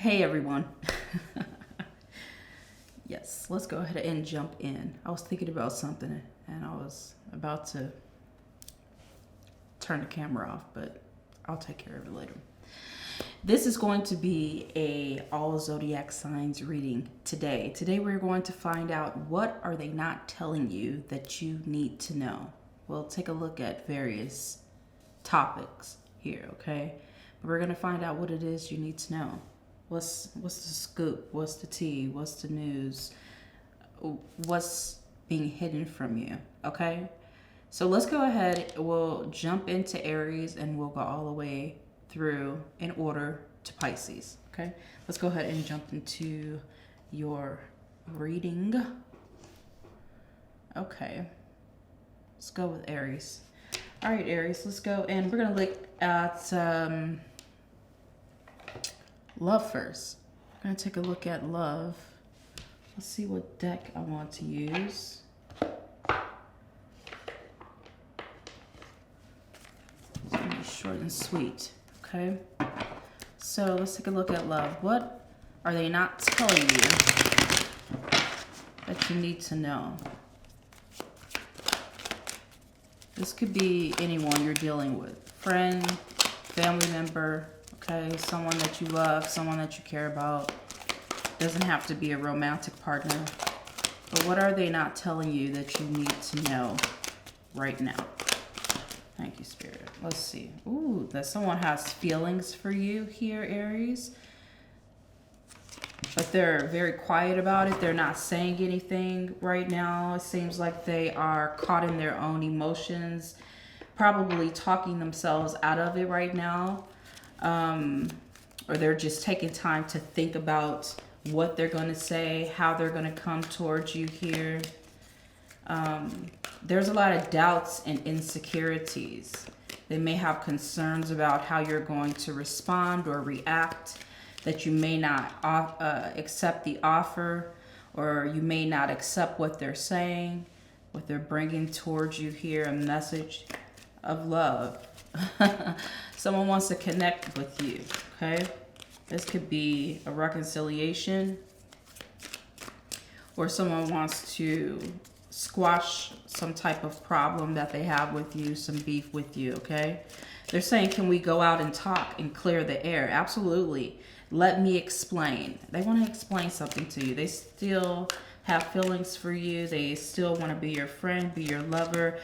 Hey everyone. Yes, let's go ahead and jump in. I was thinking about something and I was about to turn the camera off, but I'll take care of it later. This is going to be a all zodiac signs reading today. Today we're going to find out what are they not telling you that you need to know. We'll take a look at various topics here, okay? But we're going to find out what it is you need to know. What's the scoop? What's the tea? What's the news? What's being hidden from you? Okay? So let's go ahead. We'll jump into Aries and we'll go all the way through in order to Pisces. Okay? Let's go ahead and jump into your reading. Okay. Let's go with Aries. All right, Aries, let's go. And we're going to look at love first. I'm going to take a look at love. Let's see what deck I want to use. It's going to be short and sweet. Okay. So let's take a look at love. What are they not telling you that you need to know? This could be anyone you're dealing with. Friend, family member, okay, someone that you love, someone that you care about. Doesn't have to be a romantic partner. But what are they not telling you that you need to know right now? Thank you, Spirit. Let's see. Ooh, that someone has feelings for you here, Aries. But they're very quiet about it. They're not saying anything right now. It seems like they are caught in their own emotions, probably talking themselves out of it right now. Or they're just taking time to think about what they're going to say, how they're going to come towards you here. There's a lot of doubts and insecurities. They may have concerns about how you're going to respond or react, that you may not accept the offer, or you may not accept what they're saying, what they're bringing towards you here, a message of love. Someone wants to connect with you, okay? This could be a reconciliation, or someone wants to squash some type of problem that they have with you, some beef with you, okay? They're saying, can we go out and talk and clear the air? Absolutely. Let me explain. They want to explain something to you. They still have feelings for you. They still want to be your friend, be your lover.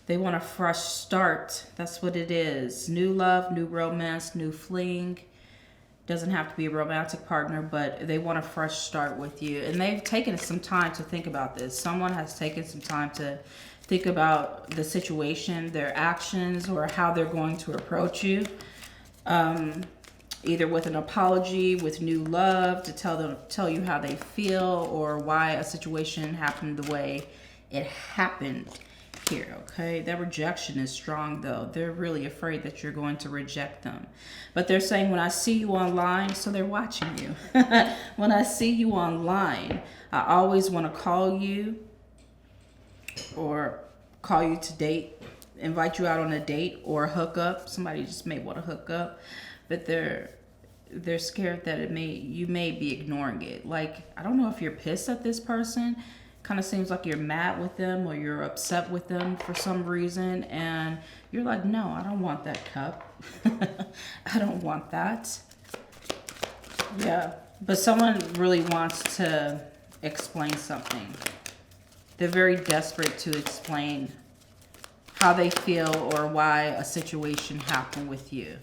They want a fresh start. That's what it is. New love, new romance, new fling. Doesn't have to be a romantic partner, but they want a fresh start with you. And they've taken some time to think about this. Someone has taken some time to think about the situation, their actions, or how they're going to approach you. Either with an apology, with new love, to tell you how they feel, or why a situation happened the way it happened here, okay? That rejection is strong, though. They're really afraid that you're going to reject them. But they're saying, when I see you online, so they're watching you. When I see you online, I always want to call you, or call you to date, invite you out on a date or a hookup. Somebody just may want to hook up, but they're scared that you may be ignoring it. Like, I don't know if you're pissed at this person. Kind of seems like you're mad with them, or you're upset with them for some reason, and you're like, no, I don't want that cup. I don't want that. Yeah, but someone really wants to explain something. They're very desperate to explain how they feel or why a situation happened with you.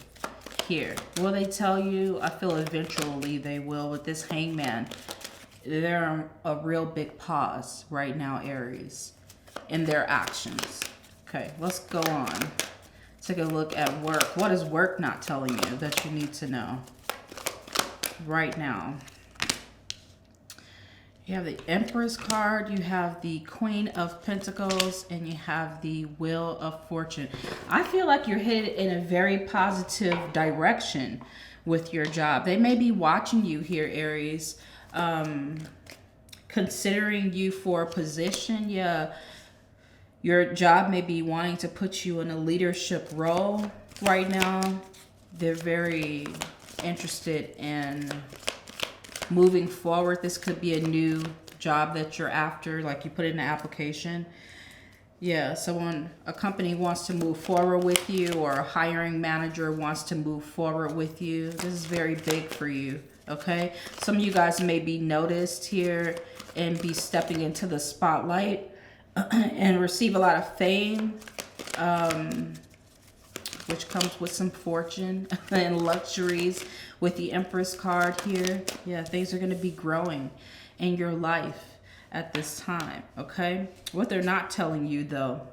Here, will they tell you? I feel eventually they will. With this Hangman, they're a real big pause right now, Aries, in their actions. Okay, let's go on. Take a look at work. What is work not telling you that you need to know right now? You have the Empress card, you have the Queen of Pentacles, and you have the Wheel of Fortune. I feel like you're headed in a very positive direction with your job. They may be watching you here, Aries, considering you for a position. Yeah, your job may be wanting to put you in a leadership role right now. They're very interested in moving forward. This could be a new job that you're after, like you put in an application. Yeah, a company wants to move forward with you, or a hiring manager wants to move forward with you. This is very big for you, okay? Some of you guys may be noticed here and be stepping into the spotlight and receive a lot of fame, which comes with some fortune and luxuries with the Empress card here. Yeah, things are going to be growing in your life at this time, okay? What they're not telling you, though,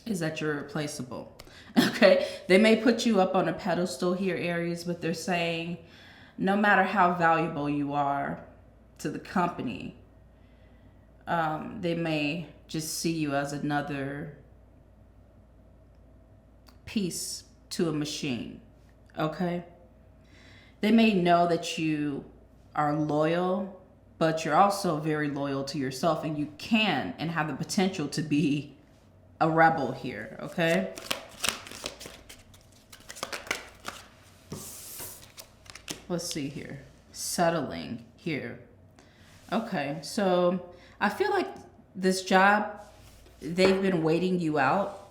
is that you're replaceable, okay? They may put you up on a pedestal here, Aries, but they're saying no matter how valuable you are to the company, they may just see you as another piece to a machine, okay? They may know that you are loyal, but you're also very loyal to yourself, and you can and have the potential to be a rebel here, okay? Let's see here. Settling here. Okay, so I feel like this job, they've been waiting you out.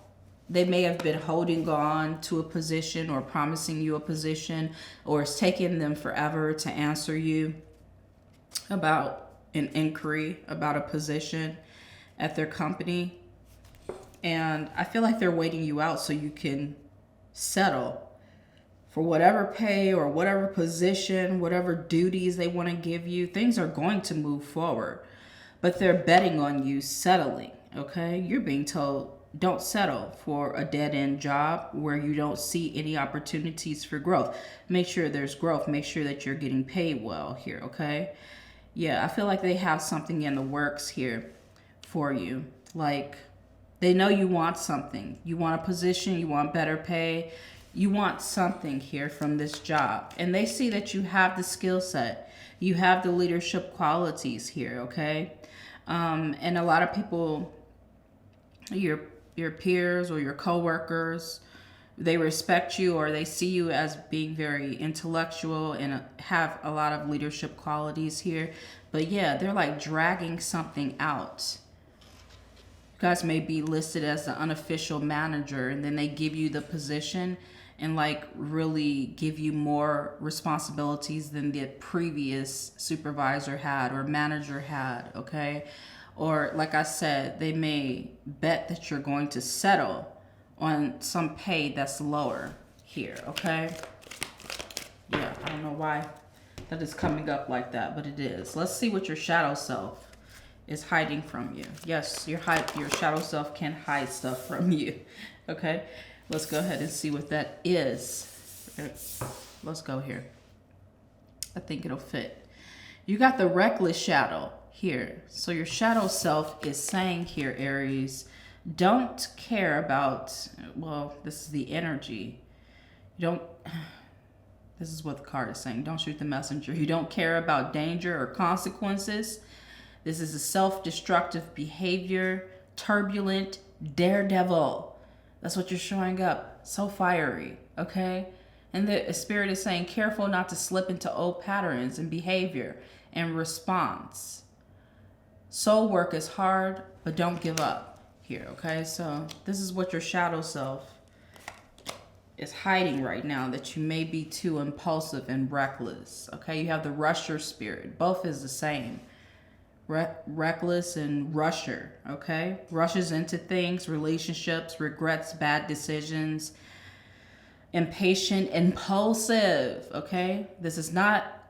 They may have been holding on to a position or promising you a position, or it's taken them forever to answer you about an inquiry about a position at their company. And I feel like they're waiting you out so you can settle for whatever pay or whatever position, whatever duties they want to give you. Things are going to move forward, but they're betting on you settling, okay? You're being told, don't settle for a dead-end job where you don't see any opportunities for growth. Make sure there's growth. Make sure that you're getting paid well here, okay? Yeah, I feel like they have something in the works here for you. Like, they know you want something. You want a position. You want better pay. You want something here from this job. And they see that you have the skill set. You have the leadership qualities here, okay? And a lot of people, your peers or your coworkers, they respect you, or they see you as being very intellectual and have a lot of leadership qualities here. But yeah, they're like dragging something out. You guys may be listed as the unofficial manager, and then they give you the position and like really give you more responsibilities than the previous supervisor had or manager had, okay? Or like I said, they may bet that you're going to settle on some pay that's lower here, okay? Yeah, I don't know why that is coming up like that, but it is. Let's see what your shadow self is hiding from you. Yes, your shadow self can hide stuff from you, okay? Let's go ahead and see what that is. Let's go here. I think it'll fit. You got the reckless shadow here. So your shadow self is saying here, Aries, don't care about, well, this is the energy. This is what the card is saying. Don't shoot the messenger. You don't care about danger or consequences. This is a self-destructive behavior, turbulent, daredevil. That's what you're showing up. So fiery, okay? And the spirit is saying, careful not to slip into old patterns and behavior and response. Soul work is hard, but don't give up here, okay? So this is what your shadow self is hiding right now, that you may be too impulsive and reckless, okay? You have the rusher spirit. Both is the same. Reckless and rusher, okay? Rushes into things, relationships, regrets bad decisions, impatient, impulsive, okay? This is not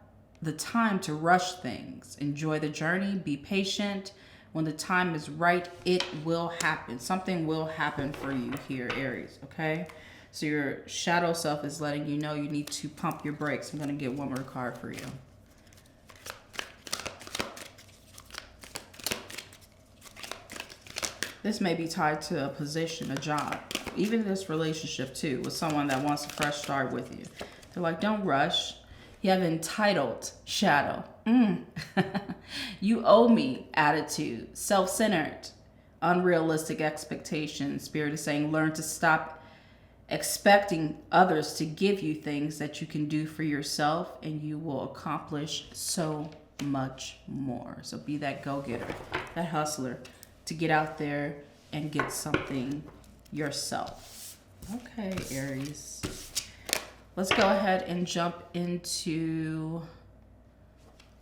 the time to rush things. Enjoy the journey, be patient. When the time is right, it will happen. Something will happen for you here, Aries, okay? So your shadow self is letting you know you need to pump your brakes. I'm going to get one more card for you. This may be tied to a position, a job, even this relationship too, with someone that wants a fresh start with you. They're like, don't rush. You have entitled shadow. You owe me attitude, self-centered, unrealistic expectations. Spirit is saying, learn to stop expecting others to give you things that you can do for yourself, and you will accomplish so much more. So be that go-getter, that hustler, to get out there and get something yourself. Okay, Aries. Let's go ahead and jump into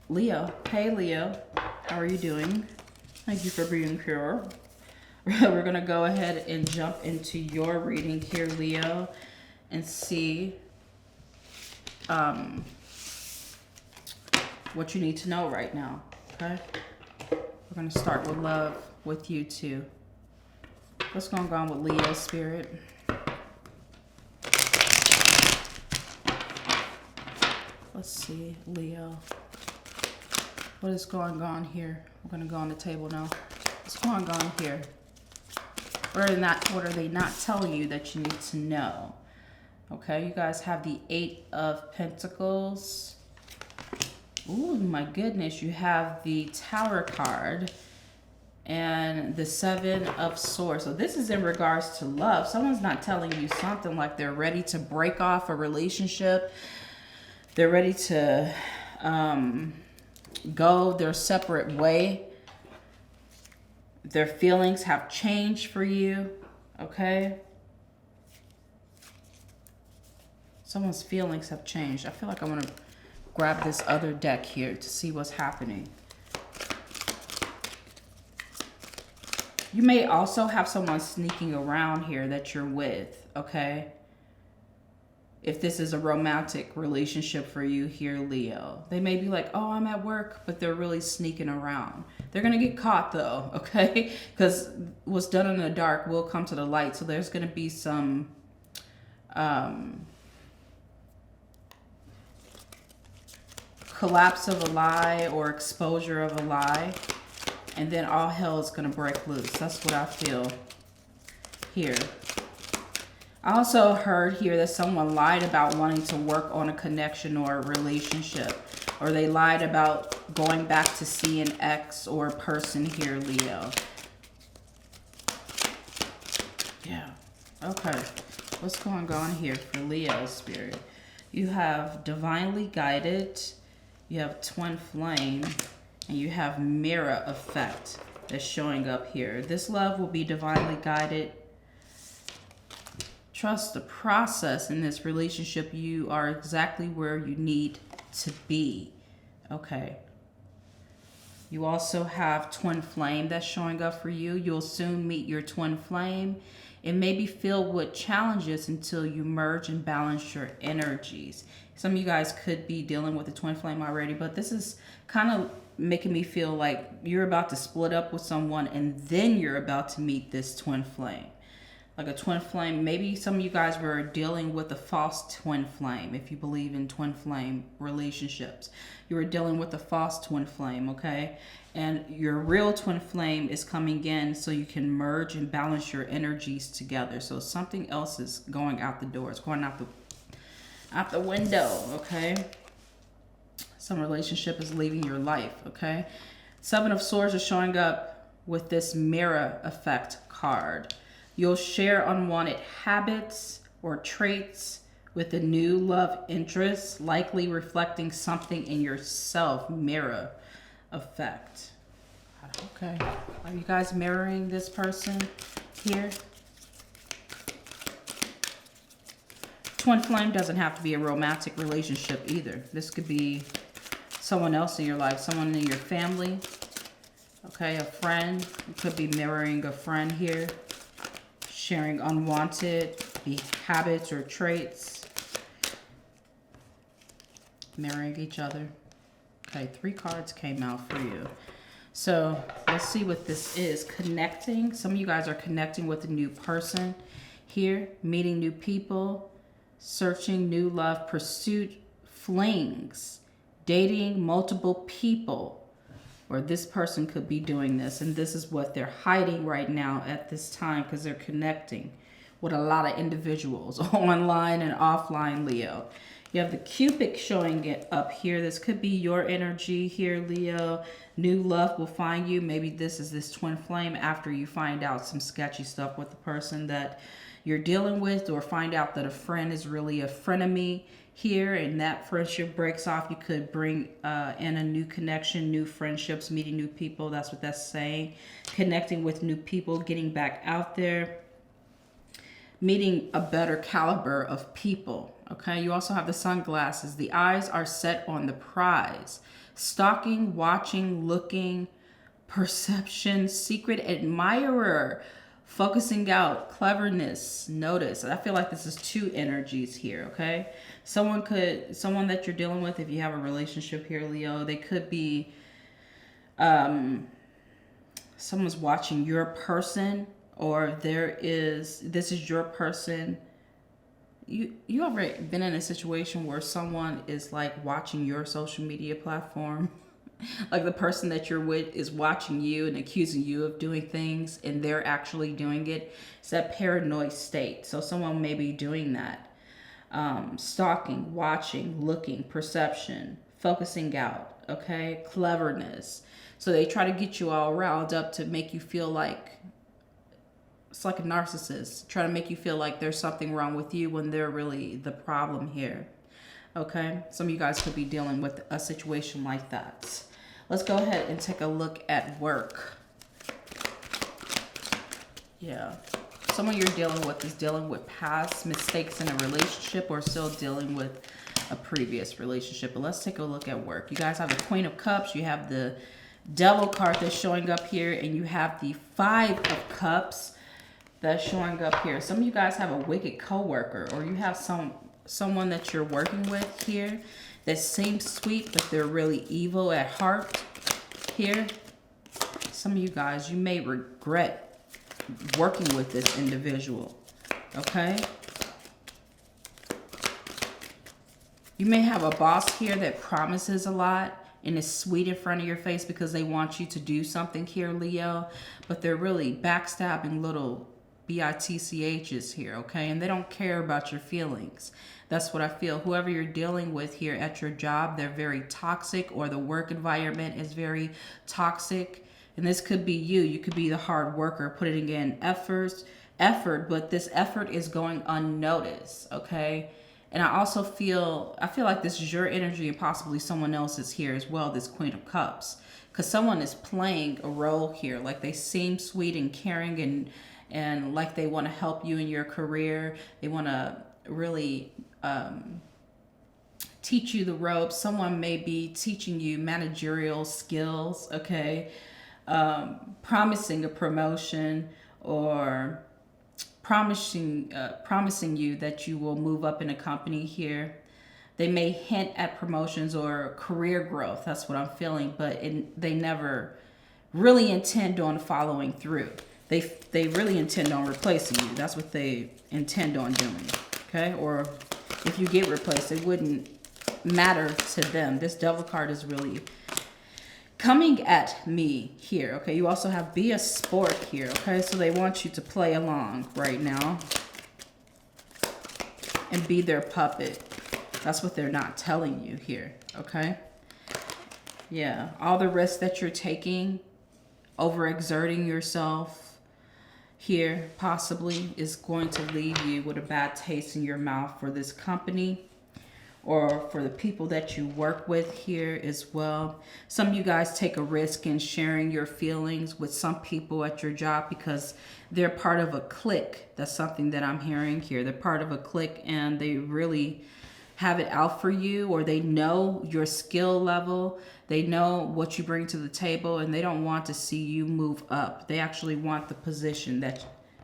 Leo. Hey, Leo. How are you doing? Thank you for being here. We're going to go ahead and jump into your reading here, Leo, and see what you need to know right now, okay? We're going to start with love with you two. What's going on with Leo, Spirit? Let's see, Leo. What is going on here? We're going to go on the table now. What's going on here? What are they not telling you that you need to know? Okay, you guys have the 8 of Pentacles. Ooh, my goodness. You have the Tower card and the 7 of Swords. So this is in regards to love. Someone's not telling you something like they're ready to break off a relationship. They're ready to go their separate way. Their feelings have changed for you, okay? Someone's feelings have changed. I feel like I'm going to grab this other deck here to see what's happening. You may also have someone sneaking around here that you're with, okay? If this is a romantic relationship for you here, Leo. They may be like, oh, I'm at work, but they're really sneaking around. They're going to get caught though, okay? Because what's done in the dark will come to the light. So there's going to be some collapse of a lie or exposure of a lie. And then all hell is going to break loose. That's what I feel here. I also heard here that someone lied about wanting to work on a connection or a relationship. Or they lied about going back to see an ex or a person here, Leo. Yeah. Okay. What's going on here for Leo, Spirit? You have Divinely Guided. You have Twin Flame. And you have Mirror Effect that's showing up here. This love will be divinely guided. Trust the process in this relationship. You are exactly where you need to be. Okay. You also have Twin Flame that's showing up for you. You'll soon meet your Twin Flame. It may be filled with challenges until you merge and balance your energies. Some of you guys could be dealing with a Twin Flame already, but this is kind of making me feel like you're about to split up with someone and then you're about to meet this Twin Flame. Like a Twin Flame. Maybe some of you guys were dealing with a false Twin Flame, if you believe in Twin Flame relationships. You were dealing with a false Twin Flame, okay? And your real Twin Flame is coming in so you can merge and balance your energies together. So something else is going out the door. It's going out the window, okay? Some relationship is leaving your life, okay? 7 of Swords is showing up with this Mirror Effect card. You'll share unwanted habits or traits with a new love interest, likely reflecting something in yourself. Mirror Effect. Okay. Are you guys mirroring this person here? Twin Flame doesn't have to be a romantic relationship either. This could be someone else in your life, someone in your family. Okay, a friend. You could be mirroring a friend here. Sharing unwanted habits or traits. Mirroring each other. Okay, 3 cards came out for you. So let's see what this is. Connecting. Some of you guys are connecting with a new person here. Meeting new people. Searching new love. Pursuit. Flings. Dating multiple people. Or this person could be doing this, and this is what they're hiding right now at this time because they're connecting with a lot of individuals online and offline, Leo. You have the Cupid showing it up here. This could be your energy here, Leo. New love will find you. Maybe this is this Twin Flame after you find out some sketchy stuff with the person that you're dealing with, or find out that a friend is really a frenemy here, and that friendship breaks off. You could bring in a new connection, new friendships, meeting new people. That's what that's saying. Connecting with new people, getting back out there, meeting a better caliber of people. Okay, you also have the sunglasses. The eyes are set on the prize. Stalking, watching, looking, perception, secret admirer, focusing out, cleverness, notice. I feel like this is two energies here, okay? Someone that you're dealing with, if you have a relationship here, Leo, they could be, someone's watching your person, or this is your person. You ever been in a situation where someone is like watching your social media platform? Like the person that you're with is watching you and accusing you of doing things, and they're actually doing it. It's that paranoid state. So someone may be doing that. Stalking, watching, looking, perception, focusing out, okay? Cleverness. So they try to get you all riled up to make you feel like it's like a narcissist, trying to make you feel like there's something wrong with you when they're really the problem here. Okay, some of you guys could be dealing with a situation like that. Let's go ahead and take a look at work. Yeah, someone you're dealing with is dealing with past mistakes in a relationship, or still dealing with a previous relationship. But let's take a look at work. You guys have the Queen of Cups, you have the Devil card that's showing up here, and you have the Five of Cups that's showing up here. Some of you guys have a wicked coworker, or you have someone that you're working with here that seems sweet, but they're really evil at heart here. Some of you guys, you may regret working with this individual, okay? You may have a boss here that promises a lot and is sweet in front of your face because they want you to do something here, Leo, but they're really backstabbing little bitchs here, okay? And they don't care about your feelings. That's what I feel. Whoever you're dealing with here at your job, they're very toxic, or the work environment is very toxic. And this could be you. You could be the hard worker putting in effort, but this effort is going unnoticed, okay? And I feel like this is your energy, and possibly someone else's here as well, this Queen of Cups. Because someone is playing a role here. Like they seem sweet and caring, and like they want to help you in your career. They want to really teach you the ropes. Someone may be teaching you managerial skills, okay? Promising a promotion, or promising you that you will move up in a company here. They may hint at promotions or career growth. That's what I'm feeling, but they never really intend on following through. They really intend on replacing you. That's what they intend on doing, okay? Or if you get replaced, it wouldn't matter to them. This Devil card is really coming at me here, okay? You also have Be a Sport here, okay? So they want you to play along right now and be their puppet. That's what they're not telling you here, okay? Yeah, all the risks that you're taking, overexerting yourself here possibly is going to leave you with a bad taste in your mouth for this company, or for the people that you work with here as well. Some of you guys take a risk in sharing your feelings with some people at your job because they're part of a clique. That's something that I'm hearing here. They're part of a clique, and they really have it out for you, or they know your skill level. They know what you bring to the table, and they don't want to see you move up. They actually want the position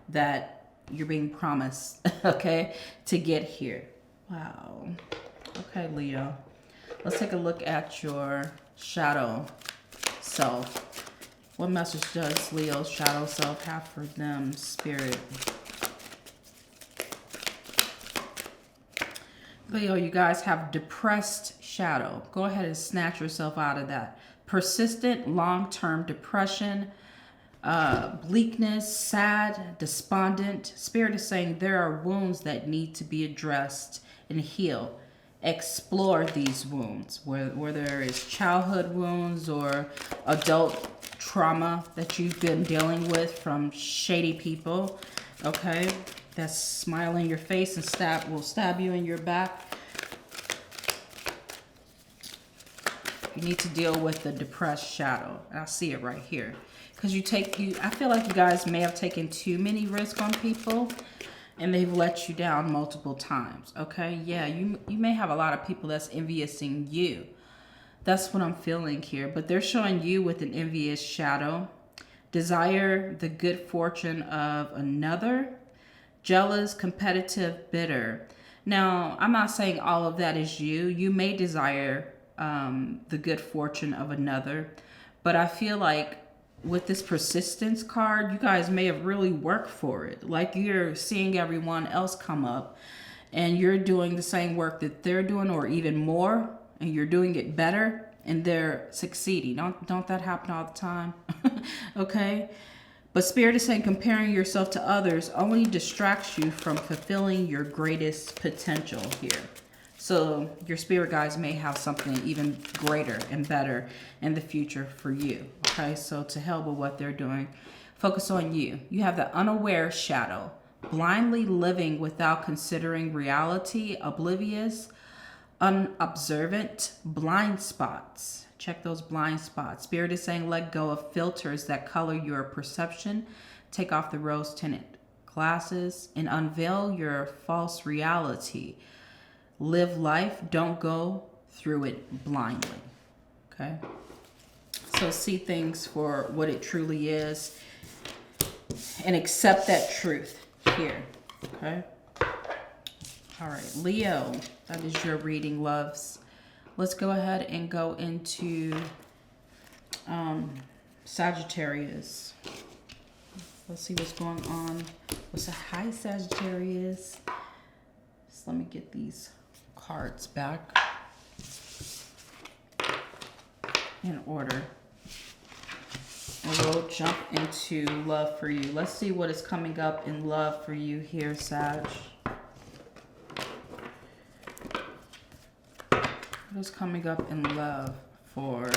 that you're being promised, okay, to get here. Wow. Okay, Leo. Let's take a look at your shadow self. What message does Leo's shadow self have for them, Spirit? Leo, you guys have depressed shadow. Go ahead and snatch yourself out of that. Persistent, long-term depression, bleakness, sad, despondent. Spirit is saying there are wounds that need to be addressed and healed. Explore these wounds, where there is childhood wounds or adult trauma that you've been dealing with from shady people, okay? That's smiling in your face and will stab you in your back. You need to deal with the depressed shadow. I see it right here. Because I feel like you guys may have taken too many risks on people and they've let you down multiple times. Okay, yeah, you may have a lot of people that's enviousing you. That's what I'm feeling here. But they're showing you with an envious shadow. Desire the good fortune of another. Jealous, competitive, bitter. Now, I'm not saying all of that is you. You may desire the good fortune of another. But I feel like with this persistence card, you guys may have really worked for it. Like you're seeing everyone else come up and you're doing the same work that they're doing or even more, and you're doing it better and they're succeeding. Don't that happen all the time? Okay? But Spirit is saying comparing yourself to others only distracts you from fulfilling your greatest potential here. So your spirit guides may have something even greater and better in the future for you. Okay, so to hell with what they're doing. Focus on you. You have the unaware shadow. Blindly living without considering reality. Oblivious. Unobservant. Blind spots. Check those blind spots. Spirit is saying let go of filters that color your perception. Take off the rose-tinted glasses and unveil your false reality. Live life. Don't go through it blindly. Okay? So see things for what it truly is and accept that truth here. Okay? All right. Leo, that is your reading, loves. Let's go ahead and go into Sagittarius. Let's see what's going on. What's a high Sagittarius? So let me get these cards back in order. And we'll jump into love for you. Let's see what is coming up in love for you here, Sag. What is coming up in love for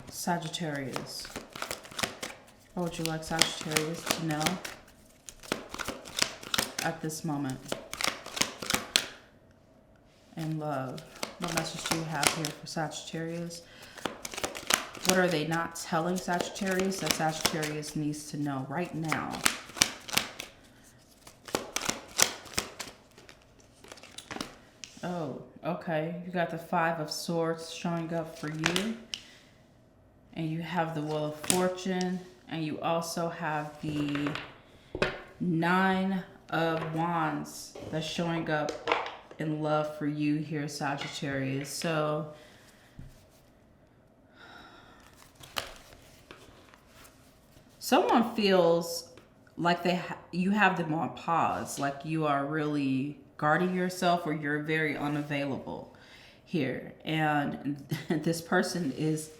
Sagittarius? What would you like Sagittarius to know at this moment in love? What message do you have here for Sagittarius? What are they not telling Sagittarius that Sagittarius needs to know right now? Oh, okay. You got the Five of Swords showing up for you. And you have the Wheel of Fortune. And you also have the Nine of Wands that's showing up in love for you here, Sagittarius. So someone feels like you have them on pause, like you are really guarding yourself or you're very unavailable here. And this person is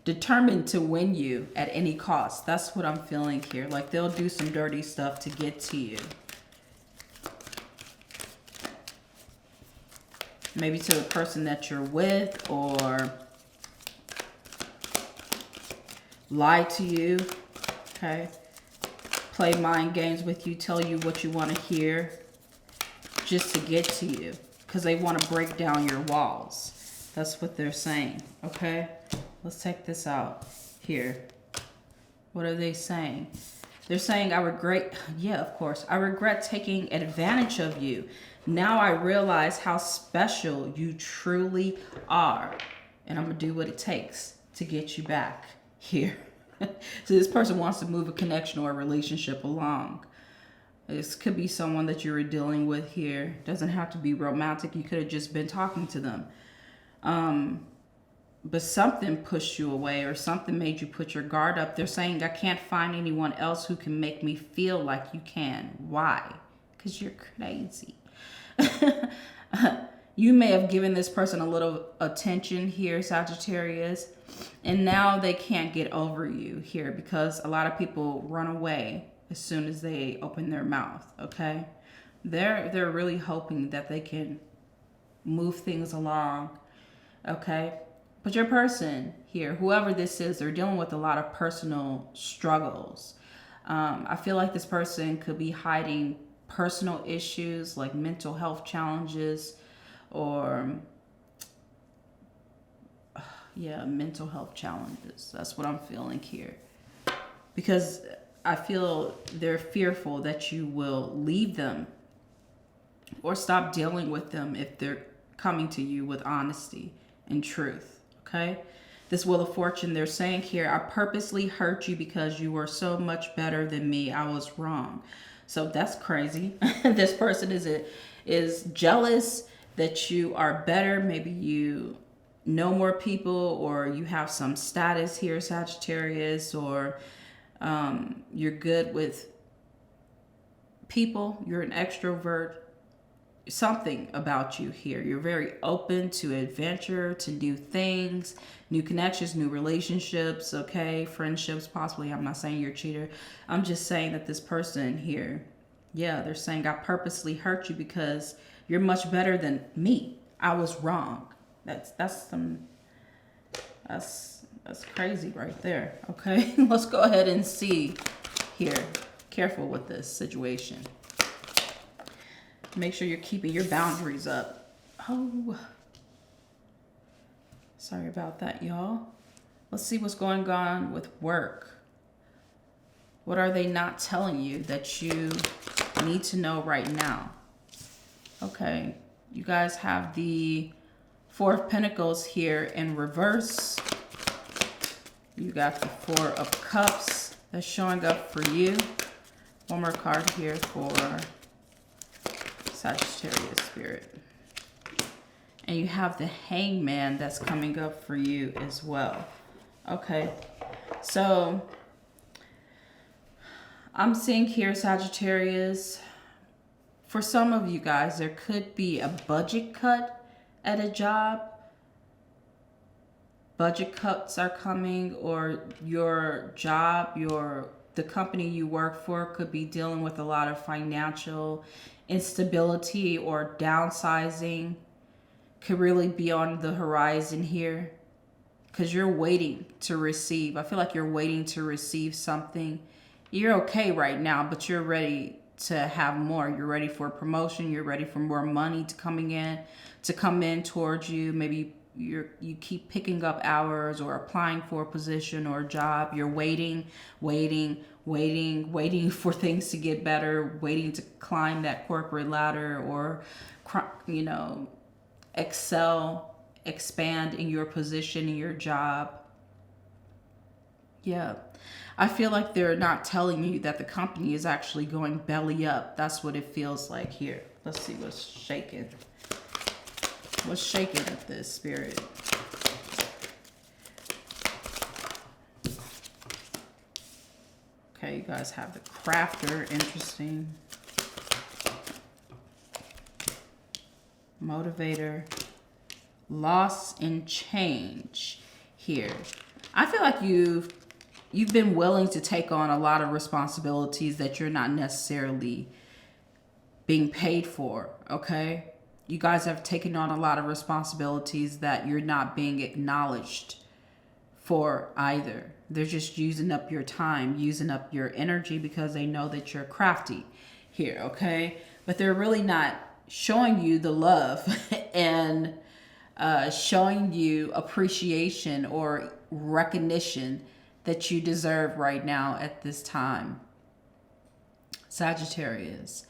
determined to win you at any cost. That's what I'm feeling here. Like they'll do some dirty stuff to get to you. Maybe to the person that you're with, or lie to you, okay? Play mind games with you, tell you what you want to hear just to get to you because they want to break down your walls. That's what they're saying, okay? Let's check this out here. What are they saying? They're saying, I regret, yeah, of course. I regret taking advantage of you. Now I realize how special you truly are. And I'm going to do what it takes to get you back here. So this person wants to move a connection or a relationship along. This could be someone that you were dealing with here. Doesn't have to be romantic. You could have just been talking to them. But something pushed you away or something made you put your guard up. They're saying, I can't find anyone else who can make me feel like you can. Why? Because you're crazy. You may have given this person a little attention here, Sagittarius, and now they can't get over you here because a lot of people run away as soon as they open their mouth, okay? They're really hoping that they can move things along, okay? But your person here, whoever this is, they're dealing with a lot of personal struggles. I feel like this person could be hiding personal issues like mental health challenges or yeah, mental health challenges. That's what I'm feeling here. Because I feel they're fearful that you will leave them or stop dealing with them if they're coming to you with honesty and truth. Okay? This Wheel of Fortune, they're saying here, I purposely hurt you because you were so much better than me. I was wrong. So that's crazy. This person is jealous that you are better. Maybe you know more people, or you have some status here, Sagittarius, or you're good with people. You're an extrovert. Something about you here. You're very open to adventure, to new things, new connections, new relationships, okay? Friendships, possibly. I'm not saying you're a cheater. I'm just saying that this person here, yeah, they're saying I purposely hurt you because you're much better than me. I was wrong. That's crazy right there, okay? Let's go ahead and see here. Careful with this situation. Make sure you're keeping your boundaries up. Oh, sorry about that, y'all. Let's see what's going on with work. What are they not telling you that you need to know right now? Okay, you guys have the Four of Pentacles here in reverse. You got the Four of Cups that's showing up for you. One more card here for Sagittarius spirit. And you have the Hangman that's coming up for you as well. Okay, so I'm seeing here, Sagittarius, for some of you guys, there could be a budget cut at a job. Budget cuts are coming, or your job, the company you work for could be dealing with a lot of financial instability, or downsizing could really be on the horizon here, because you're waiting to receive. I feel like you're waiting to receive something. You're okay right now, but you're ready to have more. You're ready for a promotion. You're ready for more money to come in towards you. Maybe you keep picking up hours or applying for a position or a job. You're waiting for things to get better, waiting to climb that corporate ladder, or, you know, excel, expand in your position, in your job. Yeah. I feel like they're not telling you that the company is actually going belly up. That's what it feels like here. Let's see what's shaking. What's shaking at this, Spirit? Okay, you guys have the Crafter. Interesting. Motivator. Loss and change here. I feel like you've been willing to take on a lot of responsibilities that you're not necessarily being paid for, okay? You guys have taken on a lot of responsibilities that you're not being acknowledged for either. They're just using up your time, using up your energy, because they know that you're crafty here, okay? But they're really not showing you the love and showing you appreciation or recognition that you deserve right now at this time, Sagittarius.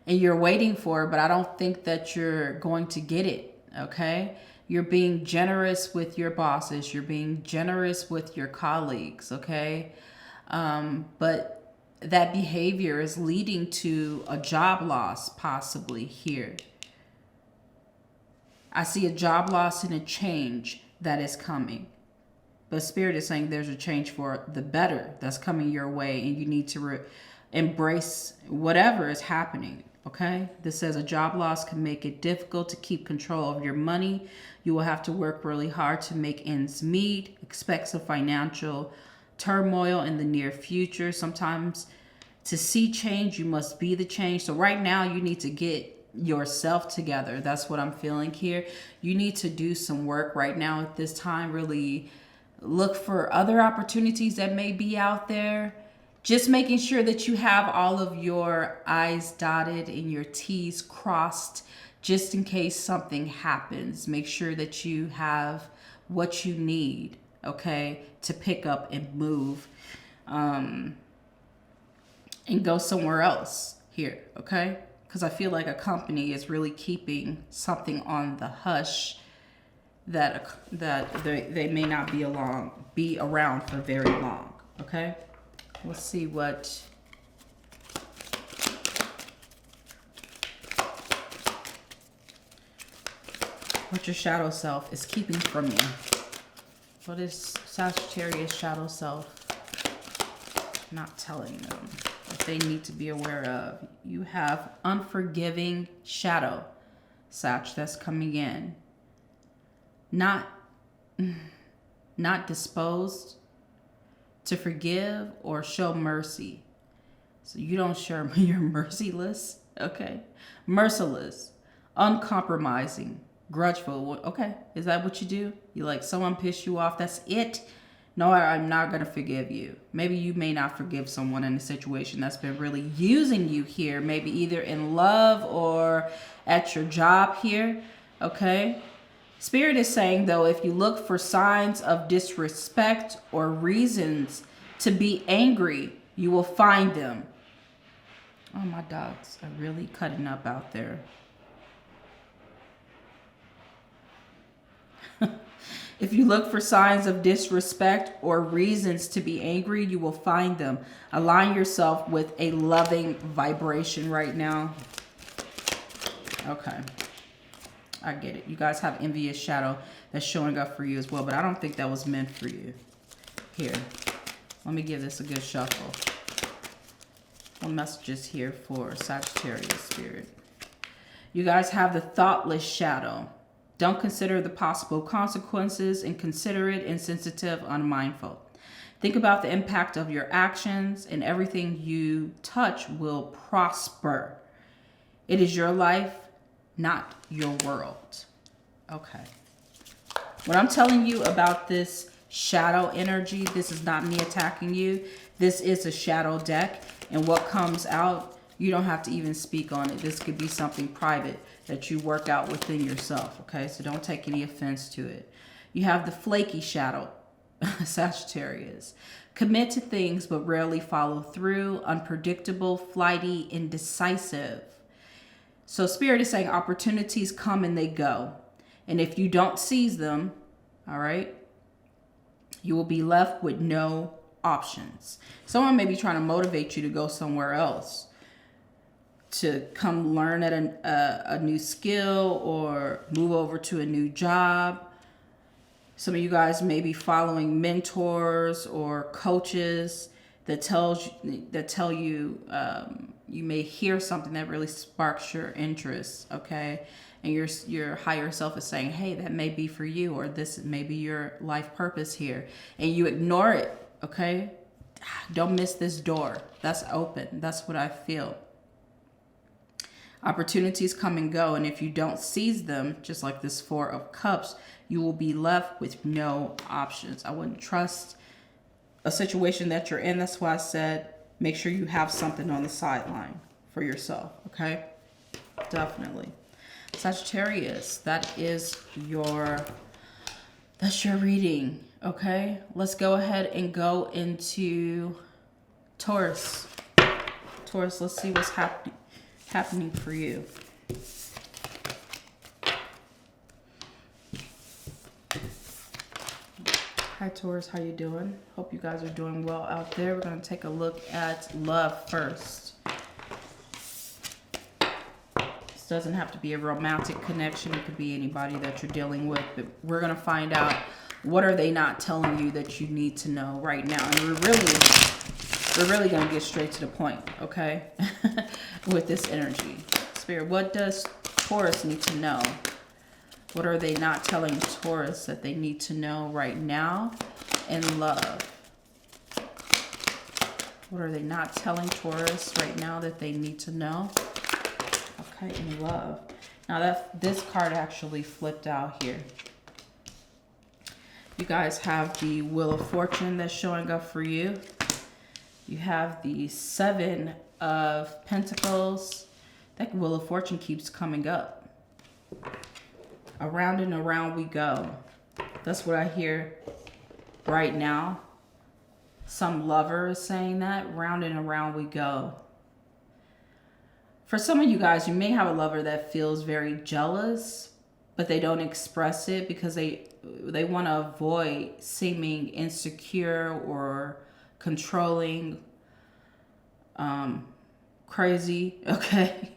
And you're waiting for it, but I don't think that you're going to get it, okay? You're being generous with your bosses. You're being generous with your colleagues, okay? But that behavior is leading to a job loss possibly here. I see a job loss and a change that is coming. But Spirit is saying there's a change for the better that's coming your way, and you need to embrace whatever is happening, okay? This says a job loss can make it difficult to keep control of your money. You will have to work really hard to make ends meet. Expect some financial turmoil in the near future. Sometimes to see change, you must be the change. So right now you need to get yourself together. That's what I'm feeling here. You need to do some work right now at this time. Really look for other opportunities that may be out there, Just making sure that you have all of your I's dotted and your T's crossed, just in case something happens. Make sure that you have what you need, okay, to pick up and move and go somewhere else here, okay? Because I feel like a company is really keeping something on the hush that they may not be around for very long, okay? Let's see what your shadow self is keeping from you. What is Sagittarius shadow self not telling them that they need to be aware of? You have unforgiving shadow, Sag, that's coming in. Not disposed to forgive or show mercy. So you don't show, you're merciless, okay? Merciless, uncompromising, grudgeful. Okay, is that what you do? You like someone pissed you off, that's it? No, I'm not going to forgive you. Maybe you may not forgive someone in a situation that's been really using you here, maybe either in love or at your job here, okay? Spirit is saying, though, if you look for signs of disrespect or reasons to be angry, you will find them. Oh, my dogs are really cutting up out there. If you look for signs of disrespect or reasons to be angry, you will find them. Align yourself with a loving vibration right now. Okay. I get it. You guys have envious shadow that's showing up for you as well, but I don't think that was meant for you. Here, let me give this a good shuffle. What messages here for Sagittarius spirit? You guys have the thoughtless shadow. Don't consider the possible consequences, inconsiderate, insensitive, unmindful. Think about the impact of your actions, and everything you touch will prosper. It is your life, not your world. Okay. What I'm telling you about this shadow energy, this is not me attacking you. This is a shadow deck, and what comes out, you don't have to even speak on it. This could be something private that you work out within yourself, okay? So don't take any offense to it. You have the flaky shadow, Sagittarius. Commit to things but rarely follow through, unpredictable, flighty, indecisive. So Spirit is saying opportunities come and they go. And if you don't seize them, all right, you will be left with no options. Someone may be trying to motivate you to go somewhere else, to come learn at a new skill or move over to a new job. Some of you guys may be following mentors or coaches that tell you you may hear something that really sparks your interest, okay? And your higher self is saying, hey, that may be for you, or this may be your life purpose here. And you ignore it, okay? Don't miss this door. That's open. That's what I feel. Opportunities come and go, and if you don't seize them, just like this Four of Cups, you will be left with no options. I wouldn't trust a situation that you're in. That's why I said make sure you have something on the sideline for yourself, okay? Definitely. Sagittarius, that's your reading, okay? Let's go ahead and go into Taurus. Taurus, let's see what's happening for you. Hi Taurus, how you doing? Hope you guys are doing well out there. We're going to take a look at love first. This doesn't have to be a romantic connection. It could be anybody that you're dealing with, but we're going to find out what are they not telling you that you need to know right now. And we're really going to get straight to the point, okay? With this energy. Spirit, what does Taurus need to know? What are they not telling Taurus that they need to know right now in love? What are they not telling Taurus right now that they need to know? Okay, in love. Now this card actually flipped out here. You guys have the Wheel of Fortune that's showing up for you. You have the Seven of Pentacles. That Wheel of Fortune keeps coming up. Around and around we go. That's what I hear right now. Some lover is saying that. Round and around we go. For some of you guys, you may have a lover that feels very jealous, but they don't express it because they want to avoid seeming insecure or controlling, crazy, okay?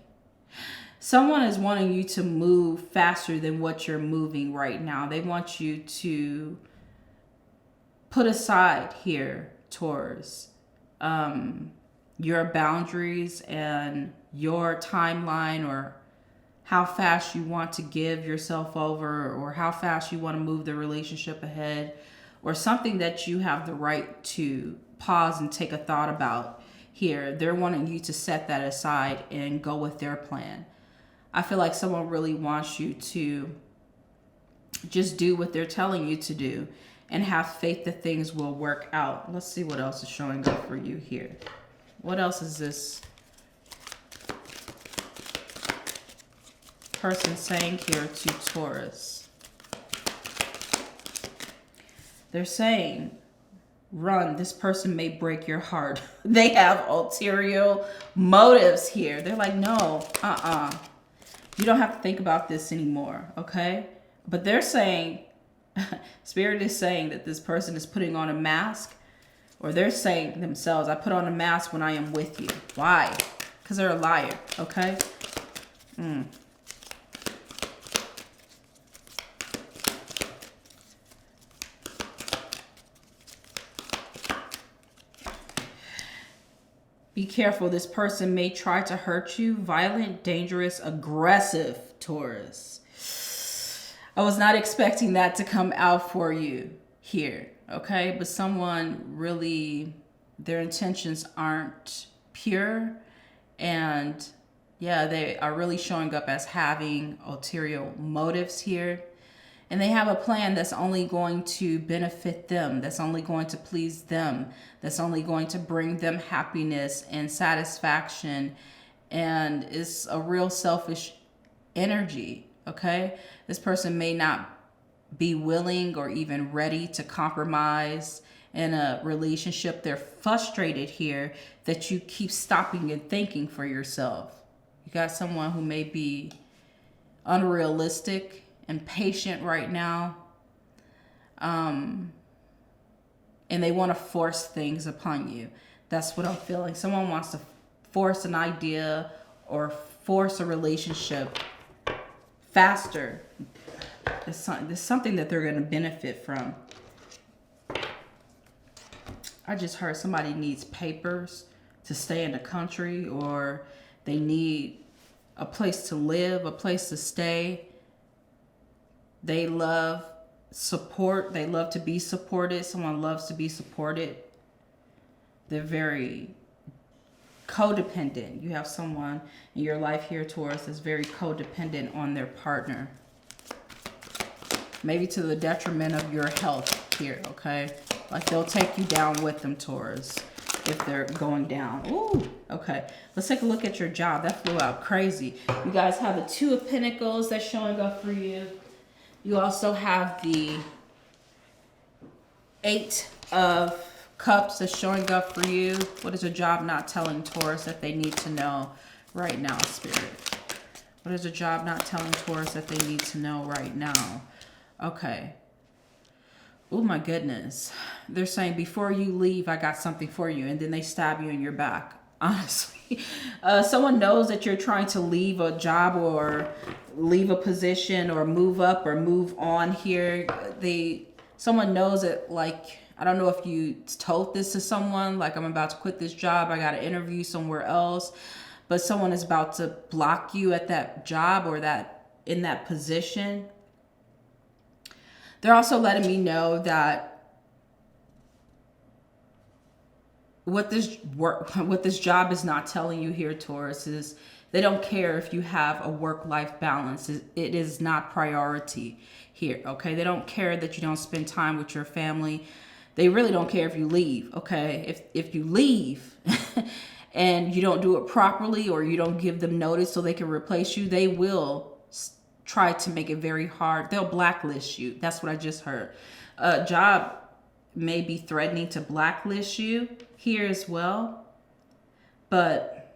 Someone is wanting you to move faster than what you're moving right now. They want you to put aside here, Taurus, your boundaries and your timeline, or how fast you want to give yourself over, or how fast you want to move the relationship ahead, or something that you have the right to pause and take a thought about here. They're wanting you to set that aside and go with their plan. I feel like someone really wants you to just do what they're telling you to do and have faith that things will work out. Let's see what else is showing up for you here. What else is this person saying here to Taurus? They're saying, run, this person may break your heart. They have ulterior motives here. They're like, no, you don't have to think about this anymore, okay? But they're saying, Spirit is saying that this person is putting on a mask, or they're saying themselves, I put on a mask when I am with you. Why? Because they're a liar, okay? Be careful. This person may try to hurt you. Violent, dangerous, aggressive, Taurus. I was not expecting that to come out for you here, okay? But someone really, their intentions aren't pure. And yeah, they are really showing up as having ulterior motives here. And they have a plan that's only going to benefit them, that's only going to please them, that's only going to bring them happiness and satisfaction. And it's a real selfish energy, okay? This person may not be willing or even ready to compromise in a relationship. They're frustrated here that you keep stopping and thinking for yourself. You got someone who may be unrealistic, impatient right now, and they want to force things upon you. That's what I'm feeling. Someone wants to force an idea or force a relationship faster. There's something that they're going to benefit from. I just heard somebody needs papers to stay in the country, or they need a place to live, a place to stay. They love support. They love to be supported. Someone loves to be supported. They're very codependent. You have someone in your life here, Taurus, that's very codependent on their partner. Maybe to the detriment of your health here, okay? Like they'll take you down with them, Taurus, if they're going down. Ooh, okay. Let's take a look at your job. That flew out crazy. You guys have the Two of Pentacles that's showing up for you. You also have the Eight of Cups that's showing up for you. What is a job not telling Taurus that they need to know right now, Spirit? What is a job not telling Taurus that they need to know right now? Okay. Oh my goodness. They're saying, before you leave, I got something for you. And then they stab you in your back. Honestly, someone knows that you're trying to leave a job or leave a position or move up or move on here. Someone knows it. Like, I don't know if you told this to someone, like, I'm about to quit this job, I got an interview somewhere else, but someone is about to block you at that job or in that position. They're also letting me know that what this job is not telling you here, Taurus, is they don't care if you have a work-life balance. It is not priority here, okay? They don't care that you don't spend time with your family. They really don't care if you leave, okay? If you leave and you don't do it properly, or you don't give them notice so they can replace you, they will try to make it very hard. They'll blacklist you. That's what I just heard. A job may be threatening to blacklist you here as well. But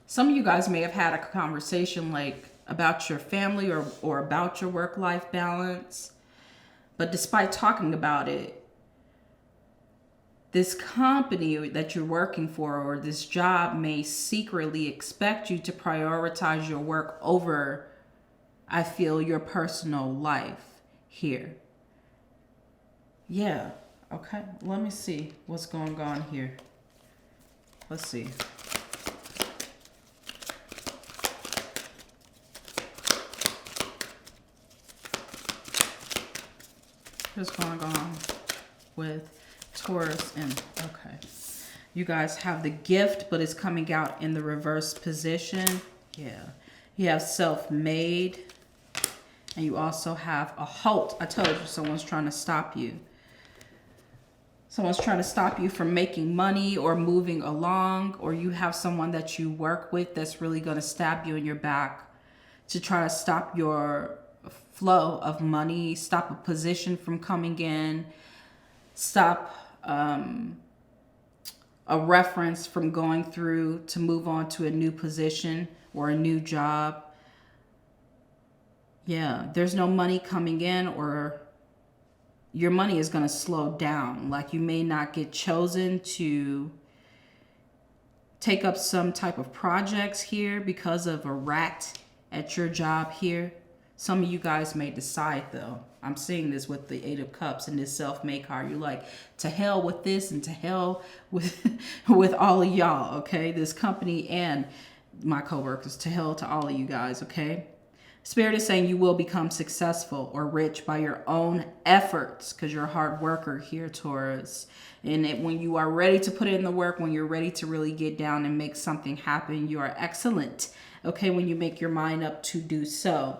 some of you guys may have had a conversation like about your family or about your work-life balance. But despite talking about it, this company that you're working for, or this job, may secretly expect you to prioritize your work over, I feel, your personal life here. Yeah. Okay. Let me see what's going on here. Let's see. What's going on with Taurus? And okay, you guys have the gift, but it's coming out in the reverse position. Yeah, you have self-made, and you also have a halt. I told you, someone's trying to stop you. Someone's trying to stop you from making money or moving along, or you have someone that you work with that's really going to stab you in your back to try to stop your flow of money, stop a position from coming in, stop a reference from going through to move on to a new position or a new job. Yeah, there's no money coming in, or your money is going to slow down. Like, you may not get chosen to take up some type of projects here because of a rat at your job here. Some of you guys may decide, though. I'm seeing this with the Eight of Cups and this self-made card. You're like, to hell with this and to hell with with all of y'all, okay? This company and my coworkers, to hell to all of you guys, okay? Spirit is saying you will become successful or rich by your own efforts, because you're a hard worker here, Taurus. And when you are ready to put in the work, when you're ready to really get down and make something happen, you are excellent, okay, when you make your mind up to do so.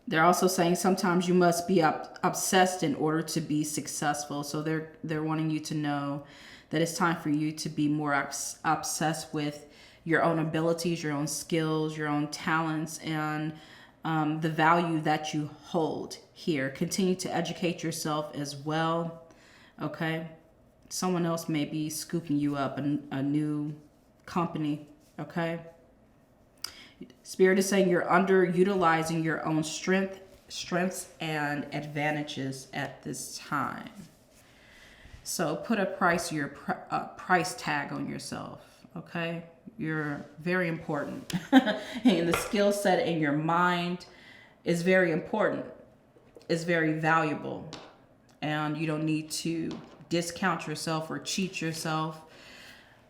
They're also saying sometimes you must be obsessed in order to be successful. So they're wanting you to know that it's time for you to be more obsessed with your own abilities, your own skills, your own talents, and the value that you hold here. Continue to educate yourself as well, okay? Someone else may be scooping you up, a new company, okay? Spirit is saying you're underutilizing your own strengths and advantages at this time. So put a price tag on yourself, okay? You're very important. And the skill set in your mind is very important. It's very valuable. And you don't need to discount yourself or cheat yourself.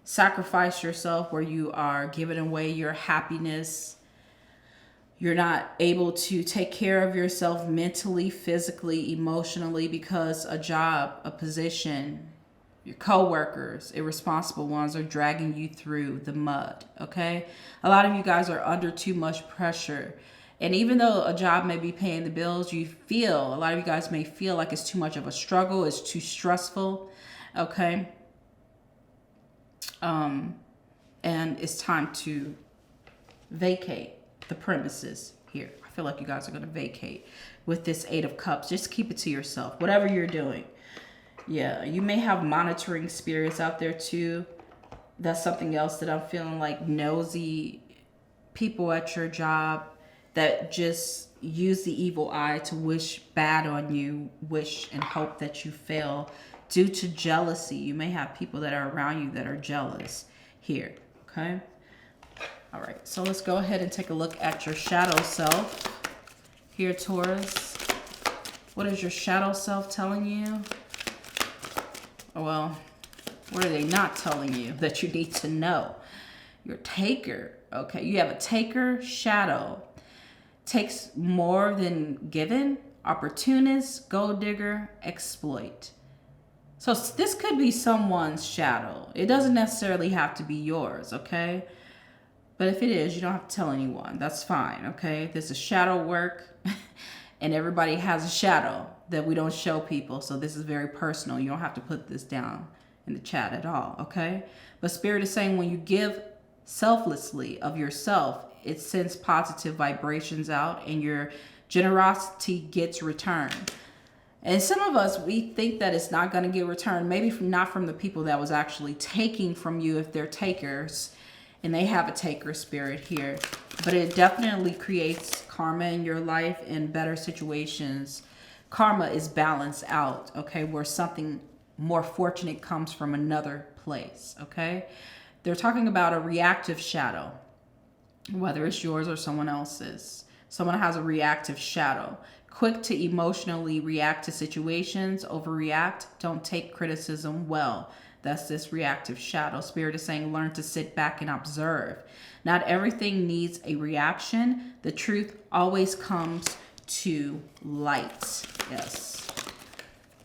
Sacrifice yourself where you are giving away your happiness. You're not able to take care of yourself mentally, physically, emotionally, because a job, a position, your coworkers, irresponsible ones, are dragging you through the mud, okay? A lot of you guys are under too much pressure. And even though a job may be paying the bills, a lot of you guys may feel like it's too much of a struggle, it's too stressful, okay? And it's time to vacate the premises here. I feel like you guys are going to vacate with this Eight of Cups. Just keep it to yourself, whatever you're doing. Yeah, you may have monitoring spirits out there too. That's something else that I'm feeling, like nosy people at your job that just use the evil eye to wish bad on you, wish and hope that you fail due to jealousy. You may have people that are around you that are jealous here, okay? All right, so let's go ahead and take a look at your shadow self here, Taurus. What is your shadow self telling you? Well, what are they not telling you that you need to know? Your taker, okay? You have a taker shadow. Takes more than given, opportunist, gold digger, exploit. So this could be someone's shadow. It doesn't necessarily have to be yours, okay? But if it is, you don't have to tell anyone. That's fine, okay? This is shadow work. And everybody has a shadow that we don't show people. So this is very personal. You don't have to put this down in the chat at all, okay? But Spirit is saying when you give selflessly of yourself, it sends positive vibrations out and your generosity gets returned. And some of us, we think that it's not going to get returned, maybe not from the people that was actually taking from you if they're takers, and they have a taker spirit here. But it definitely creates karma in your life in better situations. Karma is balanced out, okay, where something more fortunate comes from another place, okay? They're talking about a reactive shadow, whether it's yours or someone else's. Someone has a reactive shadow. Quick to emotionally react to situations, overreact, don't take criticism well. That's this reactive shadow. Spirit is saying learn to sit back and observe. Not everything needs a reaction. The truth always comes to light. Yes.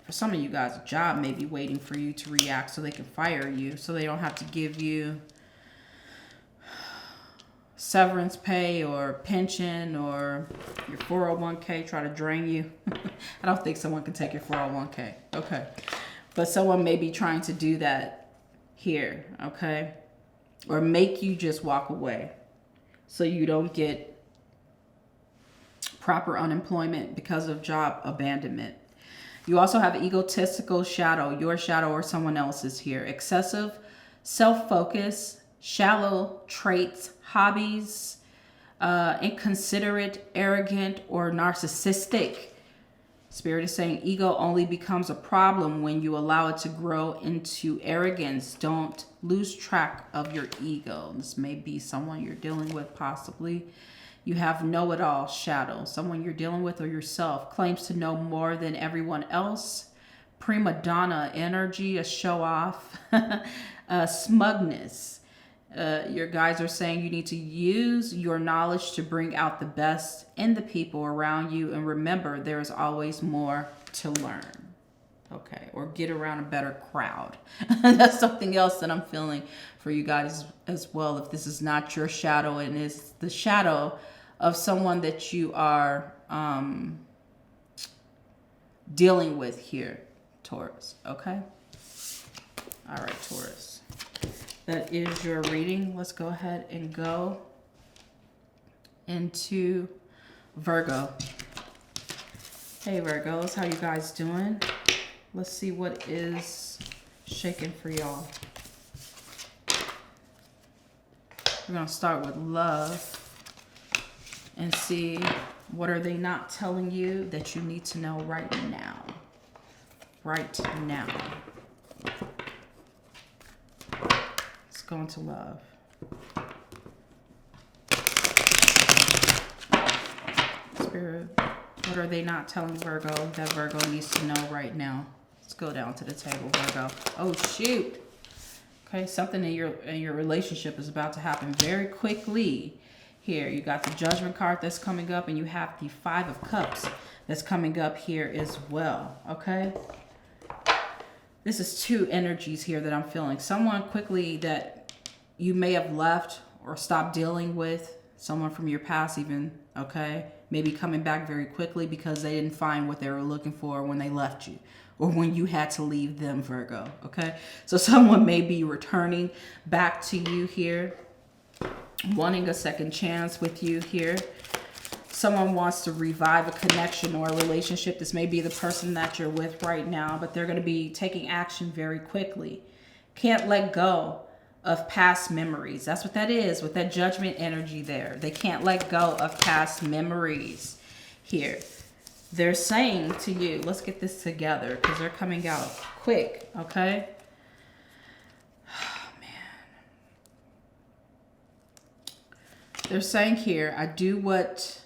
For some of you guys, a job may be waiting for you to react so they can fire you, so they don't have to give you severance pay or pension or your 401k, try to drain you. I don't think someone can take your 401k. Okay. But someone may be trying to do that here, okay? Or make you just walk away so you don't get proper unemployment because of job abandonment. You also have egotistical shadow, your shadow or someone else's here. Excessive self-focus, shallow traits, hobbies, inconsiderate, arrogant, or narcissistic. Spirit is saying ego only becomes a problem when you allow it to grow into arrogance. Don't lose track of your ego. This may be someone you're dealing with, possibly. You have know-it-all shadow. Someone you're dealing with or yourself claims to know more than everyone else. Prima donna energy, a show-off, smugness. Your guides are saying you need to use your knowledge to bring out the best in the people around you. And remember, there is always more to learn. Okay. Or get around a better crowd. That's something else that I'm feeling for you guys as well. If this is not your shadow and is the shadow of someone that you are dealing with here, Taurus. Okay. All right, Taurus. That is your reading. Let's go ahead and go into Virgo. Hey Virgos, how you guys doing? Let's see what is shaking for y'all. We're going to start with love and see what are they not telling you that you need to know right now. Right now. Go into love. Spirit, what are they not telling Virgo that Virgo needs to know right now? Let's go down to the table, Virgo. Oh shoot. Okay, something in your relationship is about to happen very quickly. Here, you got the Judgment card that's coming up, and you have the Five of Cups that's coming up here as well. Okay. This is two energies here that I'm feeling. Someone quickly that you may have left or stopped dealing with, someone from your past even, okay? Maybe coming back very quickly because they didn't find what they were looking for when they left you or when you had to leave them, Virgo, okay? So someone may be returning back to you here, wanting a second chance with you here. Someone wants to revive a connection or a relationship. This may be the person that you're with right now, but they're going to be taking action very quickly. Can't let go of past memories. That's what that is with that Judgment energy there. They can't let go of past memories here. They're saying to you, let's get this together because they're coming out quick, okay? Oh, man. They're saying here, I do what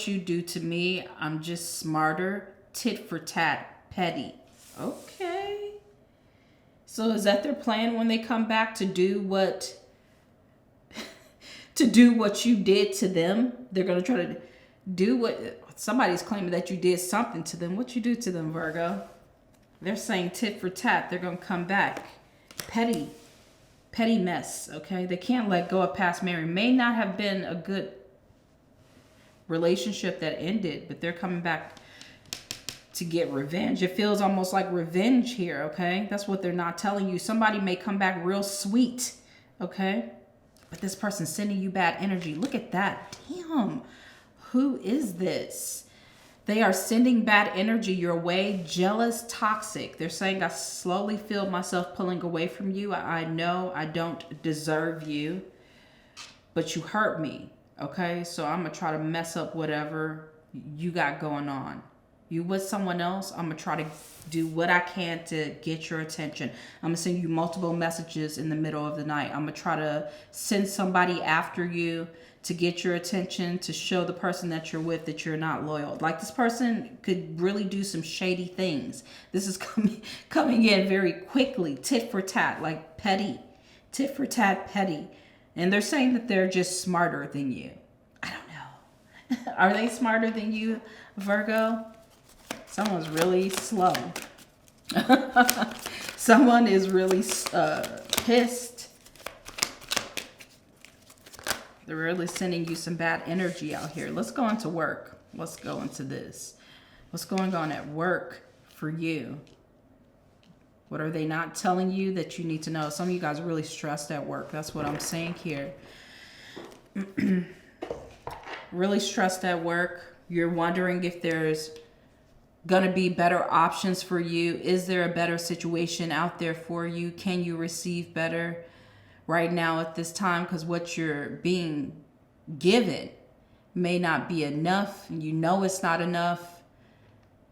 you do to me. I'm just smarter, tit for tat, petty. Okay. So is that their plan when they come back to do what you did to them? They're going to try to do what somebody's claiming that you did something to them. What you do to them, Virgo? They're saying tit for tat. They're going to come back. Petty mess, okay? They can't let go of past memory. May not have been a good relationship that ended, but they're coming back to get revenge. It feels almost like revenge here, okay? That's what they're not telling you. Somebody may come back real sweet, okay? But this person's sending you bad energy. Look at that. Damn. Who is this? They are sending bad energy your way. Jealous, toxic. They're saying, I slowly feel myself pulling away from you. I know I don't deserve you, but you hurt me, okay? So I'm going to try to mess up whatever you got going on. You with someone else, I'm going to try to do what I can to get your attention. I'm going to send you multiple messages in the middle of the night. I'm going to try to send somebody after you to get your attention, to show the person that you're with that you're not loyal. Like, this person could really do some shady things. This is coming in very quickly, tit for tat, like petty, tit for tat, petty. And they're saying that they're just smarter than you. I don't know. Are they smarter than you, Virgo? Someone's really slow. Someone is really pissed. They're really sending you some bad energy out here. Let's go into work. Let's go into this. What's going on at work for you? What are they not telling you that you need to know? Some of you guys are really stressed at work. That's what I'm saying here. Really stressed at work. You're wondering if there's going to be better options for you. Is there a better situation out there for you? Can you receive better right now at this time? Because what you're being given may not be enough. You know it's not enough.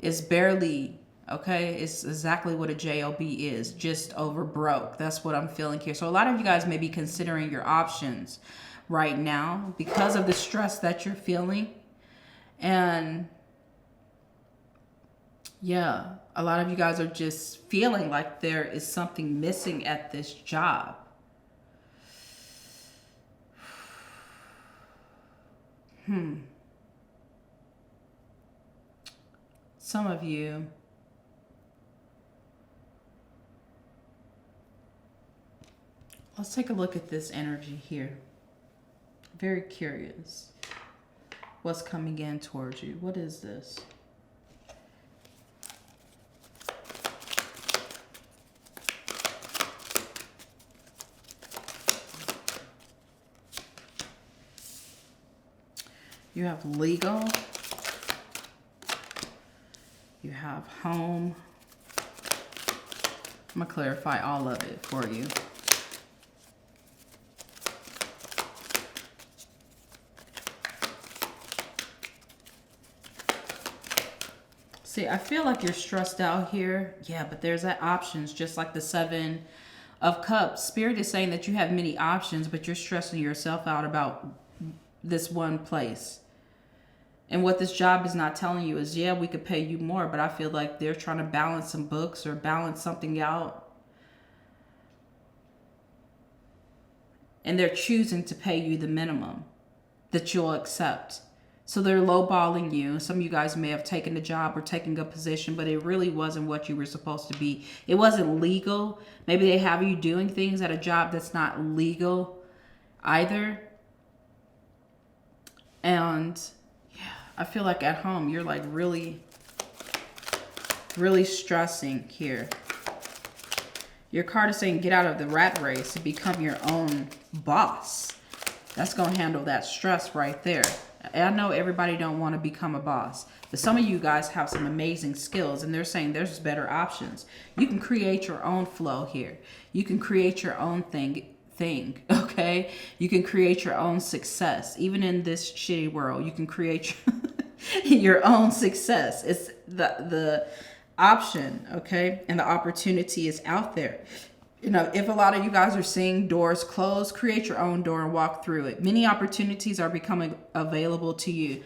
It's barely, okay? It's exactly what a JOB is, just over broke. That's what I'm feeling here. So a lot of you guys may be considering your options right now because of the stress that you're feeling. And yeah, a lot of you guys are just feeling like there is something missing at this job. Some of you let's take a look at this energy here. Very curious. What's coming in towards you? What is this? You have legal. You have home. I'm going to clarify all of it for you. See, I feel like you're stressed out here. Yeah, but there's that options, just like the 7 of Cups. Spirit is saying that you have many options, but you're stressing yourself out about this one place. And what this job is not telling you is, yeah, we could pay you more, but I feel like they're trying to balance some books or balance something out. And they're choosing to pay you the minimum that you'll accept. So they're lowballing you. Some of you guys may have taken the job or taken a position, but it really wasn't what you were supposed to be. It wasn't legal. Maybe they have you doing things at a job that's not legal either. And I feel like at home, you're like really stressing here. Your card is saying get out of the rat race and become your own boss. That's going to handle that stress right there. I know everybody don't want to become a boss, but some of you guys have some amazing skills, and they're saying there's better options. You can create your own flow here. You can create your own thing, okay? You can create your own success. Even in this shitty world, you can create your own success. It's the option, okay? And the opportunity is out there. You know, if a lot of you guys are seeing doors close, create your own door and walk through it. Many opportunities are becoming available to you.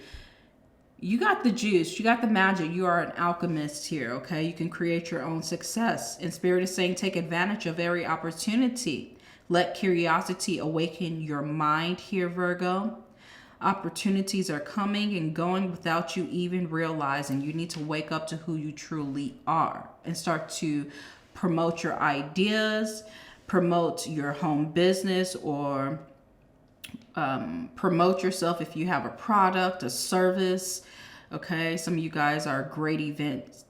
You got the juice. You got the magic. You are an alchemist here, okay? You can create your own success. And Spirit is saying take advantage of every opportunity. Let curiosity awaken your mind here, Virgo. Opportunities are coming and going without you even realizing. You need to wake up to who you truly are and start to promote your ideas, promote your home business or Promote yourself if you have a product, a service. Okay, some of you guys are great event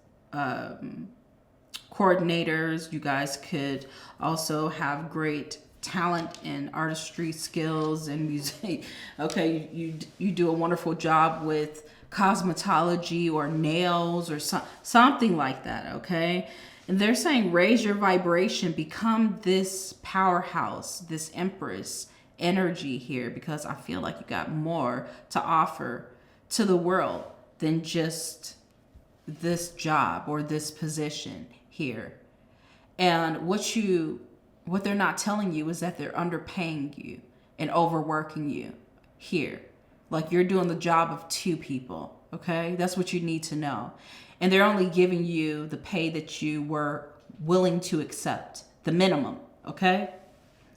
coordinators. You guys could also have great talent and artistry skills and music. Okay, you do a wonderful job with cosmetology or nails or something like that. Okay, and they're saying raise your vibration, become this powerhouse, this empress energy here, because I feel like you got more to offer to the world than just this job or this position here. And what they're not telling you is that they're underpaying you and overworking you here. Like you're doing the job of two people, okay? That's what you need to know. And they're only giving you the pay that you were willing to accept, the minimum, okay?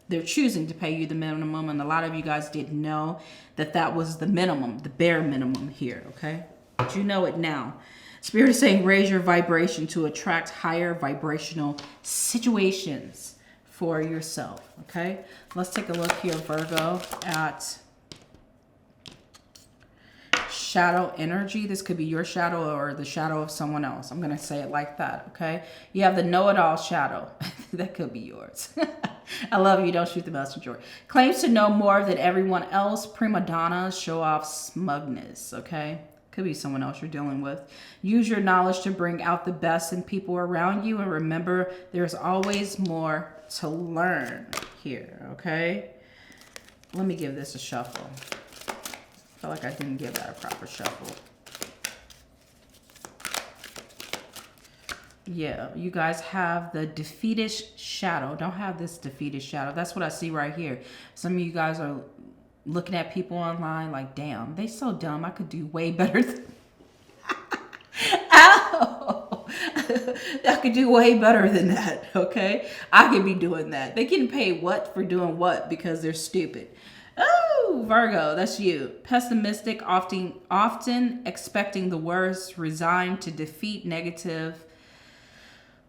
They're choosing to pay you the minimum, and a lot of you guys didn't know that that was the minimum, the bare minimum here, okay? But you know it now. Spirit is saying raise your vibration to attract higher vibrational situations for yourself, okay? Let's take a look here, Virgo, at shadow energy. This could be your shadow or the shadow of someone else. I'm going to say it like that, okay? You have the know-it-all shadow. That could be yours. I love you. Don't shoot the messenger. Claims to know more than everyone else. Prima donna, show off smugness, okay? Could be someone else you're dealing with. Use your knowledge to bring out the best in people around you. And remember, there's always more to learn here, okay? Let me give this a shuffle. I feel like I didn't give that a proper shuffle. Yeah, you guys have the defeated shadow. Don't have this defeated shadow. That's what I see right here. Some of you guys are looking at people online like, damn, they so dumb. I could do way better than Ow! I could do way better than that, okay? I could be doing that. They getting paid what for doing what because they're stupid. Oh, Virgo, that's you. Pessimistic, often expecting the worst, resigned to defeat, negative,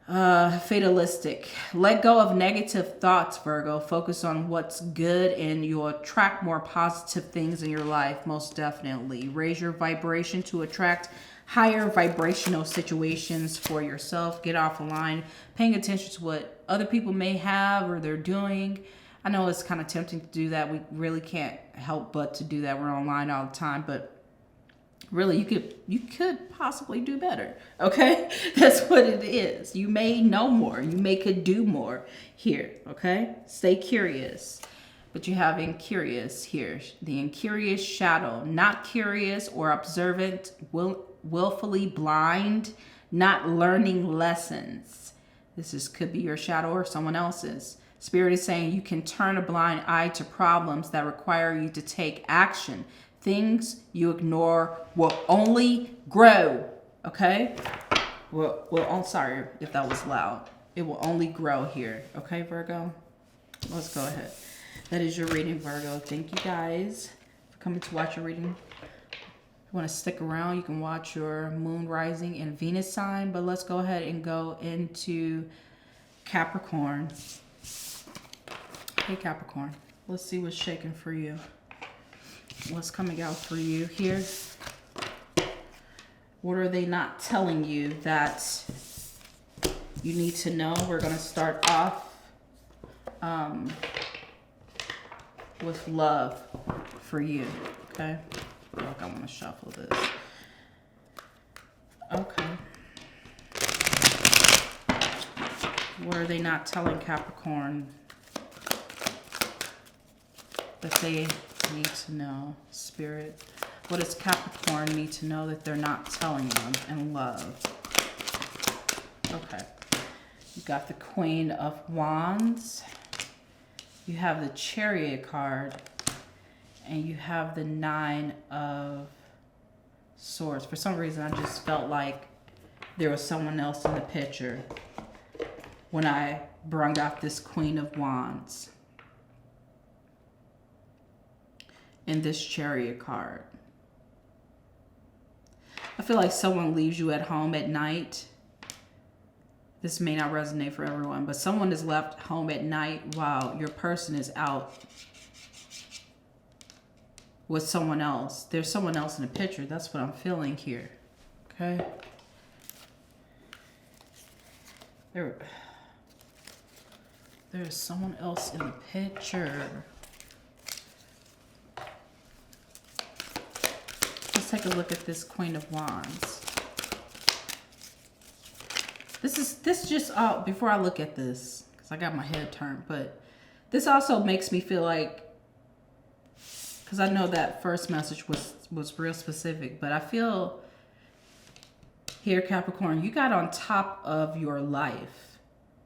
fatalistic. Let go of negative thoughts, Virgo. Focus on what's good and you'll attract more positive things in your life, most definitely. Raise your vibration to attract higher vibrational situations for yourself. Get off the line, paying attention to what other people may have or they're doing. I know it's kind of tempting to do that. We really can't help but to do that. We're online all the time, but really you could possibly do better, okay? That's what it is. You may know more. You may could do more here, okay? Stay curious. But you have incurious here. The incurious shadow, not curious or observant, willfully blind, not learning lessons. Could be your shadow or someone else's. Spirit is saying you can turn a blind eye to problems that require you to take action. Things you ignore will only grow, okay? Sorry if that was loud. It will only grow here, okay, Virgo? Let's go ahead. That is your reading, Virgo. Thank you guys for coming to watch your reading. If you want to stick around, you can watch your moon rising and Venus sign, but let's go ahead and go into Capricorn. Hey, Capricorn. Let's see what's shaking for you. What's coming out for you here? What are they not telling you that you need to know? We're going to start off with love for you, okay? I feel like I want to shuffle this. Okay. What are they not telling Capricorn that they need to know? Spirit, what does Capricorn need to know that they're not telling them in love? Okay. You got the Queen of Wands. You have the Chariot card. And you have the Nine of Swords. For some reason, I just felt like there was someone else in the picture when I brought out this Queen of Wands and this Chariot card. I feel like someone leaves you at home at night. This may not resonate for everyone, but someone is left home at night while your person is out with someone else. There's someone else in the picture. That's what I'm feeling here. Okay. There's someone else in the picture. Let's take a look at this Queen of Wands. This just before I look at this, because I got my head turned, but this also makes me feel like, because I know that first message was real specific, but I feel here, Capricorn, you got on top of your life.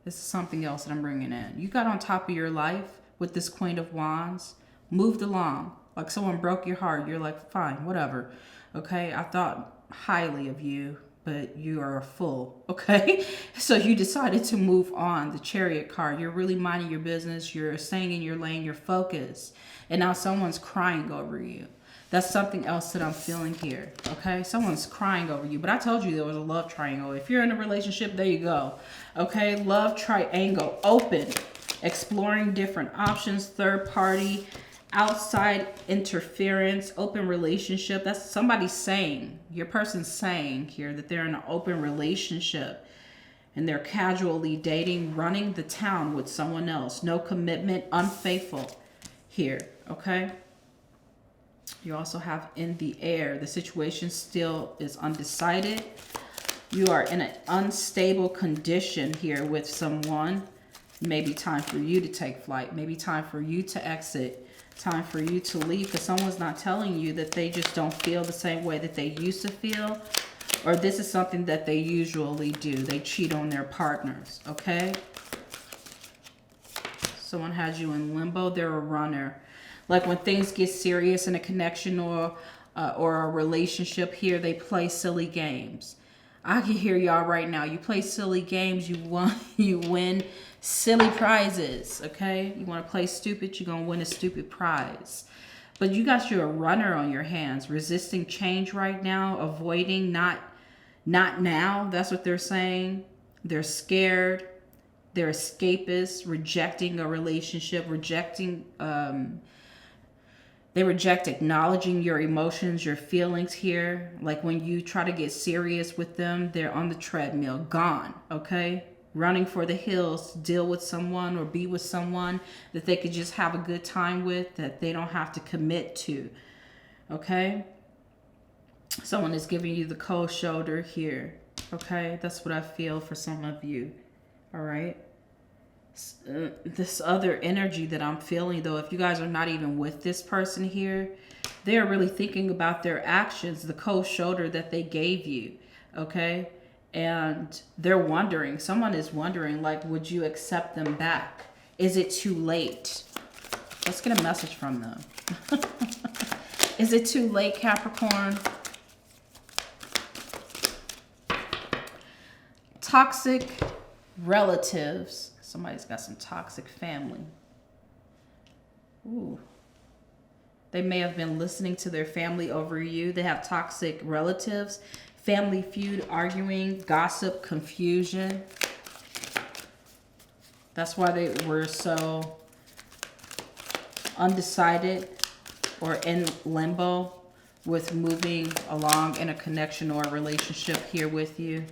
This is something else that I'm bringing in. You got on top of your life with this Queen of Wands, moved along. Like someone broke your heart. You're like, fine, whatever. Okay, I thought highly of you, but you are a fool. Okay, so you decided to move on. The Chariot card. You're really minding your business. You're staying in your lane. You're focused. And now someone's crying over you. That's something else that I'm feeling here, okay? Someone's crying over you, but I told you there was a love triangle. If you're in a relationship, there you go, okay? Love triangle, open, exploring different options, third party, outside interference, open relationship. That's somebody saying, your person's saying here that they're in an open relationship and they're casually dating, running the town with someone else. No commitment, unfaithful here, okay? You also have in the air, the situation still is undecided. You are in an unstable condition here with someone. Maybe time for you to take flight. Maybe time for you to exit. Time for you to leave because someone's not telling you that they just don't feel the same way that they used to feel. Or this is something that they usually do. They cheat on their partners, okay? Someone has you in limbo. They're a runner. Like when things get serious in a connection or a relationship here, they play silly games. I can hear y'all right now. You play silly games, you win silly prizes, okay? You want to play stupid, you're going to win a stupid prize. But you got your runner on your hands, resisting change right now, avoiding not now. That's what they're saying. They're scared. They're escapists, rejecting a relationship, they reject acknowledging your emotions, your feelings here. Like when you try to get serious with them, they're on the treadmill, gone, okay? Running for the hills to deal with someone or be with someone that they could just have a good time with, that they don't have to commit to, okay? Someone is giving you the cold shoulder here, okay? That's what I feel for some of you, all right? This other energy that I'm feeling, though, if you guys are not even with this person here, they're really thinking about their actions, the cold shoulder that they gave you, okay? And they're wondering, someone is wondering, like, would you accept them back? Is it too late? Let's get a message from them. Is it too late, Capricorn? Toxic relatives. Somebody's got some toxic family. Ooh. They may have been listening to their family over you. They have toxic relatives, family feud, arguing, gossip, confusion. That's why they were so undecided or in limbo with moving along in a connection or a relationship here with you.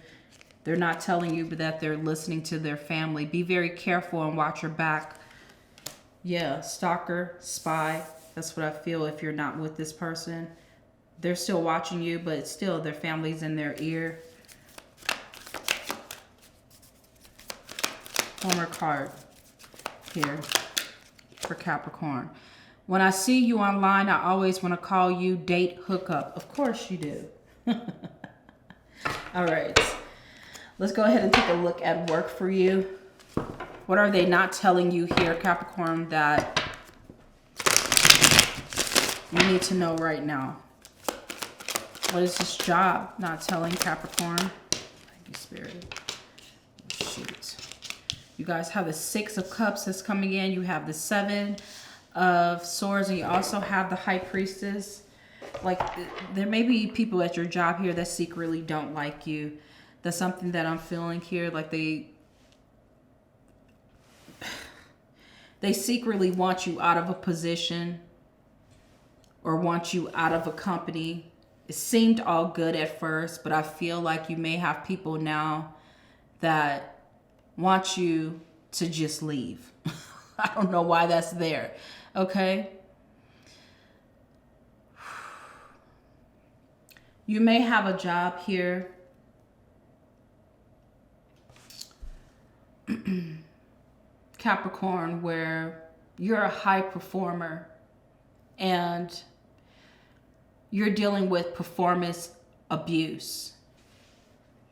They're not telling you that they're listening to their family. Be very careful and watch your back. Yeah, stalker, spy. That's what I feel if you're not with this person. They're still watching you, but still their family's in their ear. One more card here for Capricorn. When I see you online, I always want to call you date hookup. Of course you do. All right. Let's go ahead and take a look at work for you. What are they not telling you here, Capricorn, that you need to know right now? What is this job not telling, Capricorn? Thank you, Spirit. Oh, shoot. You guys have the Six of Cups that's coming in. You have the Seven of Swords, and you also have the High Priestess. Like, there may be people at your job here that secretly don't like you. That's something that I'm feeling here. Like they secretly want you out of a position, or want you out of a company. It seemed all good at first, but I feel like you may have people now that want you to just leave. I don't know why that's there. Okay. You may have a job here. Capricorn, where you're a high performer and you're dealing with performance abuse.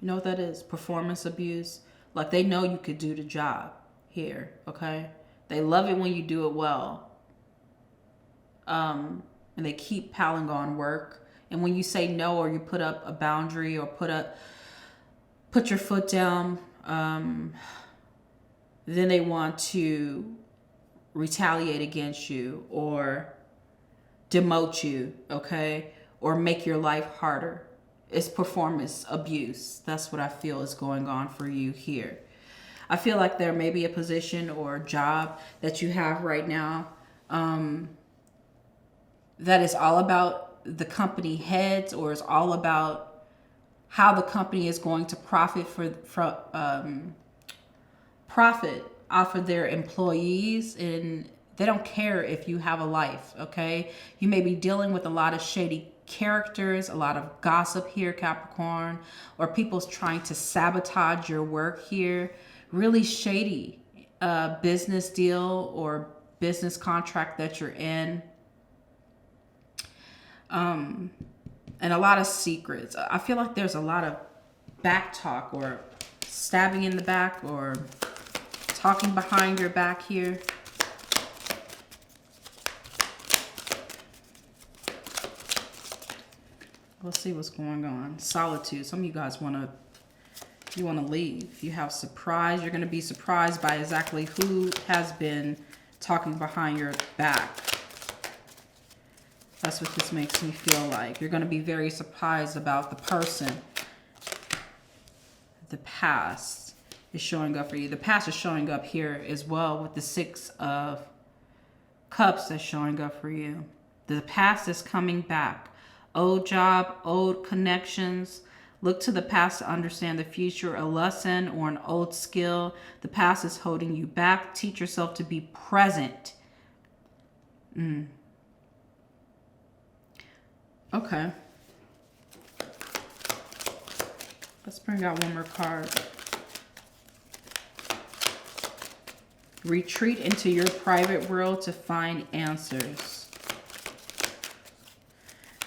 You know what that is? Performance abuse. Like, they know you could do the job here, okay? They love it when you do it well. And they keep piling on work. And when you say no, or you put up a boundary, or put your foot down, then they want to retaliate against you or demote you, okay? Or make your life harder. It's performance abuse. That's what I feel is going on for you here. I feel like there may be a position or a job that you have right now that is all about the company heads, or is all about how the company is going to profit profit off of their employees, and they don't care if you have a life, okay? You may be dealing with a lot of shady characters, a lot of gossip here, Capricorn, or people's trying to sabotage your work here. Really shady business deal or business contract that you're in. And a lot of secrets. I feel like there's a lot of back talk, or stabbing in the back, or talking behind your back here. Let's see what's going on. Solitude. Some of you guys want to leave. You have surprise. You're going to be surprised by exactly who has been talking behind your back. That's what this makes me feel like. You're going to be very surprised about the person. The past is showing up for you. The past is showing up here as well with the 6 of Cups that's showing up for you. The past is coming back. Old job, old connections. Look to the past to understand the future. A lesson or an old skill. The past is holding you back. Teach yourself to be present. Okay. Let's bring out one more card. Retreat into your private world to find answers.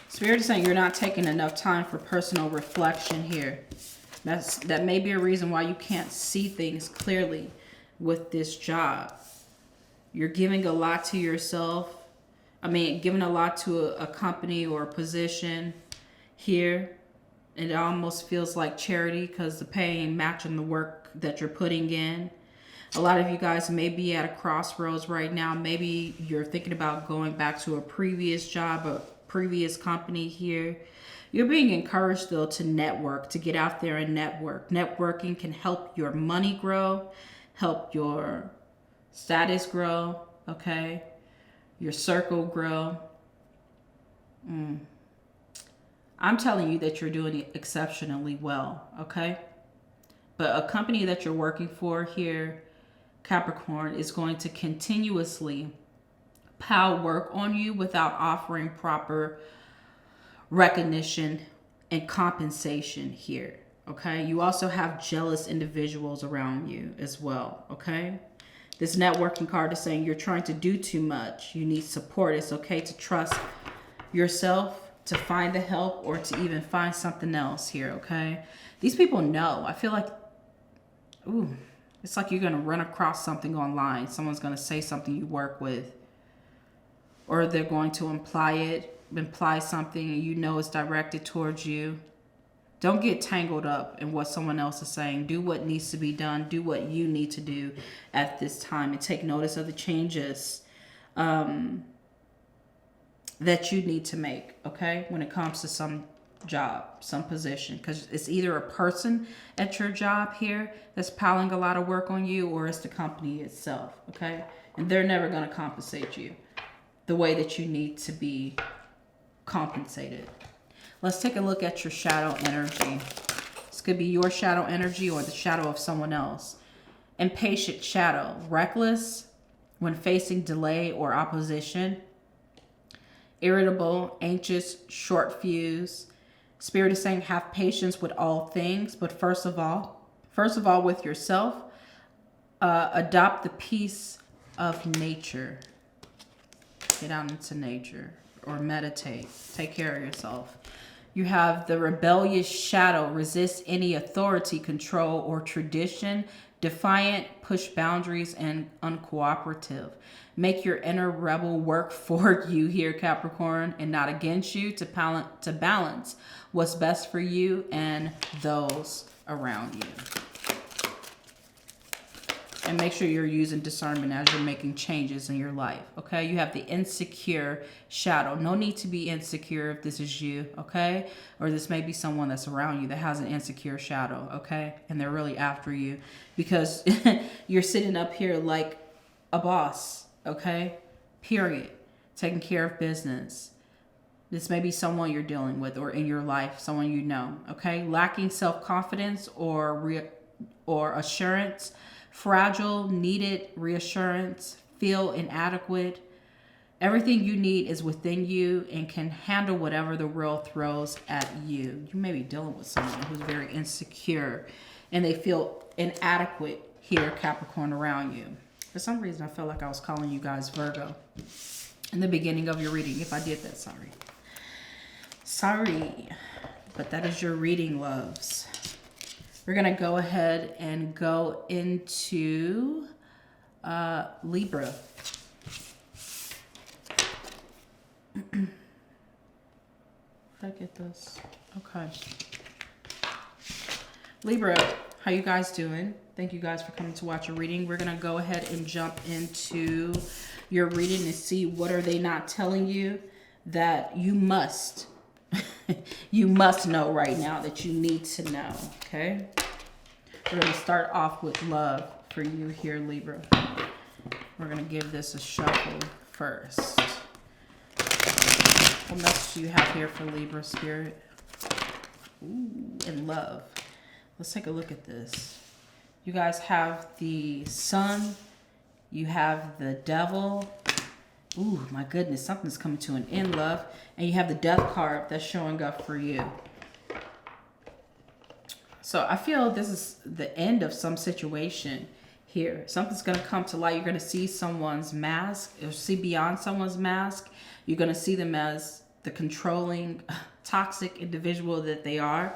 Spirit is saying you're not taking enough time for personal reflection here. That may be a reason why you can't see things clearly with this job. You're giving a lot to yourself. Giving a lot to a company or a position here. It almost feels like charity because the pay ain't matching the work that you're putting in. A lot of you guys may be at a crossroads right now. Maybe you're thinking about going back to a previous job, a previous company here. You're being encouraged, though, to network, to get out there and network. Networking can help your money grow, help your status grow, okay? Your circle grow. I'm telling you that you're doing exceptionally well, okay? But a company that you're working for here, Capricorn, is going to continuously pile work on you without offering proper recognition and compensation here, okay? You also have jealous individuals around you as well, okay? This networking card is saying you're trying to do too much. You need support. It's okay to trust yourself, to find the help, or to even find something else here, okay? These people know. I feel like, it's like you're going to run across something online. Someone's going to say something you work with. Or they're going to imply something and you know it's directed towards you. Don't get tangled up in what someone else is saying. Do what needs to be done. Do what you need to do at this time. And take notice of the changes that you need to make, okay? When it comes to some job, some position. Because it's either a person at your job here that's piling a lot of work on you, or it's the company itself, okay? And they're never going to compensate you the way that you need to be compensated. Let's take a look at your shadow energy. This could be your shadow energy or the shadow of someone else. Impatient shadow, reckless when facing delay or opposition. Irritable, anxious, short fuse. Spirit is saying have patience with all things, but first of all with yourself. Adopt the peace of nature. Get out into nature or meditate. Take care of yourself. You have the rebellious shadow, resist any authority, control, or tradition, defiant, push boundaries, and uncooperative. Make your inner rebel work for you here, Capricorn, and not against you, to balance what's best for you and those around you. And make sure you're using discernment as you're making changes in your life, okay? You have the insecure shadow. No need to be insecure if this is you, okay? Or this may be someone that's around you that has an insecure shadow, okay? And they're really after you because you're sitting up here like a boss, okay? Period. Taking care of business. This may be someone you're dealing with or in your life, someone you know, okay? Lacking self-confidence or assurance. Fragile, needed reassurance, feel inadequate. Everything you need is within you and can handle whatever the world throws at you. You may be dealing with someone who's very insecure and they feel inadequate here, Capricorn, around you. For some reason, I felt like I was calling you guys Virgo in the beginning of your reading. If I did that, sorry. Sorry, but that is your reading, loves. We're going to go ahead and go into Libra. Did I get this? Okay. Libra, how you guys doing? Thank you guys for coming to watch your reading. We're going to go ahead and jump into your reading and see what are they not telling you that you must you must know right now, that you need to know, okay? We're going to start off with love for you here, Libra. We're going to give this a shuffle first. What message do you have here for Libra, Spirit? Ooh, and love. Let's take a look at this. You guys have the Sun. You have the Devil. Ooh, my goodness, something's coming to an end, love. And you have the Death card that's showing up for you. So I feel this is the end of some situation here. Something's going to come to light. You're going to see someone's mask, or see beyond someone's mask. You're going to see them as the controlling, toxic individual that they are.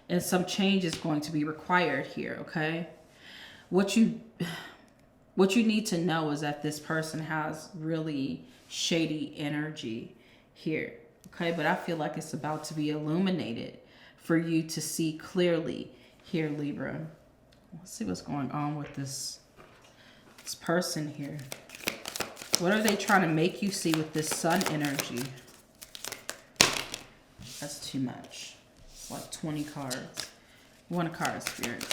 And some change is going to be required here, okay? What you need to know is that this person has really shady energy here, okay? But I feel like it's about to be illuminated for you to see clearly here, Libra. Let's see what's going on with this person here. What are they trying to make you see with this Sun energy? That's too much. It's like 20 cards. One card, Spirit.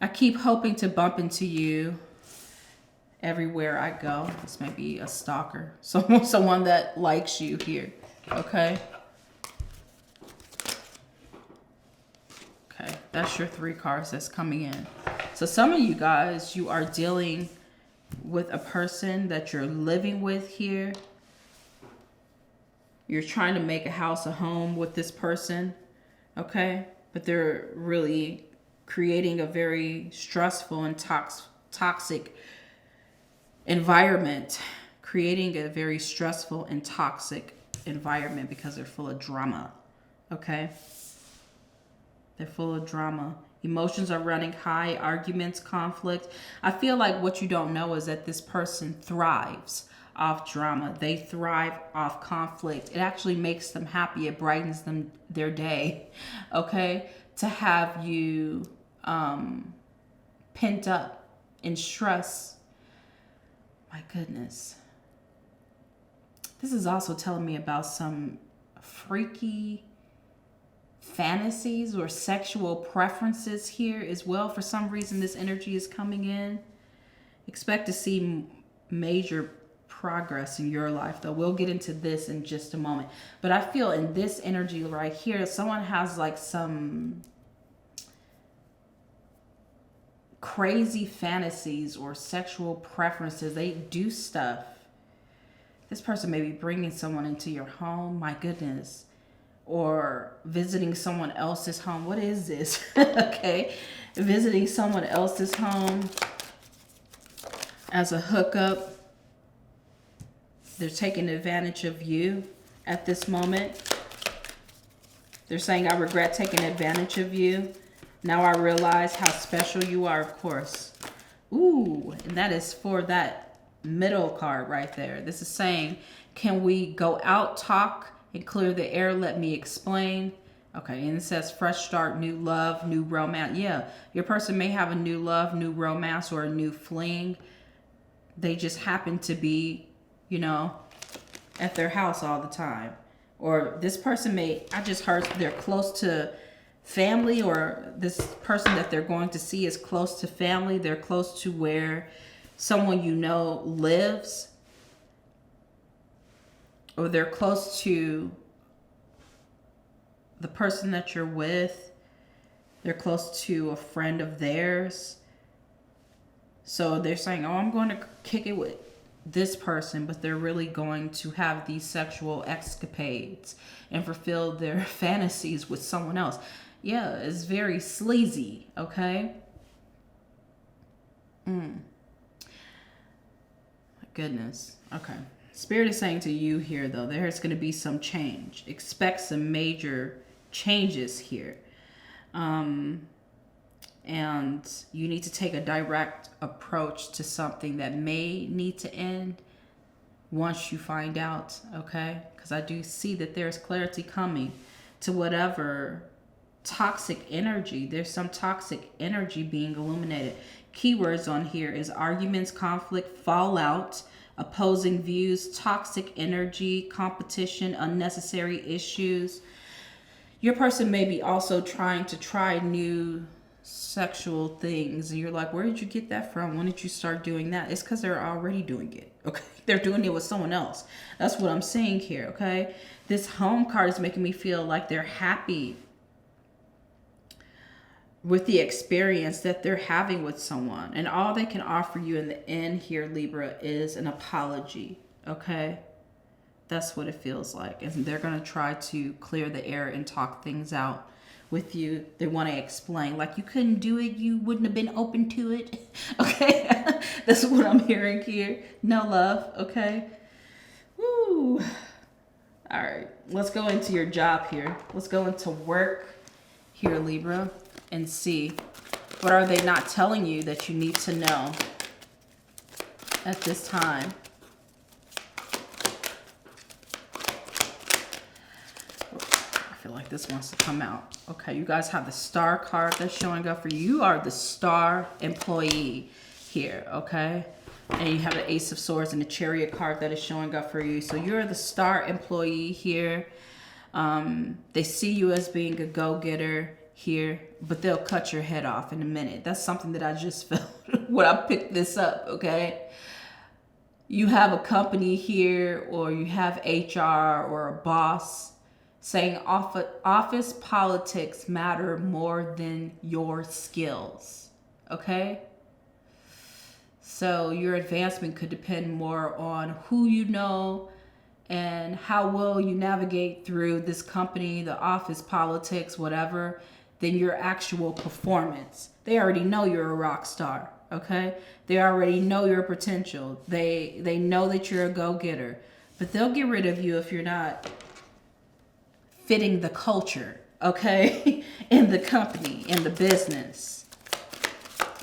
I keep hoping to bump into you everywhere I go. This may be a stalker. Someone that likes you here. Okay? Okay, that's your 3 cards that's coming in. So some of you guys, you are dealing with a person that you're living with here. You're trying to make a house a home with this person. Okay? But they're really creating a very stressful and toxic environment. Creating a very stressful and toxic environment because they're full of drama. Okay? They're full of drama. Emotions are running high, arguments, conflict. I feel like what you don't know is that this person thrives off drama. They thrive off conflict. It actually makes them happy. It brightens them their day. Okay? To have you pent up in stress. My goodness. This is also telling me about some freaky fantasies or sexual preferences here as well. For some reason, this energy is coming in. Expect to see major progress in your life, though. We'll get into this in just a moment. But I feel in this energy right here, someone has like some crazy fantasies or sexual preferences. They do stuff. This person may be bringing someone into your home. My goodness. Or visiting someone else's home. What is this? Okay. Visiting someone else's home as a hookup. They're taking advantage of you at this moment. They're saying, I regret taking advantage of you. Now I realize how special you are, of course. Ooh, and that is for that middle card right there. This is saying, can we go out, talk, and clear the air? Let me explain. Okay, and it says fresh start, new love, new romance. Yeah, your person may have a new love, new romance, or a new fling. They just happen to be, you know, at their house all the time. Or this person may, I just heard they're close to family, or this person that they're going to see is close to family. They're close to where someone you know lives. Or they're close to the person that you're with. They're close to a friend of theirs. So they're saying, oh, I'm going to kick it with this person, but they're really going to have these sexual escapades and fulfill their fantasies with someone else. Yeah, it's very sleazy, okay? My goodness. Okay. Spirit is saying to you here, though, there's going to be some change. Expect some major changes here. And you need to take a direct approach to something that may need to end once you find out, okay? Because I do see that there's clarity coming to whatever toxic energy. There's some toxic energy being illuminated. Keywords on here is arguments, conflict, fallout, opposing views, toxic energy, competition, unnecessary issues. Your person may be also trying to try new sexual things, and you're like, where did you get that from? When did you start doing that? It's because they're already doing it, okay? They're doing it with someone else. That's what I'm saying here, okay? This home card is making me feel like they're happy with the experience that they're having with someone, and all they can offer you in the end here, Libra, is an apology, okay? That's what it feels like. And they're going to try to clear the air and talk things out with you. They want to explain, like, you couldn't do it, you wouldn't have been open to it. Okay. That's what I'm hearing here. No love. Okay. Woo. All right. Let's go into your job here. Let's go into work here, Libra, and see what are they not telling you that you need to know at this time. Like this wants to come out. Okay, you guys have the star card that's showing up for you. You are the star employee here, okay? And you have the Ace of Swords and the Chariot card that is showing up for you. So you're the star employee here. They see you as being a go-getter here, but they'll cut your head off in a minute. That's something that I just felt when I picked this up, okay? You have a company here, or you have HR or a boss saying office politics matter more than your skills, okay? So your advancement could depend more on who you know and how well you navigate through this company, the office politics, whatever, than your actual performance. They already know you're a rock star, okay? They already know your potential. They know that you're a go-getter, but they'll get rid of you if you're not fitting the culture, okay? In the company, in the business,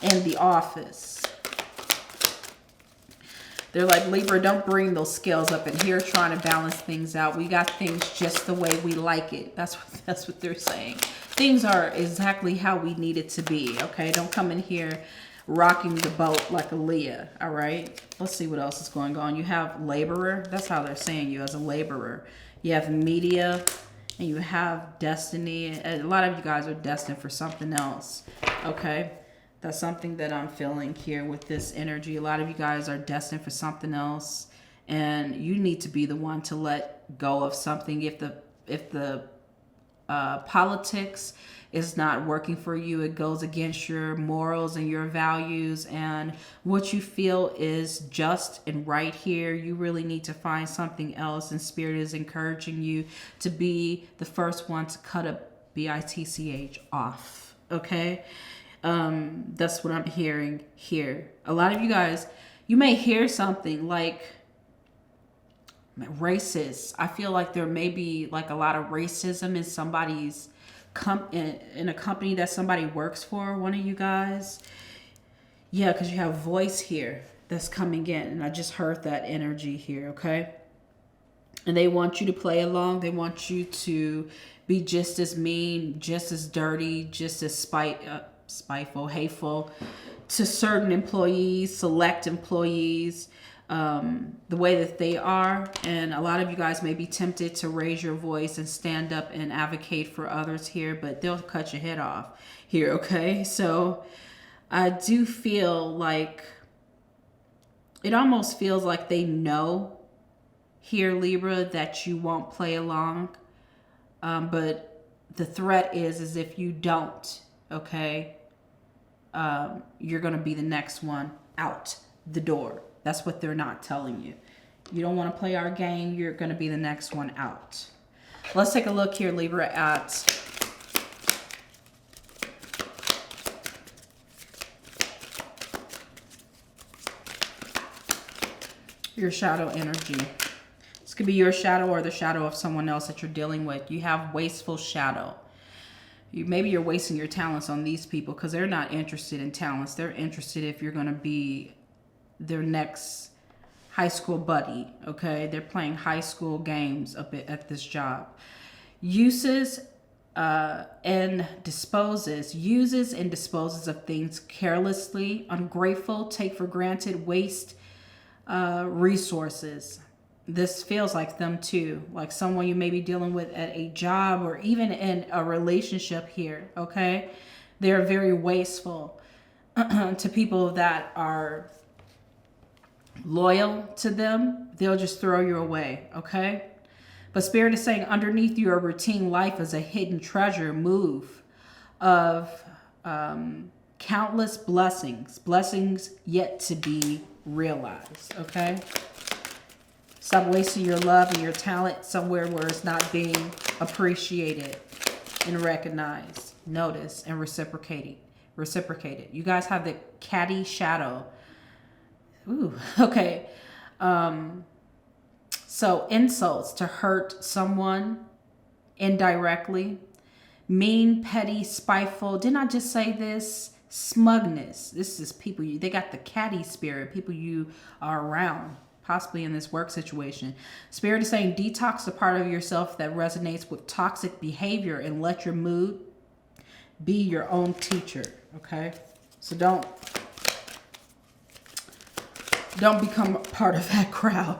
in the office. They're like, Libra, don't bring those scales up in here trying to balance things out. We got things just the way we like it. That's what they're saying. Things are exactly how we need it to be, okay? Don't come in here rocking the boat like a Leah, all right? Let's see what else is going on. You have laborer. That's how they're saying you, as a laborer. You have media. And you have destiny. A lot of you guys are destined for something else, okay? That's something that I'm feeling here with this energy. A lot of you guys are destined for something else, and you need to be the one to let go of something. If the politics is not working for you, it goes against your morals and your values and what you feel is just and right here, you really need to find something else. And Spirit is encouraging you to be the first one to cut a bitch off. Okay, that's what I'm hearing here. A lot of you guys, you may hear something like racist. I feel like there may be like a lot of racism in somebody's in a company that somebody works for, one of you guys. Yeah, because you have voice here that's coming in, and I just heard that energy here. Okay, and they want you to play along. They want you to be just as mean, just as dirty, just as spiteful, hateful to certain employees, select employees, the way that they are. And a lot of you guys may be tempted to raise your voice and stand up and advocate for others here, but they'll cut your head off here. Okay, so I do feel like it almost feels like they know here, Libra, that you won't play along, but the threat is if you don't, okay, you're going to be the next one out the door. That's what they're not telling you. You don't want to play our game, you're going to be the next one out. Let's take a look here, Libra, at your shadow energy. This could be your shadow or the shadow of someone else that you're dealing with. You have wasteful shadow. Maybe you're wasting your talents on these people because they're not interested in talents. They're interested if you're going to be their next high school buddy. Okay, they're playing high school games at this job. Uses and disposes of things carelessly, ungrateful, take for granted, waste resources. This feels like them too, like someone you may be dealing with at a job or even in a relationship here. Okay, they're very wasteful to people that are loyal to them. They'll just throw you away. Okay, but Spirit is saying underneath your routine life is a hidden treasure move of countless blessings yet to be realized. Okay, stop wasting your love and your talent somewhere where it's not being appreciated and recognized, noticed, and reciprocated. You guys have the catty shadow. Ooh, okay. So insults, to hurt someone indirectly. Mean, petty, spiteful. Didn't I just say this? Smugness. This is people, they got the catty spirit, people you are around, possibly in this work situation. Spirit is saying detox the part of yourself that resonates with toxic behavior and let your mood be your own teacher. Okay, so don't become part of that crowd.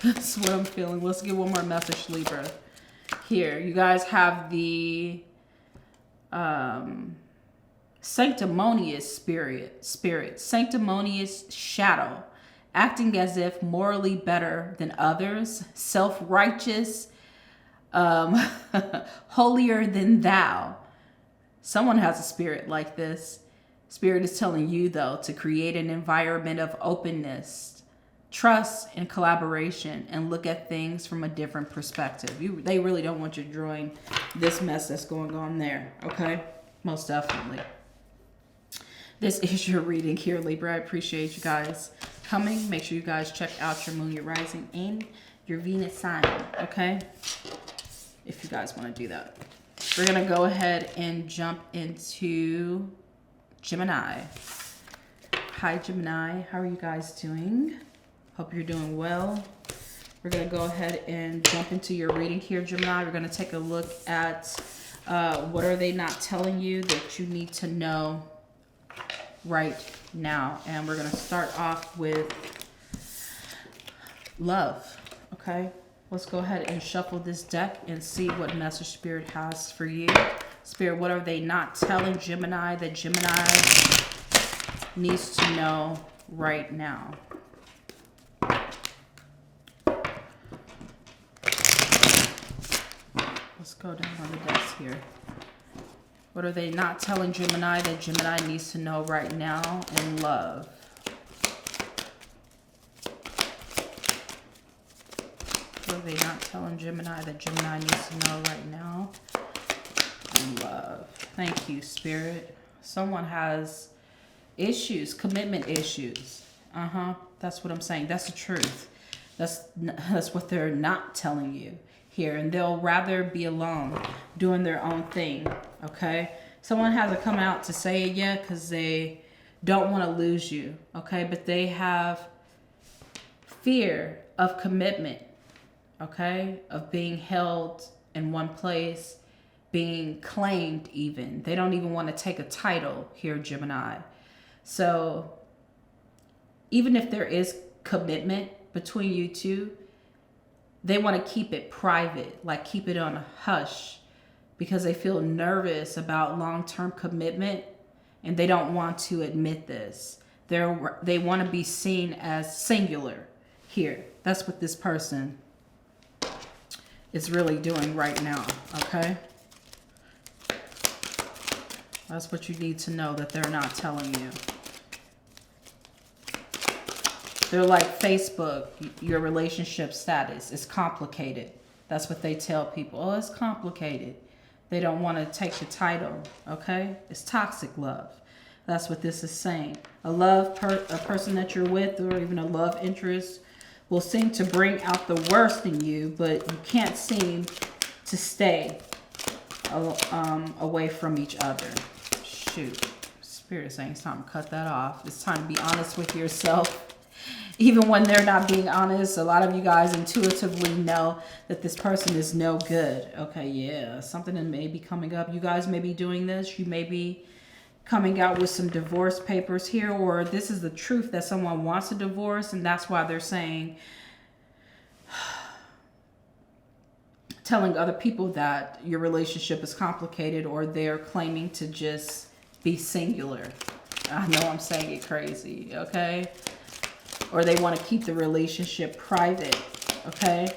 That's what I'm feeling. Let's get one more message, Libra. Here, you guys have the sanctimonious spirit, sanctimonious shadow, acting as if morally better than others, self-righteous, holier than thou. Someone has a spirit like this. Spirit is telling you, though, to create an environment of openness, trust, and collaboration, and look at things from a different perspective. They really don't want you to join this mess that's going on there, okay? Most definitely. This is your reading here, Libra. I appreciate you guys coming. Make sure you guys check out your moon, your rising, and your Venus sign, okay? If you guys want to do that. We're going to go ahead and jump into Gemini. Hi, Gemini. How are you guys doing? Hope you're doing well. We're going to go ahead and jump into your reading here, Gemini. We're going to take a look at what are they not telling you that you need to know right now. And we're going to start off with love. Okay, let's go ahead and shuffle this deck and see what message Spirit has for you. Spirit, what are they not telling Gemini that Gemini needs to know right now? Let's go down on the desk here. What are they not telling Gemini that Gemini needs to know right now in love? What are they not telling Gemini that Gemini needs to know right now in love? Thank you, Spirit. Someone has issues, commitment issues. That's what I'm saying. That's the truth. That's what they're not telling you here. And they'll rather be alone doing their own thing. Okay? Someone hasn't come out to say it yet because they don't want to lose you. Okay? But they have fear of commitment. Okay? Of being held in one place, being claimed even. They don't even want to take a title here, Gemini. So even if there is commitment between you two, they want to keep it private, like keep it on a hush, because they feel nervous about long-term commitment and they don't want to admit this. They want to be seen as singular here. That's what this person is really doing right now, okay? That's what you need to know that they're not telling you. They're like Facebook, your relationship status is complicated. That's what they tell people. Oh, it's complicated. They don't want to take the title, okay? It's toxic love. That's what this is saying. A person that you're with, or even a love interest, will seem to bring out the worst in you, but you can't seem to stay away from each other. Shoot. Spirit is saying it's time to cut that off. It's time to be honest with yourself. Even when they're not being honest, a lot of you guys intuitively know that this person is no good. Okay, yeah, something that may be coming up. You guys may be doing this. You may be coming out with some divorce papers here, or this is the truth that someone wants a divorce, and that's why they're saying, telling other people that your relationship is complicated, or they're claiming to just be singular. I know I'm saying it crazy, okay? Or they want to keep the relationship private, okay?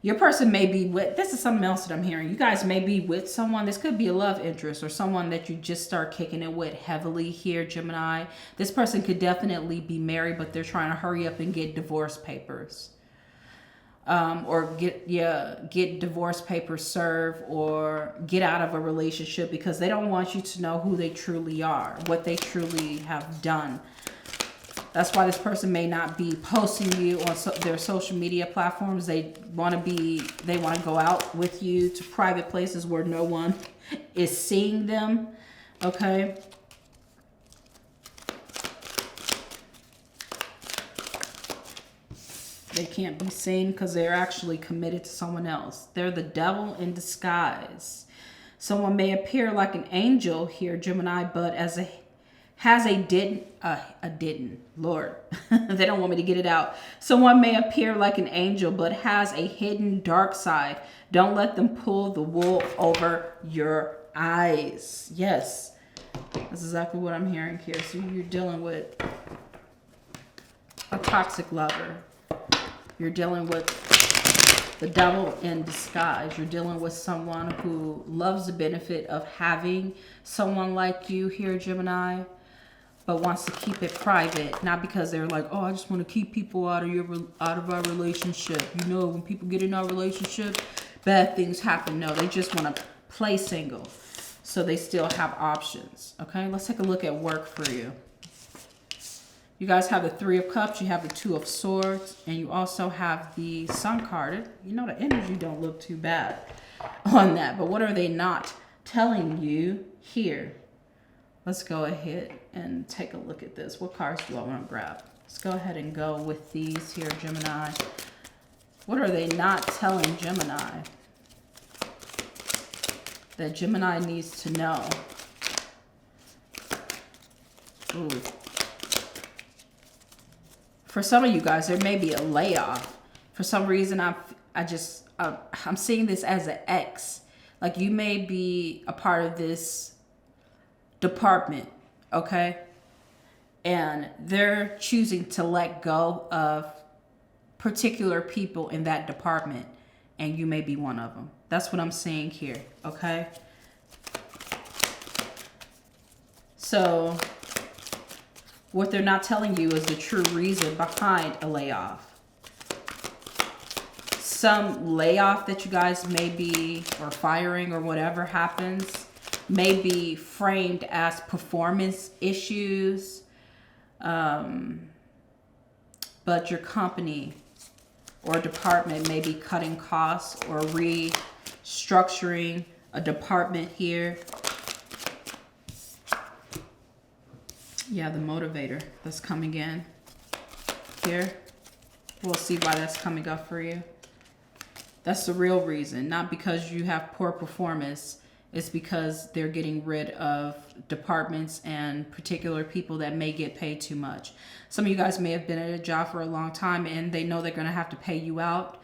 Your person may be with, this is something else that I'm hearing. You guys may be with someone. This could be a love interest or someone that you just start kicking it with heavily here, Gemini. This person could definitely be married, but they're trying to hurry up and get divorce papers. Or get divorce papers served, or get out of a relationship because they don't want you to know who they truly are, what they truly have done. That's why this person may not be posting you on their social media platforms. They want to go out with you to private places where no one is seeing them. Okay. They can't be seen because they're actually committed to someone else. They're the devil in disguise. Someone may appear like an angel here, Gemini, but Lord, they don't want me to get it out. Someone may appear like an angel, but has a hidden dark side. Don't let them pull the wool over your eyes. Yes, that's exactly what I'm hearing here. So you're dealing with a toxic lover. You're dealing with the devil in disguise. You're dealing with someone who loves the benefit of having someone like you here, Gemini, but wants to keep it private. Not because they're like, oh, I just want to keep people out of our relationship. You know, when people get in our relationship, bad things happen. No, they just want to play single, so they still have options. Okay, let's take a look at work for you. You guys have the Three of Cups, you have the Two of Swords, and you also have the Sun card. You know, the energy don't look too bad on that. But what are they not telling you here? Let's go ahead and take a look at this. What cards do I want to grab? Let's go ahead and go with these here, Gemini. What are they not telling Gemini that Gemini needs to know? Ooh. For some of you guys, there may be a layoff. For some reason, I'm seeing this as an X. Like you may be a part of this department, okay? and they're choosing to let go of particular people in that department, and you may be one of them. That's what I'm saying here, okay? So what they're not telling you is the true reason behind a layoff. Some layoff that you guys may be, or firing or whatever happens, may be framed as performance issues, but your company or department may be cutting costs or restructuring a department here. Yeah, the motivator that's coming in here. We'll see why that's coming up for you. That's the real reason, not because you have poor performance. It's because they're getting rid of departments and particular people that may get paid too much. Some of you guys may have been at a job for a long time and they know they're going to have to pay you out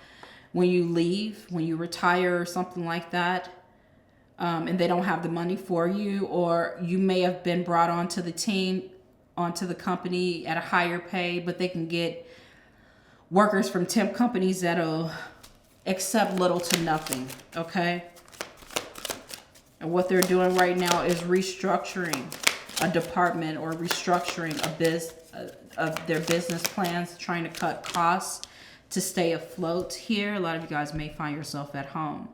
when you leave, when you retire or something like that. And they don't have the money for you, or you may have been brought onto the team, onto the company at a higher pay, but they can get workers from temp companies that'll accept little to nothing, okay? And what they're doing right now is restructuring a department or restructuring of their business plans, trying to cut costs to stay afloat here. A lot of you guys may find yourself at home,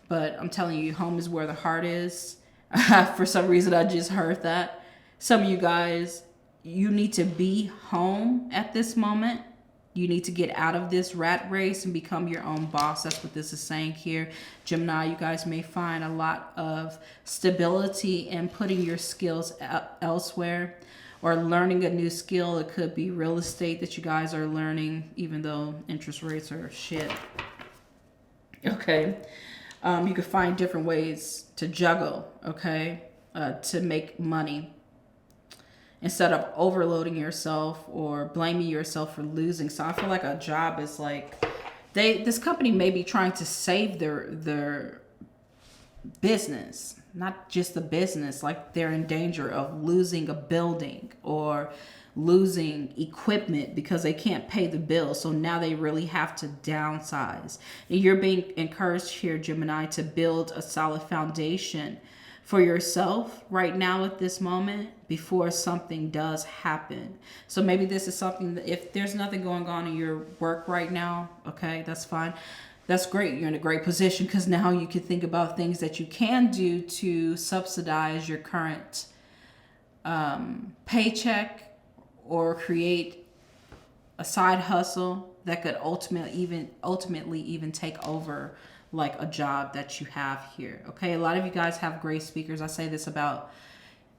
but I'm telling you, home is where the heart is. For some reason, I just heard that. Some of you guys, you need to be home at this moment. You need to get out of this rat race and become your own boss. That's what this is saying here. Gemini, you guys may find a lot of stability in putting your skills elsewhere or learning a new skill. It could be real estate that you guys are learning, even though interest rates are shit. Okay. You could find different ways to juggle, okay, to make money, instead of overloading yourself or blaming yourself for losing. So I feel like a job is like, this company may be trying to save their business, not just the business, like they're in danger of losing a building or losing equipment because they can't pay the bill. So now they really have to downsize. And you're being encouraged here, Gemini, to build a solid foundation for yourself right now at this moment before something does happen. So maybe this is something that, if there's nothing going on in your work right now, okay, that's fine. That's great. You're in a great position because now you can think about things that you can do to subsidize your current paycheck, or create a side hustle that could ultimately even take over like a job that you have here. Okay, a lot of you guys have great speakers. I say this about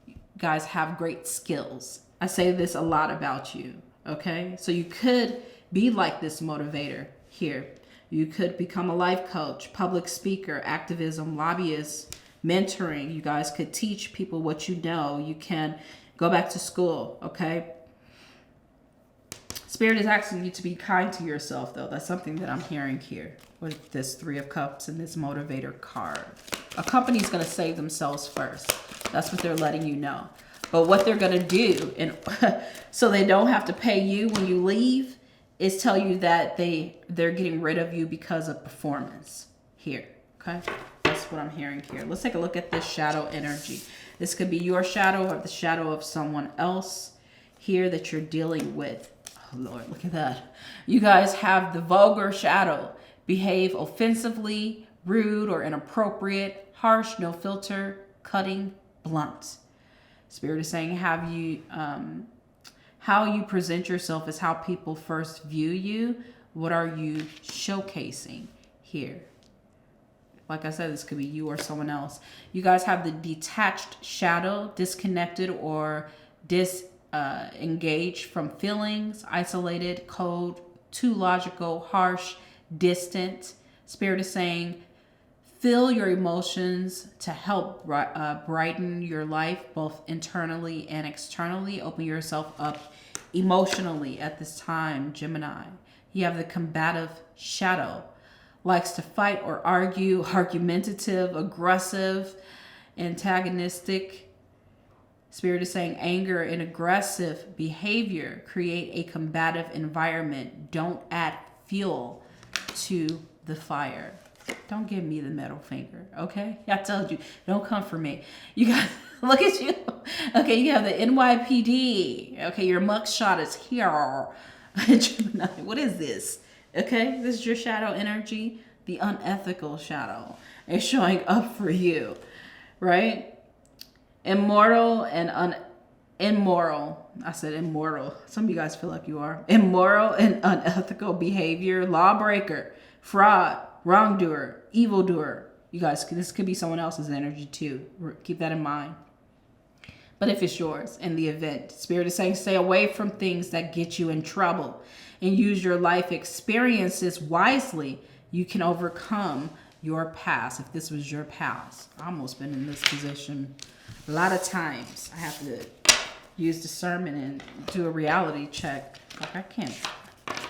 you guys have great skills. I say this a lot about you. Okay, so you could be like this motivator here. You could become a life coach, public speaker, activism, lobbyist, mentoring. You guys could teach people what you know. You can go back to school. Okay, Spirit is asking you to be kind to yourself, though. That's something that I'm hearing here with this Three of Cups and this motivator card. A company's going to save themselves first. That's what they're letting you know. But what they're going to do, and so they don't have to pay you when you leave, is tell you that they're getting rid of you because of performance here. Okay, that's what I'm hearing here. Let's take a look at this shadow energy. This could be your shadow or the shadow of someone else here that you're dealing with. Oh Lord, look at that. You guys have the vulgar shadow. Behave offensively, rude or inappropriate, harsh, no filter, cutting, blunt. Spirit is saying, have you how you present yourself is how people first view you. What are you showcasing here? Like I said, this could be you or someone else. You guys have the detached shadow, disconnected or disengaged from feelings, isolated, cold, too logical, harsh, distant. Spirit is saying, feel your emotions to help brighten your life, both internally and externally. Open yourself up emotionally at this time, Gemini. You have the combative shadow. Likes to fight or argue, argumentative, aggressive, antagonistic. Spirit is saying anger and aggressive behavior create a combative environment. Don't add fuel to the fire. Don't give me the middle finger, okay? I told you, don't come for me. You got, look at you. Okay, you have the NYPD. Okay, your mugshot is here. Gemini, what is this? Okay, this is your shadow energy. The unethical shadow is showing up for you, right? Immoral and immoral. I said immortal. Some of you guys feel like you are. Immoral and unethical behavior, lawbreaker, fraud, wrongdoer, evildoer. You guys, this could be someone else's energy too. Keep that in mind. But if it's yours in the event, Spirit is saying stay away from things that get you in trouble and use your life experiences wisely. You can overcome your past. If this was your past, I almost been in this position a lot of times. I have to use discernment and do a reality check. Like I can't,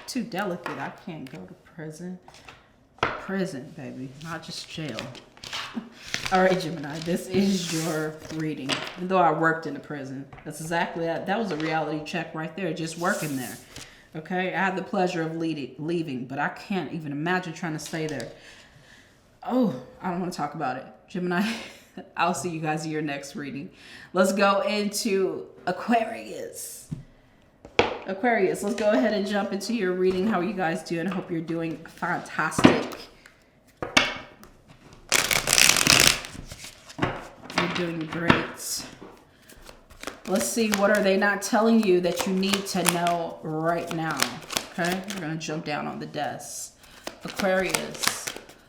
too delicate. I can't go to prison. Prison, baby, not just jail. All right, Gemini, this is your reading. Even though I worked in a prison, that's exactly that. That was a reality check right there, just working there. Okay, I had the pleasure of leaving, but I can't even imagine trying to stay there. Oh, I don't want to talk about it. Gemini, I'll see you guys in your next reading. Let's go into Aquarius. Aquarius, let's go ahead and jump into your reading. How are you guys doing? I hope you're doing fantastic. You're doing great. Let's see, what are they not telling you that you need to know right now? Okay, we're going to jump down on the desk. Aquarius,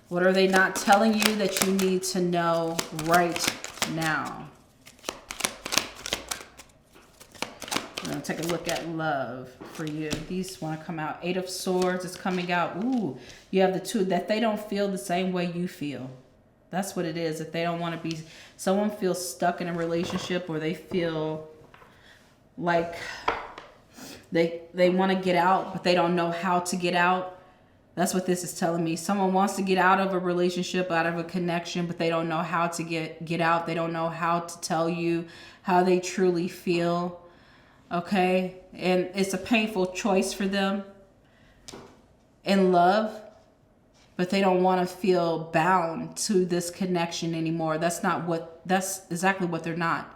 what are they not telling you that you need to know right now? We're going to take a look at love for you. These want to come out. 8 of Swords is coming out. Ooh, you have the 2, that they don't feel the same way you feel. That's what it is. That they don't want to be, someone feels stuck in a relationship, or they feel like they want to get out, but they don't know how to get out. That's what this is telling me. Someone wants to get out of a relationship, out of a connection, but they don't know how to get out. They don't know how to tell you how they truly feel. Okay? And it's a painful choice for them in love, but they don't want to feel bound to this connection anymore. That's exactly what they're not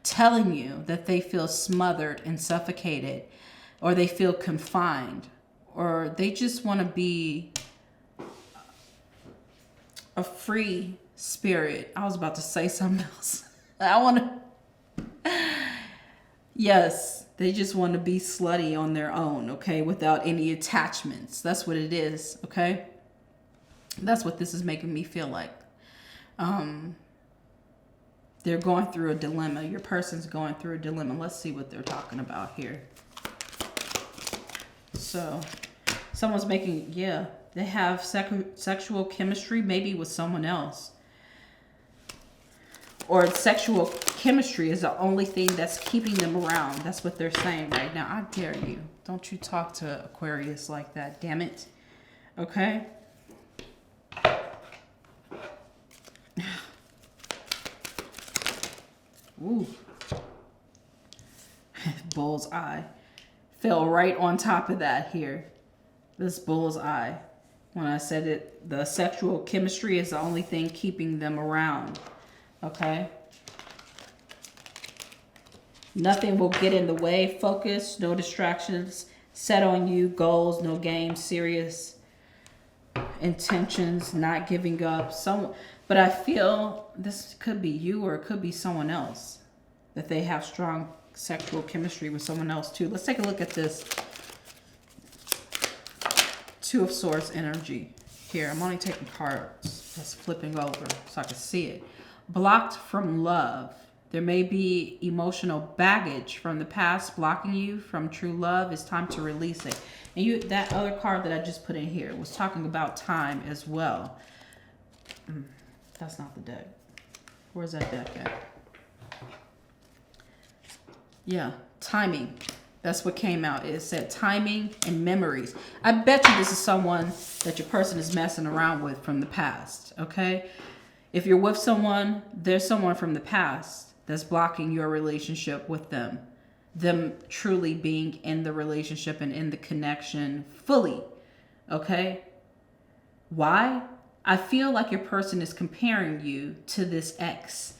telling you, that they feel smothered and suffocated, or they feel confined, or they just want to be a free spirit. I was about to say something else. Yes, they just want to be slutty on their own, okay, without any attachments. That's what it is, okay? That's what this is making me feel like. They're going through a dilemma. Your person's going through a dilemma. Let's see what they're talking about here. So, someone's making, yeah, they have sexual chemistry maybe with someone else. Or sexual chemistry is the only thing that's keeping them around. That's what they're saying right now. I dare you. Don't you talk to Aquarius like that, damn it. Okay? Ooh. Bull's eye. Fell right on top of that here. This bull's eye. When I said it, the sexual chemistry is the only thing keeping them around. Okay? Nothing will get in the way. Focus, no distractions. Set on you, goals, no games, serious intentions, not giving up. But I feel this could be you, or it could be someone else. That they have strong sexual chemistry with someone else too. Let's take a look at this. 2 of Swords energy. Here, I'm only taking cards. That's flipping over so I can see it. Blocked from love. There may be emotional baggage from the past blocking you from true love. It's time to release it. And that other card that I just put in here was talking about time as well. That's not the deck. Where's that deck at? Yeah, timing. That's what came out. It said timing and memories. I bet you this is someone that your person is messing around with from the past, okay? If you're with someone, there's someone from the past that's blocking your relationship with them truly being in the relationship and in the connection fully. Okay? Why? I feel like your person is comparing you to this ex.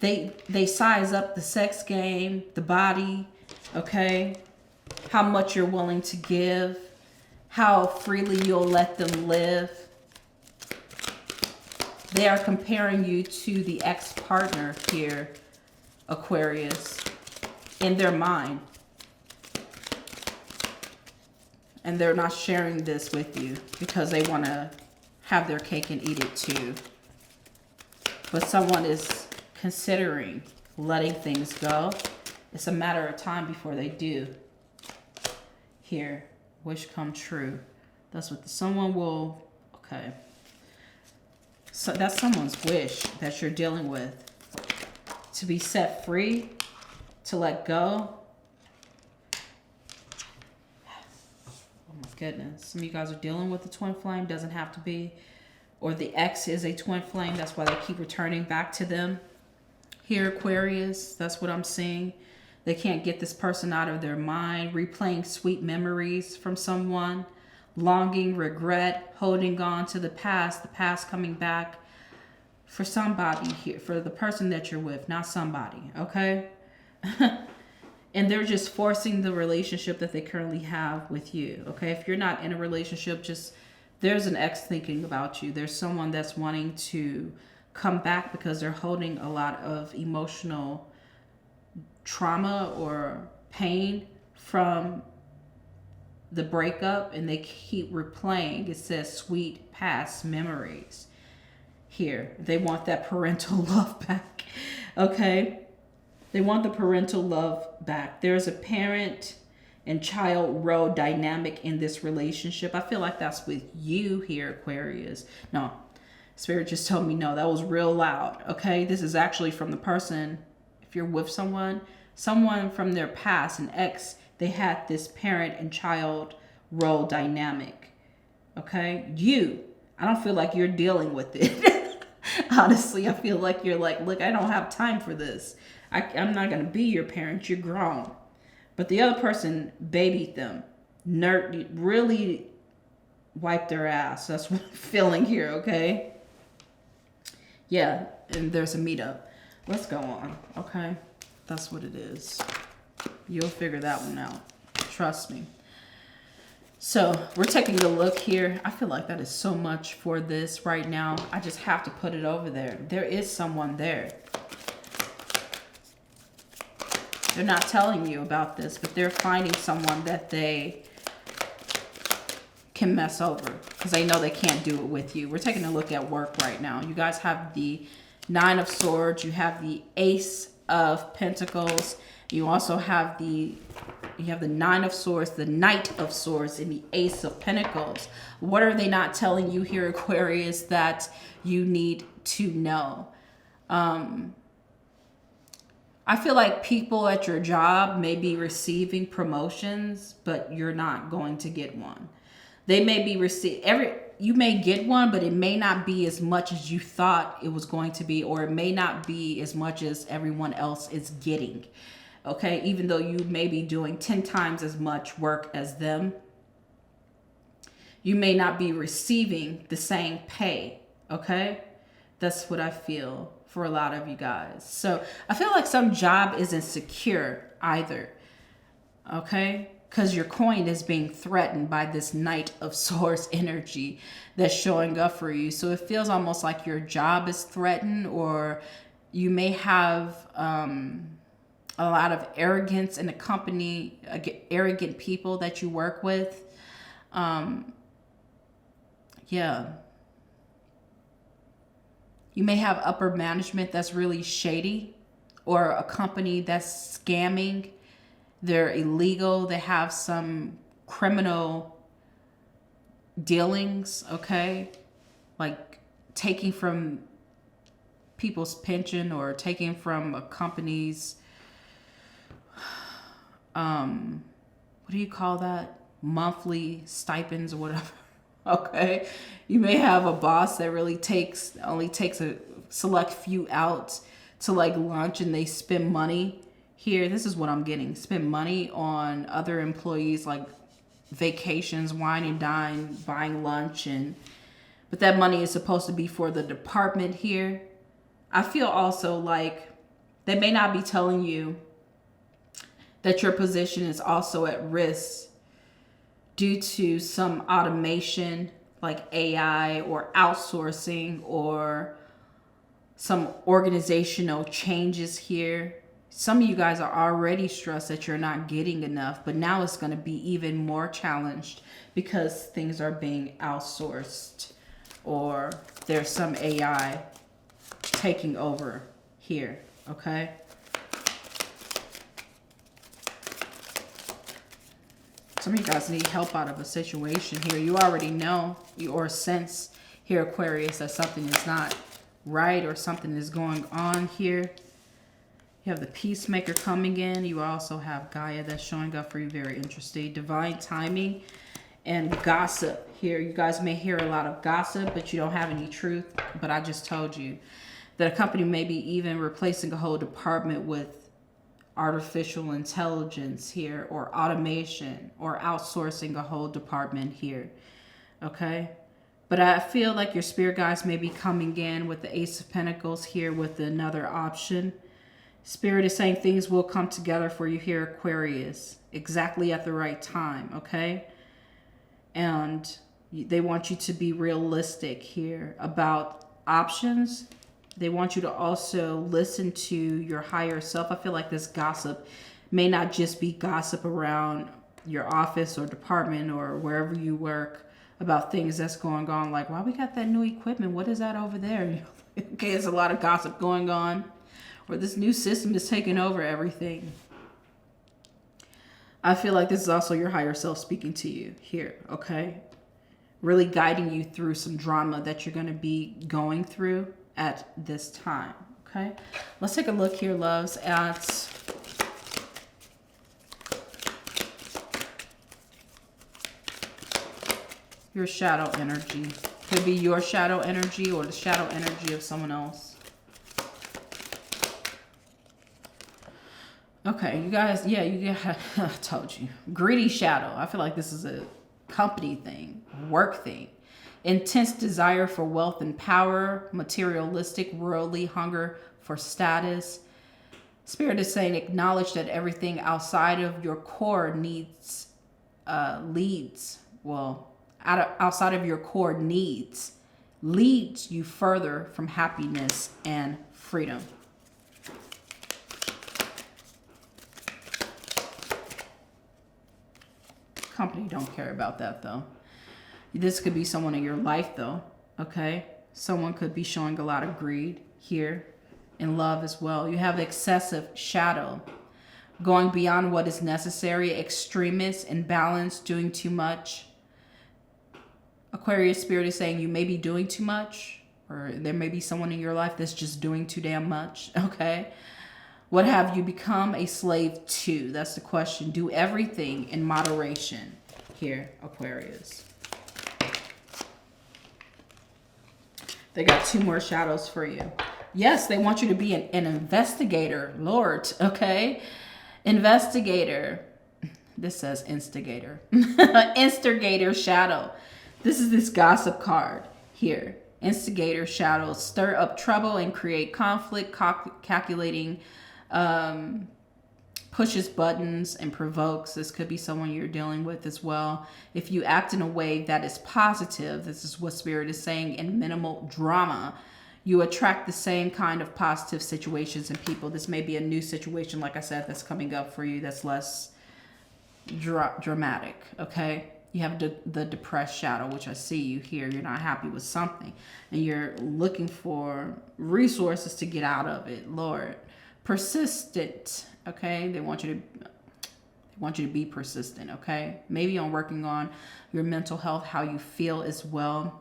They size up the sex game, the body, okay? How much you're willing to give, how freely you'll let them live. They are comparing you to the ex-partner here, Aquarius, in their mind. And they're not sharing this with you because they want to have their cake and eat it too. But someone is considering letting things go. It's a matter of time before they do. Here, wish come true. That's what someone will, okay. So that's someone's wish that you're dealing with. To be set free, to let go. Oh my goodness. Some of you guys are dealing with the twin flame. Doesn't have to be. Or the ex is a twin flame. That's why they keep returning back to them. Here, Aquarius, that's what I'm seeing. They can't get this person out of their mind. Replaying sweet memories from someone. Longing, regret, holding on to the past coming back for somebody here, for the person that you're with, not somebody, okay? And they're just forcing the relationship that they currently have with you, okay? If you're not in a relationship, just, there's an ex thinking about you. There's someone that's wanting to come back because they're holding a lot of emotional trauma or pain from the breakup, and they keep replaying. It says sweet past memories here. They want that parental love back. Okay? They want the parental love back. There's a parent and child role dynamic in this relationship. I feel like that's with you here, Aquarius. No, Spirit just told me no, that was real loud. Okay? This is actually from the person, if you're with someone from their past, an ex, they had this parent and child role dynamic. Okay? I don't feel like you're dealing with it. Honestly, I feel like you're like, look, I don't have time for this. I'm not going to be your parent. You're grown. But the other person babied them. Really wiped their ass. That's what I'm feeling here, okay? Yeah, and there's a meetup. Let's go on, okay? That's what it is. You'll figure that one out. Trust me. So we're taking a look here. I feel like that is so much for this right now. I just have to put it over there. There is someone there. They're not telling you about this, but they're finding someone that they can mess over because they know they can't do it with you. We're taking a look at work right now. You guys have the Nine of Swords. You have the Ace of Pentacles. You also have the Nine of Swords, the Knight of Swords, and the Ace of Pentacles. What are they not telling you here, Aquarius, that you need to know? I feel like people at your job may be receiving promotions, but you're not going to get one. They may be you may get one, but it may not be as much as you thought it was going to be, or it may not be as much as everyone else is getting. Okay, even though you may be doing 10 times as much work as them, you may not be receiving the same pay. Okay, that's what I feel for a lot of you guys. So I feel like some job isn't secure either. Okay, because your coin is being threatened by this Knight of Swords energy that's showing up for you. So it feels almost like your job is threatened, or you may have a lot of arrogance in the company, arrogant people that you work with. Yeah. You may have upper management that's really shady, or a company that's scamming. They're illegal. They have some criminal dealings, okay? Like taking from people's pension or taking from a company's, what do you call that? Monthly stipends or whatever. Okay. You may have a boss that really only takes a select few out to like lunch and they spend money here. This is what I'm getting. Spend money on other employees, like vacations, wine and dine, buying lunch, but that money is supposed to be for the department here. I feel also like they may not be telling you that your position is also at risk due to some automation like AI or outsourcing or some organizational changes here. Some of you guys are already stressed that you're not getting enough, but now it's going to be even more challenged because things are being outsourced or there's some AI taking over here, okay? Some of you guys need help out of a situation here. You already know or sense here, Aquarius, that something is not right or something is going on here. You have the Peacemaker coming in. You also have Gaia that's showing up for you. Very interesting. Divine timing and gossip here. You guys may hear a lot of gossip, but you don't have any truth. But I just told you that a company may be even replacing a whole department with artificial intelligence here, or automation, or outsourcing a whole department here. Okay? But I feel like your spirit guides may be coming in with the Ace of Pentacles here with another option. Spirit is saying things will come together for you here, Aquarius, exactly at the right time, okay? And they want you to be realistic here about options. They want you to also listen to your higher self. I feel like this gossip may not just be gossip around your office or department or wherever you work about things that's going on. Like, why we got that new equipment? What is that over there? Okay, there's a lot of gossip going on. Or this new system is taking over everything. I feel like this is also your higher self speaking to you here, okay? Really guiding you through some drama that you're going to be going through at this time, okay? Let's take a look here, loves, at your shadow energy. Could be your shadow energy or the shadow energy of someone else. Okay, you guys, yeah, I told you. Greedy shadow. I feel like this is a company thing, work thing. Intense desire for wealth and power, materialistic, worldly hunger for status. Spirit is saying acknowledge that everything outside of your core outside of your core needs leads you further from happiness and freedom. Company don't care about that though. This could be someone in your life though, okay? Someone could be showing a lot of greed here, in love as well. You have excessive shadow, going beyond what is necessary, extremist, imbalanced, doing too much. Aquarius spirit is saying you may be doing too much, or there may be someone in your life that's just doing too damn much, okay? What have you become a slave to? That's the question. Do everything in moderation here, Aquarius. They got two more shadows for you. Yes, they want you to be an investigator, Lord, okay? Investigator. This says instigator. Instigator shadow. This is this gossip card here. Instigator shadow. Stir up trouble and create conflict, calculating, pushes buttons and provokes. This could be someone you're dealing with as well. If you act in a way that is positive, this is what Spirit is saying, in minimal drama, you attract the same kind of positive situations and people. This may be a new situation, like I said, that's coming up for you that's less dramatic, okay? You have the depressed shadow, which I see you here. You're not happy with something, and you're looking for resources to get out of it, Lord. Persistent, okay? They want you to be persistent, okay? Maybe on working on your mental health, how you feel as well.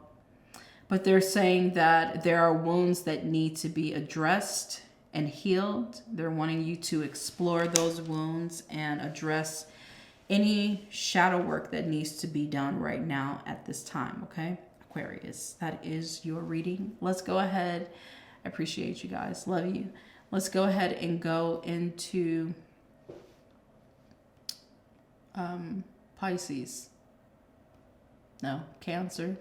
But they're saying that there are wounds that need to be addressed and healed. They're wanting you to explore those wounds and address any shadow work that needs to be done right now at this time, okay? Aquarius, that is your reading. Let's go ahead. I appreciate you guys. Love you. Let's go ahead and go into Pisces. No, Cancer.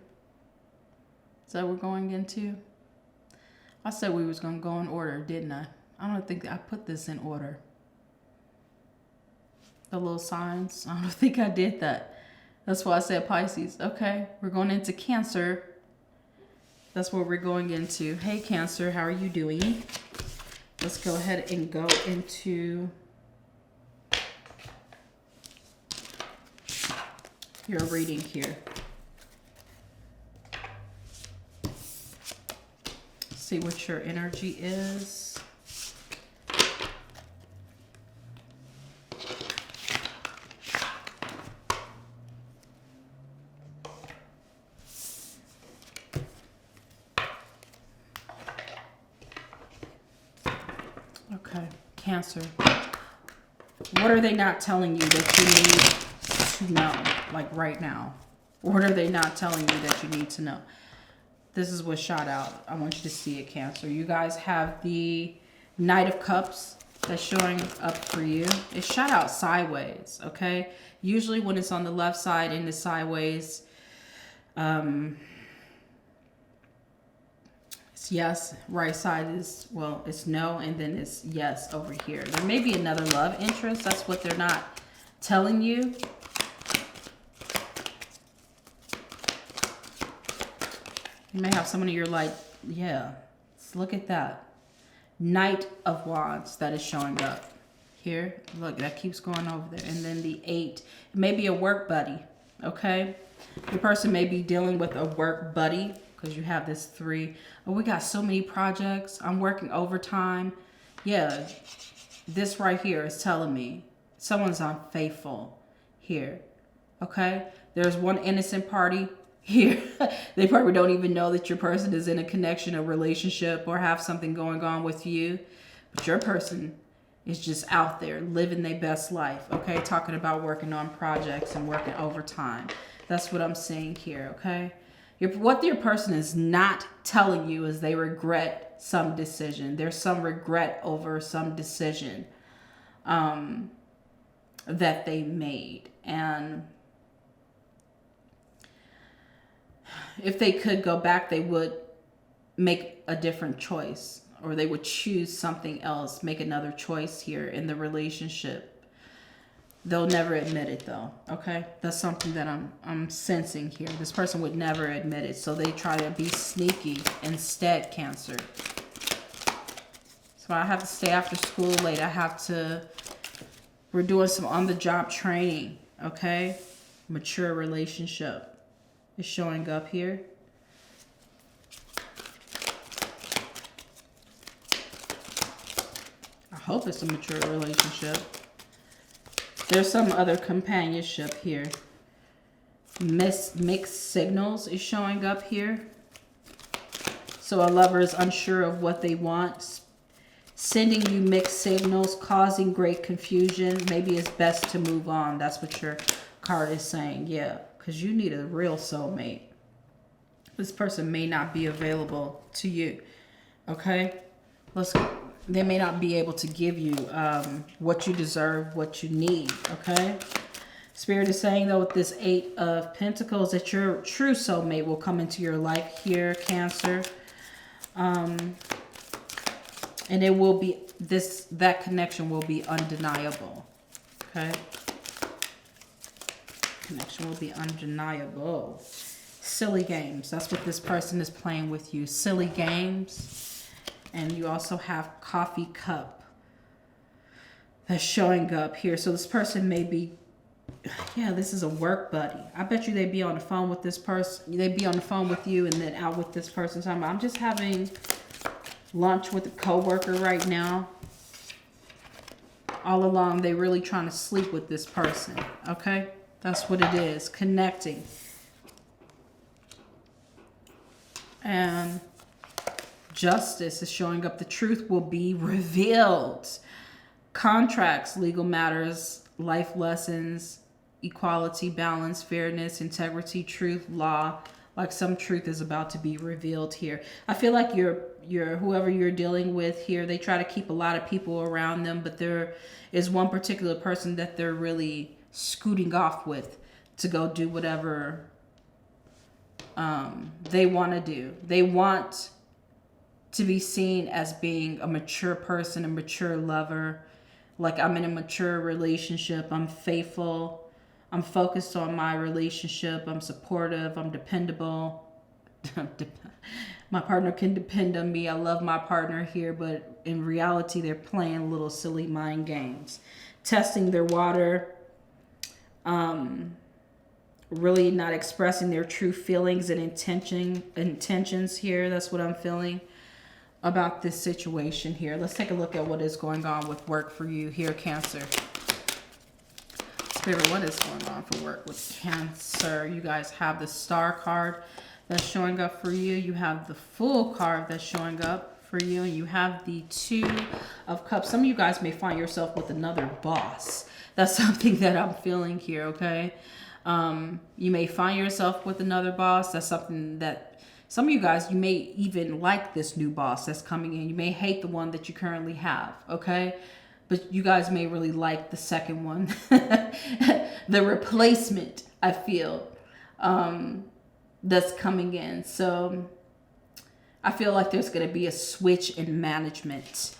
Is that what we're going into? I said we was going to go in order, didn't I? I don't think I put this in order. The little signs. I don't think I did that. That's why I said Pisces. Okay, we're going into Cancer. That's what we're going into. Hey, Cancer, how are you doing? Let's go ahead and go into your reading here. See what your energy is. Okay, Cancer. What are they not telling you that you need to know, like right now? What are they not telling you that you need to know? This is what shot out. I want you to see it, Cancer. You guys have the Knight of Cups that's showing up for you. It shot out sideways, okay? Usually when it's on the left side and the sideways, it's yes. Right side is, well, it's no, and then it's yes over here. There may be another love interest. That's what they're not telling you. You may have someone you're like, yeah, let's look at that. Knight of Wands that is showing up here. Look, that keeps going over there. And then the 8, it may be a work buddy, okay? Your person may be dealing with a work buddy because you have this 3. Oh, we got so many projects. I'm working overtime. Yeah, this right here is telling me someone's unfaithful here, okay? There's one innocent party here. They probably don't even know that your person is in a connection, a relationship, or have something going on with you. But your person is just out there living their best life, okay? Talking about working on projects and working overtime. That's what I'm seeing here, okay? What your person is not telling you is they regret some decision. There's some regret over some decision that they made. And if they could go back, they would make a different choice, or they would choose something else, make another choice here in the relationship. They'll never admit it though, okay? That's something that I'm sensing here. This person would never admit it, so they try to be sneaky instead, Cancer. So I have to stay after school late. We're doing some on-the-job training, okay? Mature relationship is showing up here. I hope it's a mature relationship. There's some other companionship here. Mixed signals is showing up here. So a lover is unsure of what they want. Sending you mixed signals, causing great confusion. Maybe it's best to move on. That's what your card is saying. Yeah, because you need a real soulmate. This person may not be available to you. Okay? Let's go. They may not be able to give you what you deserve, what you need, okay? Spirit is saying, though, with this 8 of Pentacles, that your true soulmate will come into your life here, Cancer. And it will be, that connection will be undeniable, okay? Connection will be undeniable. Silly games. That's what this person is playing with you. Silly games. And you also have coffee cup that's showing up here. So this person may be, yeah, this is a work buddy. I bet you they'd be on the phone with this person. They'd be on the phone with you and then out with this person. So I'm just having lunch with a coworker right now. All along, they're really trying to sleep with this person. Okay? That's what it is. Connecting. And Justice is showing up. The truth will be revealed. Contracts, legal matters, life lessons, equality, balance, fairness, integrity, truth, law, Like some truth is about to be revealed here. I feel like whoever you're dealing with here, they try to keep a lot of people around them, but there is one particular person that they're really scooting off with to go do whatever they want to do. They want to be seen as being a mature person, a mature lover. Like, I'm in a mature relationship. I'm faithful. I'm focused on my relationship. I'm supportive. I'm dependable. My partner can depend on me. I love my partner here, but in reality, they're playing little silly mind games, testing their water, really not expressing their true feelings and intentions here. That's what I'm feeling about this situation here. Let's take a look at what is going on with work for you here, Cancer. Spirit, what is going on for work with Cancer? You guys have the Star card that's showing up for you. You have the Fool card that's showing up for you. And you have the Two of Cups. Some of you guys may find yourself with another boss. That's something that I'm feeling here, okay? You may find yourself with another boss. That's something that some of you guys, you may even like this new boss that's coming in. You may hate the one that you currently have, okay? But you guys may really like the second one. The replacement, I feel, that's coming in. So I feel like there's going to be a switch in management.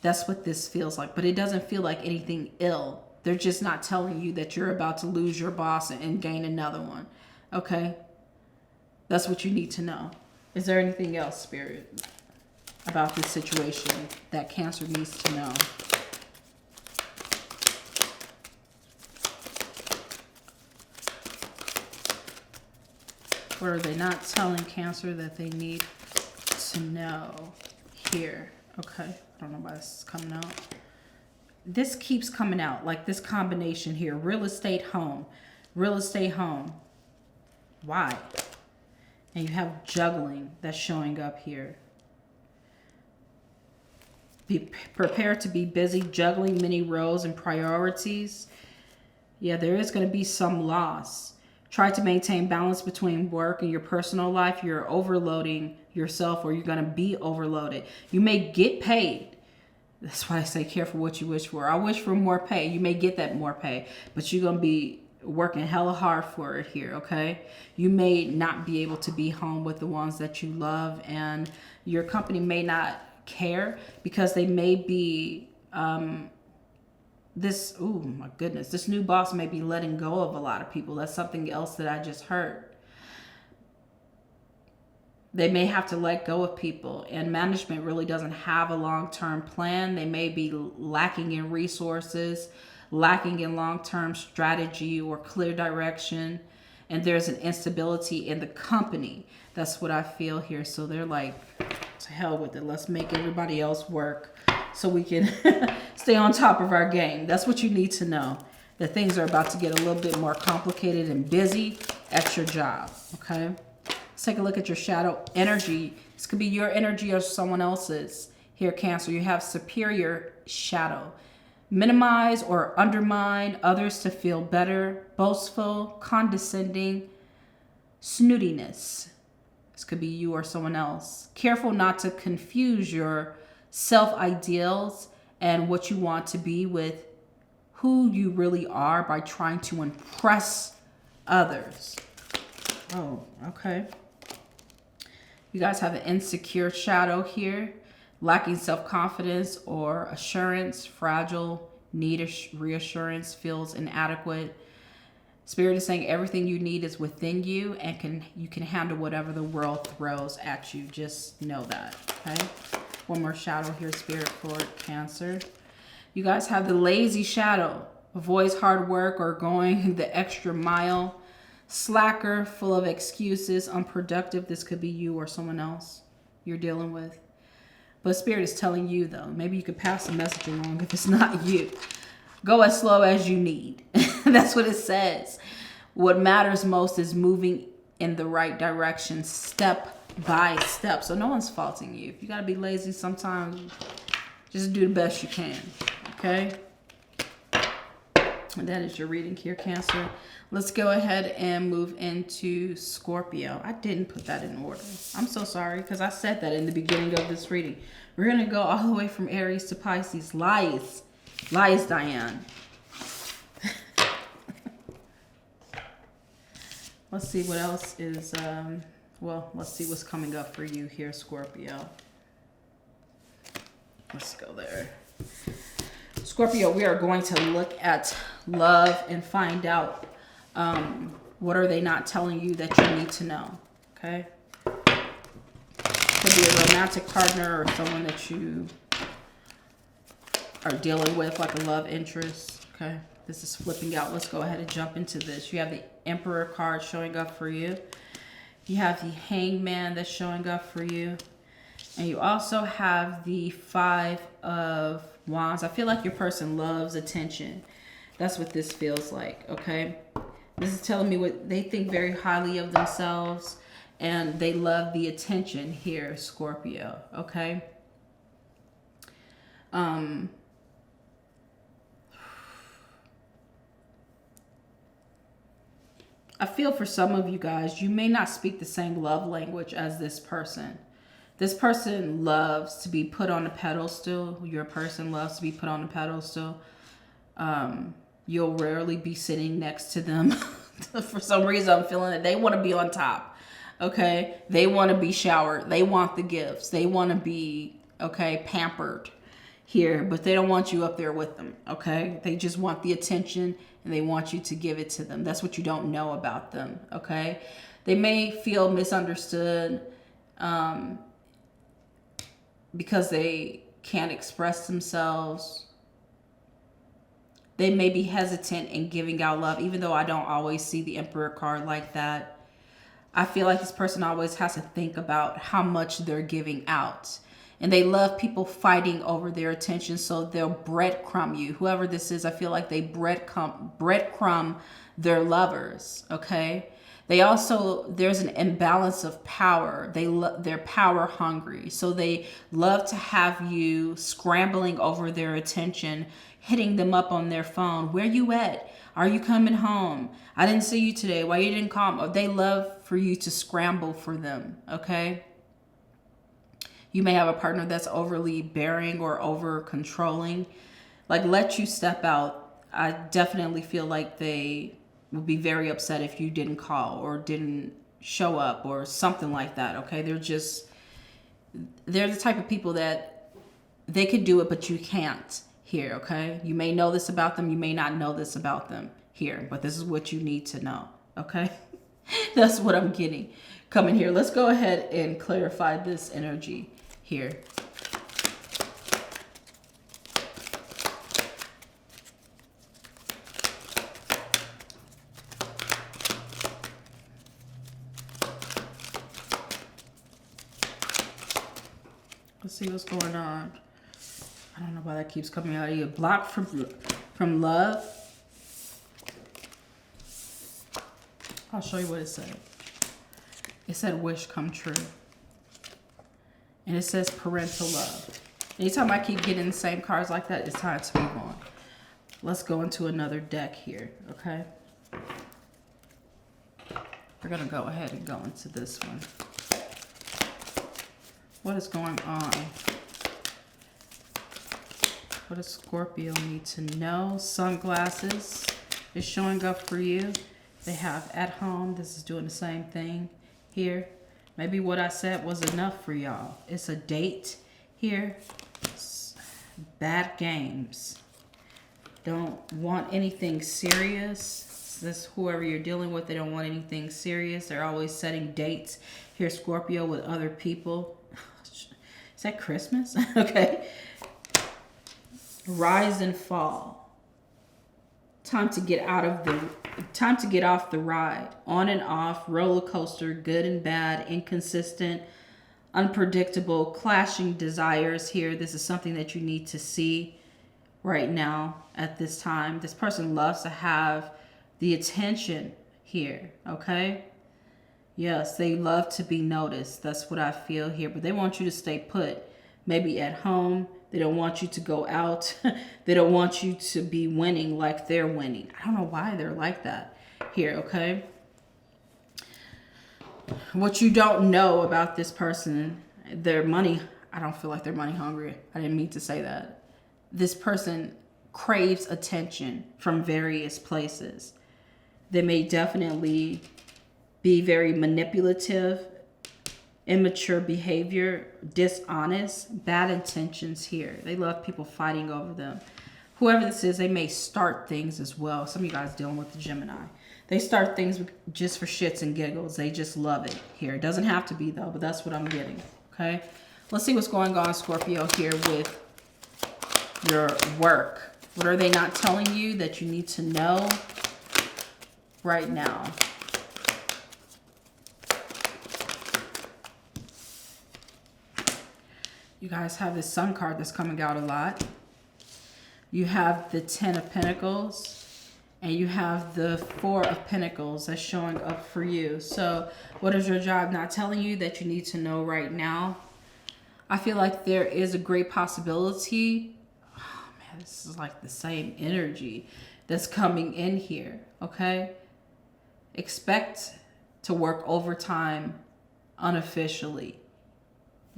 That's what this feels like. But it doesn't feel like anything ill. They're just not telling you that you're about to lose your boss and gain another one. Okay? That's what you need to know. Is there anything else, Spirit, about this situation that Cancer needs to know? What are they not telling Cancer that they need to know here? Okay, I don't know why this is coming out. This keeps coming out, like this combination here. Real estate, home. Real estate, home. Why? And you have juggling that's showing up here. Be prepared to be busy juggling many roles and priorities. Yeah, there is going to be some loss. Try to maintain balance between work and your personal life. You're overloading yourself, or you're going to be overloaded. You may get paid. That's why I say careful what you wish for. I wish for more pay. You may get that more pay, but you're going to be working hella hard for it here, okay? You may not be able to be home with the ones that you love, and your company may not care because they may be... this new boss may be letting go of a lot of people. That's something else that I just heard. They may have to let go of people, and management really doesn't have a long-term plan. They may be lacking in resources, lacking in long-term strategy or clear direction, and there's an instability in the company. That's what I feel here. So they're like, to hell with it. Let's make everybody else work so we can stay on top of our game. That's what you need to know, that things are about to get a little bit more complicated and busy at your job, okay? Let's take a look at your shadow energy. This could be your energy or someone else's. Here, Cancer, you have superior shadow. Minimize or undermine others to feel better, boastful, condescending, snootiness. This could be you or someone else. Careful not to confuse your self-ideals and what you want to be with who you really are by trying to impress others. Oh, okay. You guys have an insecure shadow here, lacking self-confidence or assurance, fragile, need reassurance, feels inadequate. Spirit is saying everything you need is within you, and you can handle whatever the world throws at you. Just know that, okay? One more shadow here, Spirit, for Cancer. You guys have the lazy shadow. Avoids hard work or going the extra mile. Slacker, full of excuses, unproductive. This could be you or someone else you're dealing with. But Spirit is telling you, though, maybe you could pass the message along if it's not you. Go as slow as you need. That's what it says. What matters most is moving in the right direction, step by step. So no one's faulting you. If you got to be lazy sometimes, just do the best you can. Okay? And that is your reading here, Cancer. Let's go ahead and move into Scorpio. I didn't put that in order. I'm so sorry because I said that in the beginning of this reading. We're going to go all the way from Aries to Pisces. Lies. Lies, Diane. Let's see what else is, well, let's see what's coming up for you here, Scorpio. Let's go there. Scorpio, we are going to look at love and find out what are they not telling you that you need to know, okay? Could be a romantic partner or someone that you are dealing with, like a love interest, okay? This is flipping out. Let's go ahead and jump into this. You have the Emperor card showing up for you. You have the Hangman that's showing up for you. And you also have the Five of Wands. I feel like your person loves attention. That's what this feels like, okay? This is telling me what they think very highly of themselves and they love the attention here, Scorpio, okay? I feel for some of you guys, you may not speak the same love language as this person. This person loves to be put on a pedestal. Your person loves to be put on a pedestal. You'll rarely be sitting next to them. For some reason, I'm feeling that they want to be on top. Okay? They want to be showered. They want the gifts. They want to be, okay, pampered here. But they don't want you up there with them. Okay? They just want the attention and they want you to give it to them. That's what you don't know about them. Okay? They may feel misunderstood. Because they can't express themselves. They may be hesitant in giving out love, even though I don't always see the Emperor card like that. I feel like this person always has to think about how much they're giving out. And they love people fighting over their attention, so they'll breadcrumb you. Whoever this is, I feel like they breadcrumb their lovers, okay? They also, there's an imbalance of power. They're power hungry. So they love to have you scrambling over their attention, hitting them up on their phone. Where you at? Are you coming home? I didn't see you today. Why you didn't call me? They love for you to scramble for them, okay? You may have a partner that's overly bearing or over controlling. Like, let you step out. I definitely feel like they would be very upset if you didn't call or didn't show up or something like that, okay? They're the type of people that they could do it, but you can't here, okay? You may know this about them. You may not know this about them here, but this is what you need to know, okay? That's what I'm getting coming here. Let's go ahead and clarify this energy here. Let's see what's going on. I don't know why that keeps coming out of you. Blocked from love. I'll show you what it said. It said wish come true. And it says parental love. Anytime I keep getting the same cards like that, it's time to move on. Let's go into another deck here, okay? We're going to go ahead and go into this one. What is going on? What does Scorpio need to know? Sunglasses is showing up for you. They have at home. This is doing the same thing here. Maybe what I said was enough for y'all. It's a date here. Bad games. Don't want anything serious. This whoever you're dealing with, they don't want anything serious. They're always setting dates here, Scorpio, with other people. Is that Christmas? Okay. Rise and fall. Time to get off the ride. On and off, roller coaster, good and bad, inconsistent, unpredictable, clashing desires here. This is something that you need to see right now at this time. This person loves to have the attention here, okay? Yes, they love to be noticed. That's what I feel here. But they want you to stay put. Maybe at home. They don't want you to go out. They don't want you to be winning like they're winning. I don't know why they're like that here, okay? What you don't know about this person, their money, I don't feel like they're money hungry. I didn't mean to say that. This person craves attention from various places. They may definitely be very manipulative, immature behavior, dishonest, bad intentions here. They love people fighting over them. Whoever this is, they may start things as well. Some of you guys dealing with the Gemini. They start things just for shits and giggles. They just love it here. It doesn't have to be though, but that's what I'm getting, okay? Let's see what's going on, Scorpio, here with your work. What are they not telling you that you need to know right now? You guys have this Sun card that's coming out a lot. You have the 10 of Pentacles. And you have the 4 of Pentacles that's showing up for you. So what is your job not telling you that you need to know right now? I feel like there is a great possibility. Oh man, this is like the same energy that's coming in here, okay? Expect to work overtime unofficially.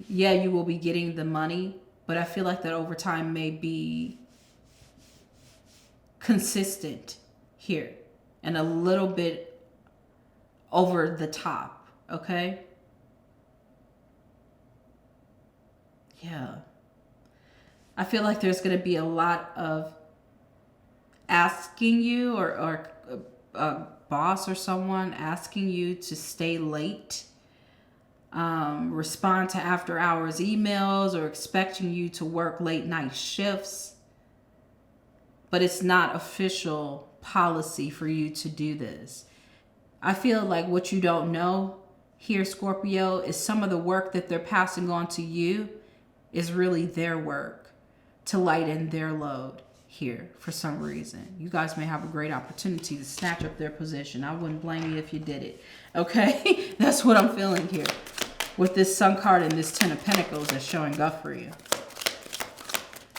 Yeah, you will be getting the money, but I feel like that overtime may be consistent here and a little bit over the top, okay? Yeah. I feel like there's going to be a lot of asking you or a boss or someone asking you to stay late, respond to after hours emails, or expecting you to work late night shifts. But it's not official policy for you to do this. I feel like what you don't know here, Scorpio, is some of the work that they're passing on to you is really their work to lighten their load here for some reason. You guys may have a great opportunity to snatch up their position. I wouldn't blame you if you did it. Okay? That's what I'm feeling here with this Sun card and this 10 of Pentacles that's showing up for you.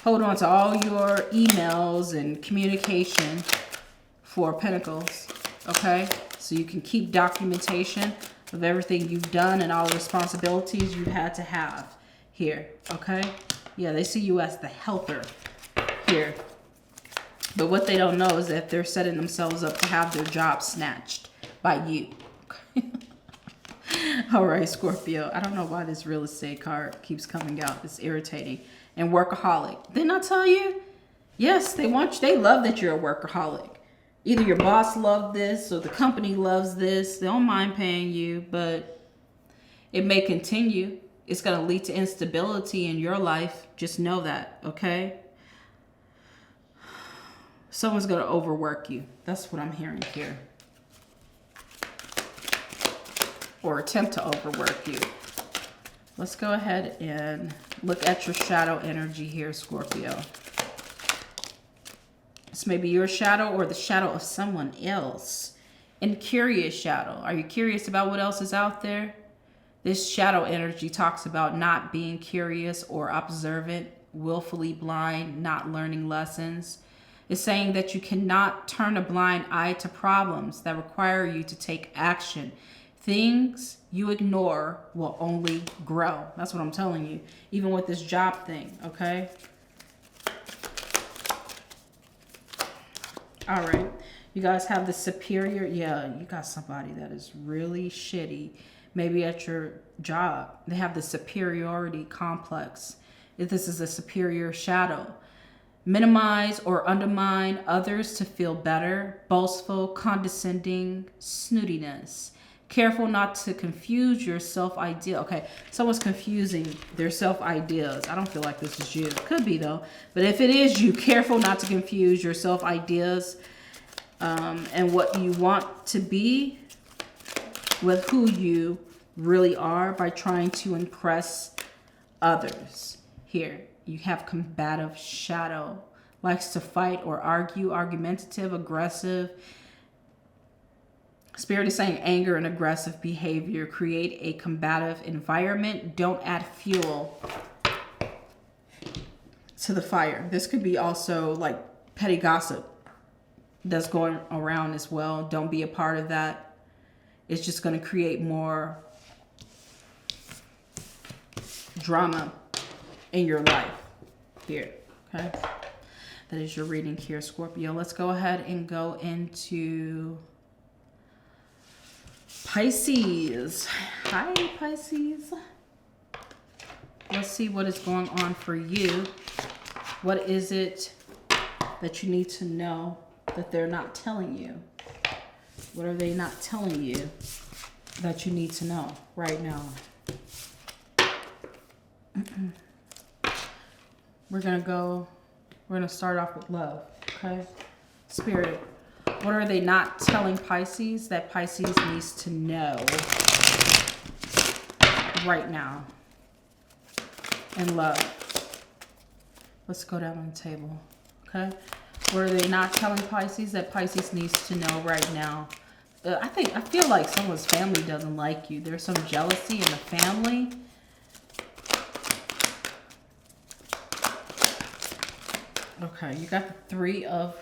Hold on to all your emails and communication for Pentacles, okay? So you can keep documentation of everything you've done and all the responsibilities you had to have here, okay? Yeah, they see you as the helper here. But what they don't know is that they're setting themselves up to have their job snatched by you. All right, Scorpio. I don't know why this real estate card keeps coming out. It's irritating. And workaholic. Didn't I tell you? Yes, they want you. They love that you're a workaholic. Either your boss loves this or the company loves this. They don't mind paying you, but it may continue. It's going to lead to instability in your life. Just know that, okay? Someone's going to overwork you. That's what I'm hearing here. Or attempt to overwork you. Let's go ahead and look at your shadow energy here, Scorpio. This may be your shadow or the shadow of someone else. And curious shadow. Are you curious about what else is out there? This shadow energy talks about not being curious or observant, willfully blind, not learning lessons. It's saying that you cannot turn a blind eye to problems that require you to take action. Things you ignore will only grow. That's what I'm telling you. Even with this job thing, okay? All right. You guys have the superior. Yeah, you got somebody that is really shitty. Maybe at your job. They have the superiority complex. If this is a superior shadow. Minimize or undermine others to feel better. Boastful, condescending, snootiness. Careful not to confuse your self-idea. Okay, someone's confusing their self-ideas. I don't feel like this is you. Could be, though. But if it is you, careful not to confuse your self-ideas and what you want to be with who you really are by trying to impress others. Here, you have combative shadow. Likes to fight or argue, argumentative, aggressive. Spirit is saying anger and aggressive behavior. Create a combative environment. Don't add fuel to the fire. This could be also like petty gossip that's going around as well. Don't be a part of that. It's just going to create more drama in your life here. Okay. That is your reading here, Scorpio. Let's go ahead and go into Pisces. Hi, Pisces. Let's see what is going on for you. What is it that you need to know that they're not telling you? What are they not telling you that you need to know right now? We're going to start off with love, okay? Spirit, what are they not telling Pisces that Pisces needs to know right now? And love. Let's go down on the table, okay? What are they not telling Pisces that Pisces needs to know right now? I feel like someone's family doesn't like you. There's some jealousy in the family. Okay, you got the 3 of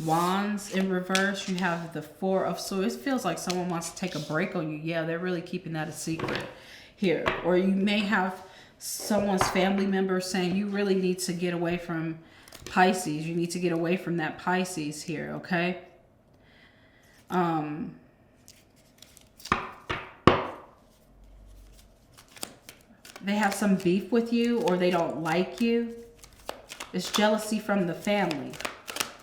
Wands in reverse. You have the 4 of Swords. It feels like someone wants to take a break on you. Yeah, they're really keeping that a secret here. Or you may have someone's family member saying you really need to get away from Pisces. You need to get away from that Pisces here, okay? They have some beef with you, or they don't like you. It's jealousy from the family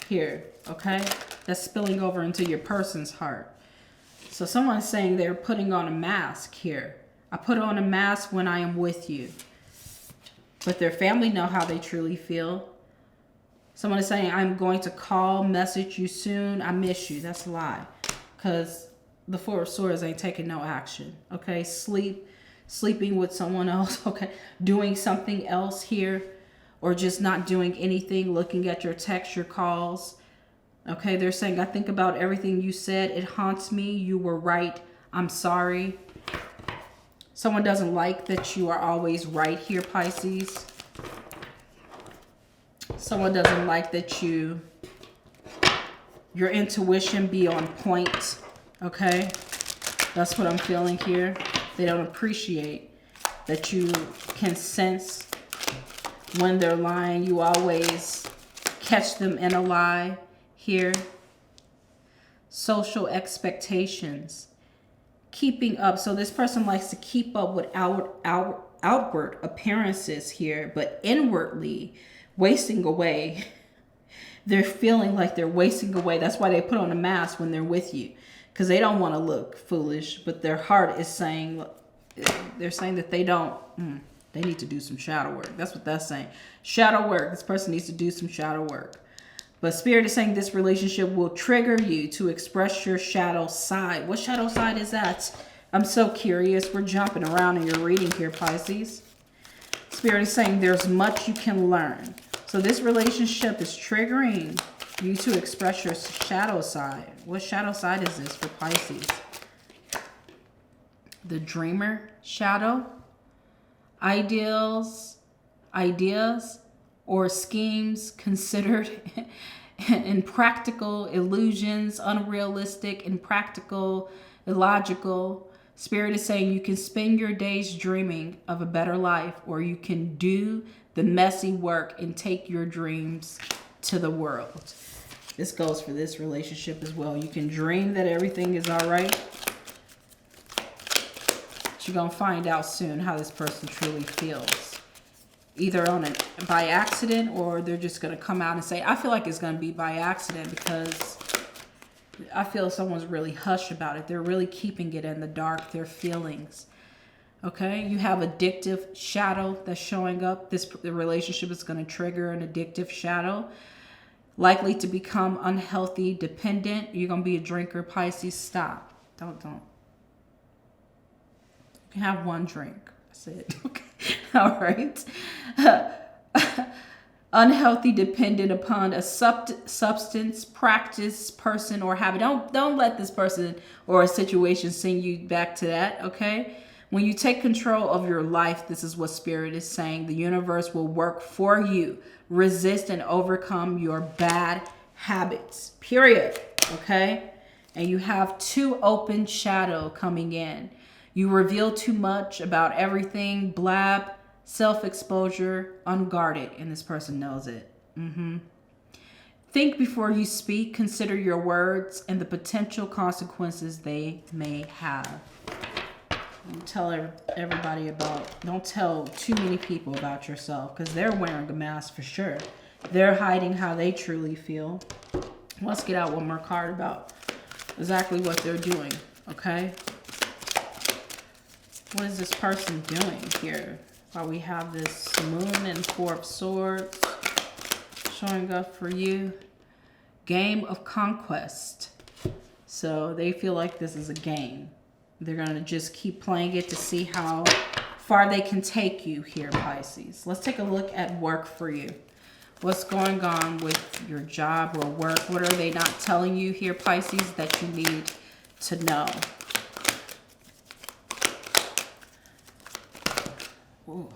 here, okay? That's spilling over into your person's heart. So someone's saying they're putting on a mask here. I put on a mask when I am with you. But their family know how they truly feel. Someone is saying, I'm going to call, message you soon. I miss you. That's a lie. Because the 4 of Swords ain't taking no action. Okay? Sleeping with someone else. Okay? Doing something else here. Or just not doing anything. Looking at your texts, your calls. Okay? They're saying, I think about everything you said. It haunts me. You were right. I'm sorry. Someone doesn't like that you are always right here, Pisces. Someone doesn't like that your intuition be on point. Okay? That's what I'm feeling here. They don't appreciate that you can sense when they're lying. You always catch them in a lie here. Social expectations. Keeping up. So this person likes to keep up with outward appearances here, but inwardly wasting away. They're feeling like they're wasting away. That's why they put on a mask when they're with you, because they don't want to look foolish, but their heart is saying, they're saying that they don't, they need to do some shadow work. That's what that's saying. Shadow work. This person needs to do some shadow work. But Spirit is saying this relationship will trigger you to express your shadow side. What shadow side is that? I'm so curious. We're jumping around in your reading here, Pisces. Spirit is saying there's much you can learn. So this relationship is triggering you to express your shadow side. What shadow side is this for Pisces? The dreamer shadow. Ideas, or schemes considered impractical, illusions, unrealistic, impractical, illogical. Spirit is saying you can spend your days dreaming of a better life, or you can do the messy work and take your dreams to the world. This goes for this relationship as well. You can dream that everything is all right. But you're going to find out soon how this person truly feels. Either by accident, or they're just going to come out and say, I feel like it's going to be by accident, because I feel someone's really hush about it. They're really keeping it in the dark, their feelings. Okay? You have addictive shadow that's showing up. The relationship is going to trigger an addictive shadow. Likely to become unhealthy, dependent. You're going to be a drinker, Pisces. Stop. Don't. You can have one drink. That's it. Okay. All right. Unhealthy, dependent upon a substance, practice, person, or habit. Don't let this person or a situation send you back to that, okay? When you take control of your life, this is what Spirit is saying. The universe will work for you. Resist and overcome your bad habits. Period. Okay? And you have 2 open shadow coming in. You reveal too much about everything. Blab, self-exposure, unguarded. And this person knows it. Think before you speak. Consider your words and the potential consequences they may have. Don't tell everybody about, don't tell too many people about yourself, because they're wearing a mask for sure. They're hiding how they truly feel. Let's get out one more card about exactly what they're doing, okay? What is this person doing here? While we have this Moon and 4 of Swords showing up for you. Game of conquest. So they feel like this is a game. They're going to just keep playing it to see how far they can take you here, Pisces. Let's take a look at work for you. What's going on with your job or work? What are they not telling you here, Pisces, that you need to know? Ooh.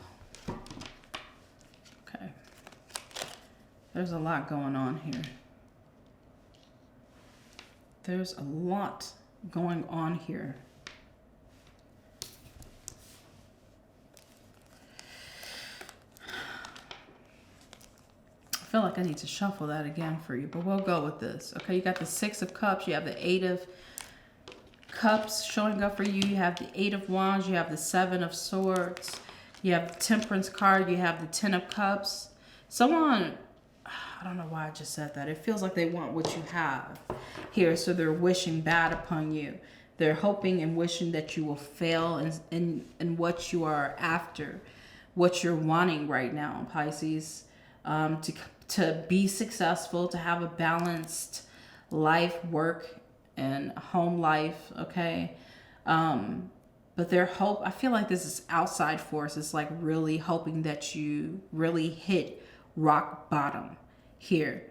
Okay. There's a lot going on here. There's a lot going on here. I feel like I need to shuffle that again for you, but we'll go with this. Okay, you got the 6 of Cups. You have the 8 of Cups showing up for you. You have the 8 of Wands. You have the 7 of Swords. You have the Temperance card. You have the 10 of Cups. Someone, I don't know why I just said that. It feels like they want what you have here, so they're wishing bad upon you. They're hoping and wishing that you will fail in what you are after, what you're wanting right now, Pisces. To be successful, to have a balanced life, work, and home life, okay? But their hope, I feel like this is outside forces, like really hoping that you really hit rock bottom here.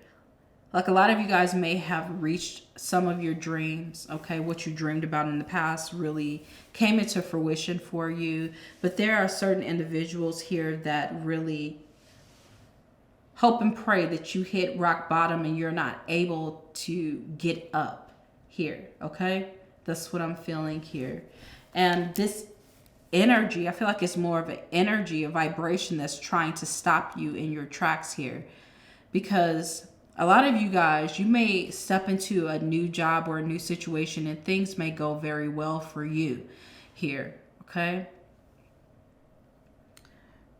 Like a lot of you guys may have reached some of your dreams, okay? What you dreamed about in the past really came into fruition for you. But there are certain individuals here that really hope and pray that you hit rock bottom and you're not able to get up here, okay? That's what I'm feeling here. And this energy, I feel like it's more of an energy, a vibration that's trying to stop you in your tracks here. Because a lot of you guys, you may step into a new job or a new situation and things may go very well for you here, okay?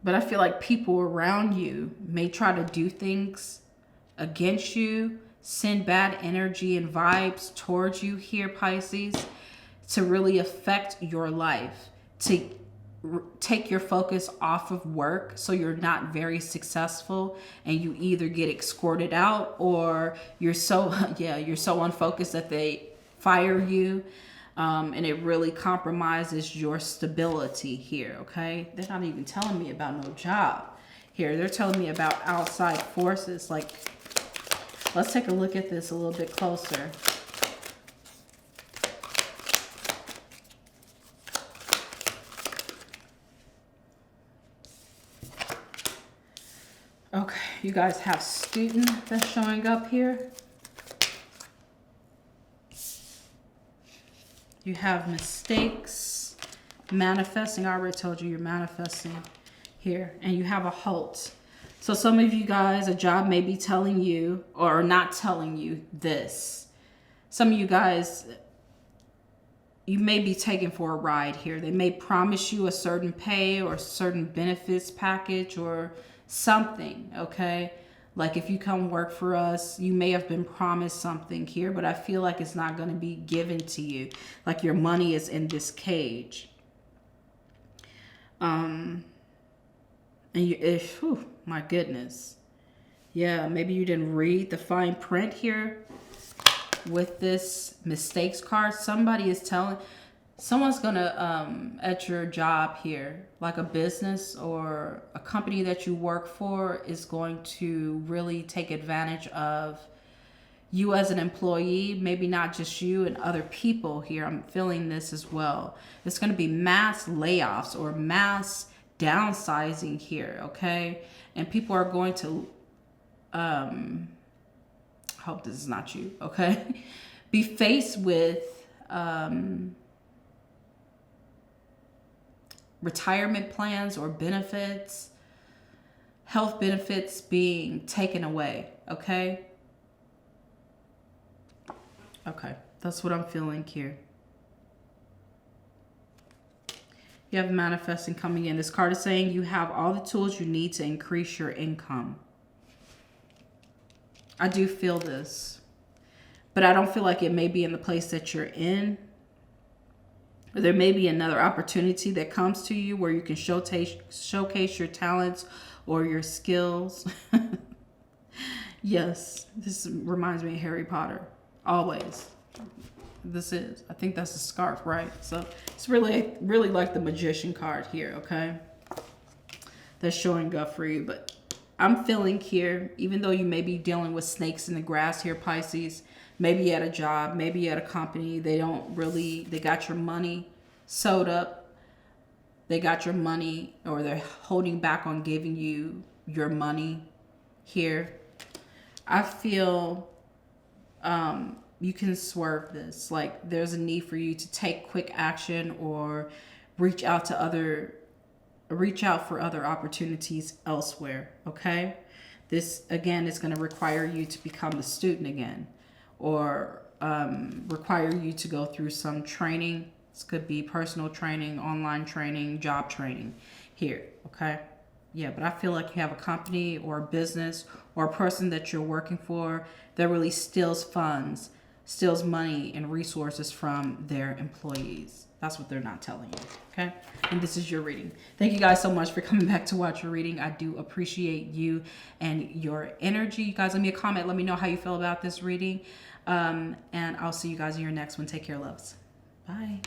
But I feel like people around you may try to do things against you, send bad energy and vibes towards you here, Pisces, to really affect your life, to take your focus off of work so you're not very successful and you either get escorted out or you're so unfocused that they fire you. And it really compromises your stability here, okay? They're not even telling me about no job here. They're telling me about outside forces. Like, let's take a look at this a little bit closer. Okay, you guys have student that's showing up here. You have mistakes, manifesting. I already told you you're manifesting here. And you have a halt. So some of you guys, a job may be telling you or not telling you this. Some of you guys, you may be taken for a ride here. They may promise you a certain pay or certain benefits package or something, okay? Like if you come work for us, you may have been promised something here, but I feel like it's not going to be given to you. Like your money is in this cage. And my goodness. Yeah, maybe you didn't read the fine print here with this mistakes card. Somebody is telling, someone's gonna at your job here, like a business or a company that you work for is going to really take advantage of you as an employee, maybe not just you and other people here. I'm feeling this as well. It's going to be mass layoffs or mass downsizing here, okay? And people are going to, hope this is not you, okay? Be faced with retirement plans or benefits, health benefits being taken away, okay? Okay, that's what I'm feeling here. You have manifesting coming in. This card is saying you have all the tools you need to increase your income. I do feel this, but I don't feel like it may be in the place that you're in. There may be another opportunity that comes to you where you can showcase your talents or your skills. Yes, this reminds me of Harry Potter. Always. I think that's a scarf, right? So it's really like the magician card here, okay? That's showing up for you. But I'm feeling here, even though you may be dealing with snakes in the grass here, Pisces, maybe at a job, maybe at a company, they got your money sewed up. They got your money, or they're holding back on giving you your money here. I feel you can swerve this. Like there's a need for you to take quick action or reach out for other opportunities elsewhere, okay? This, again, is going to require you to become a student again, or require you to go through some training. This could be personal training, online training, job training here, okay? Yeah, but I feel like you have a company or a business or a person that you're working for that really steals money and resources from their employees. That's what they're not telling you, okay? And this is your reading. Thank you guys so much for coming back to watch your reading. I do appreciate you and your energy. You guys, leave me a comment. Let me know how you feel about this reading. And I'll see you guys in your next one. Take care, loves. Bye.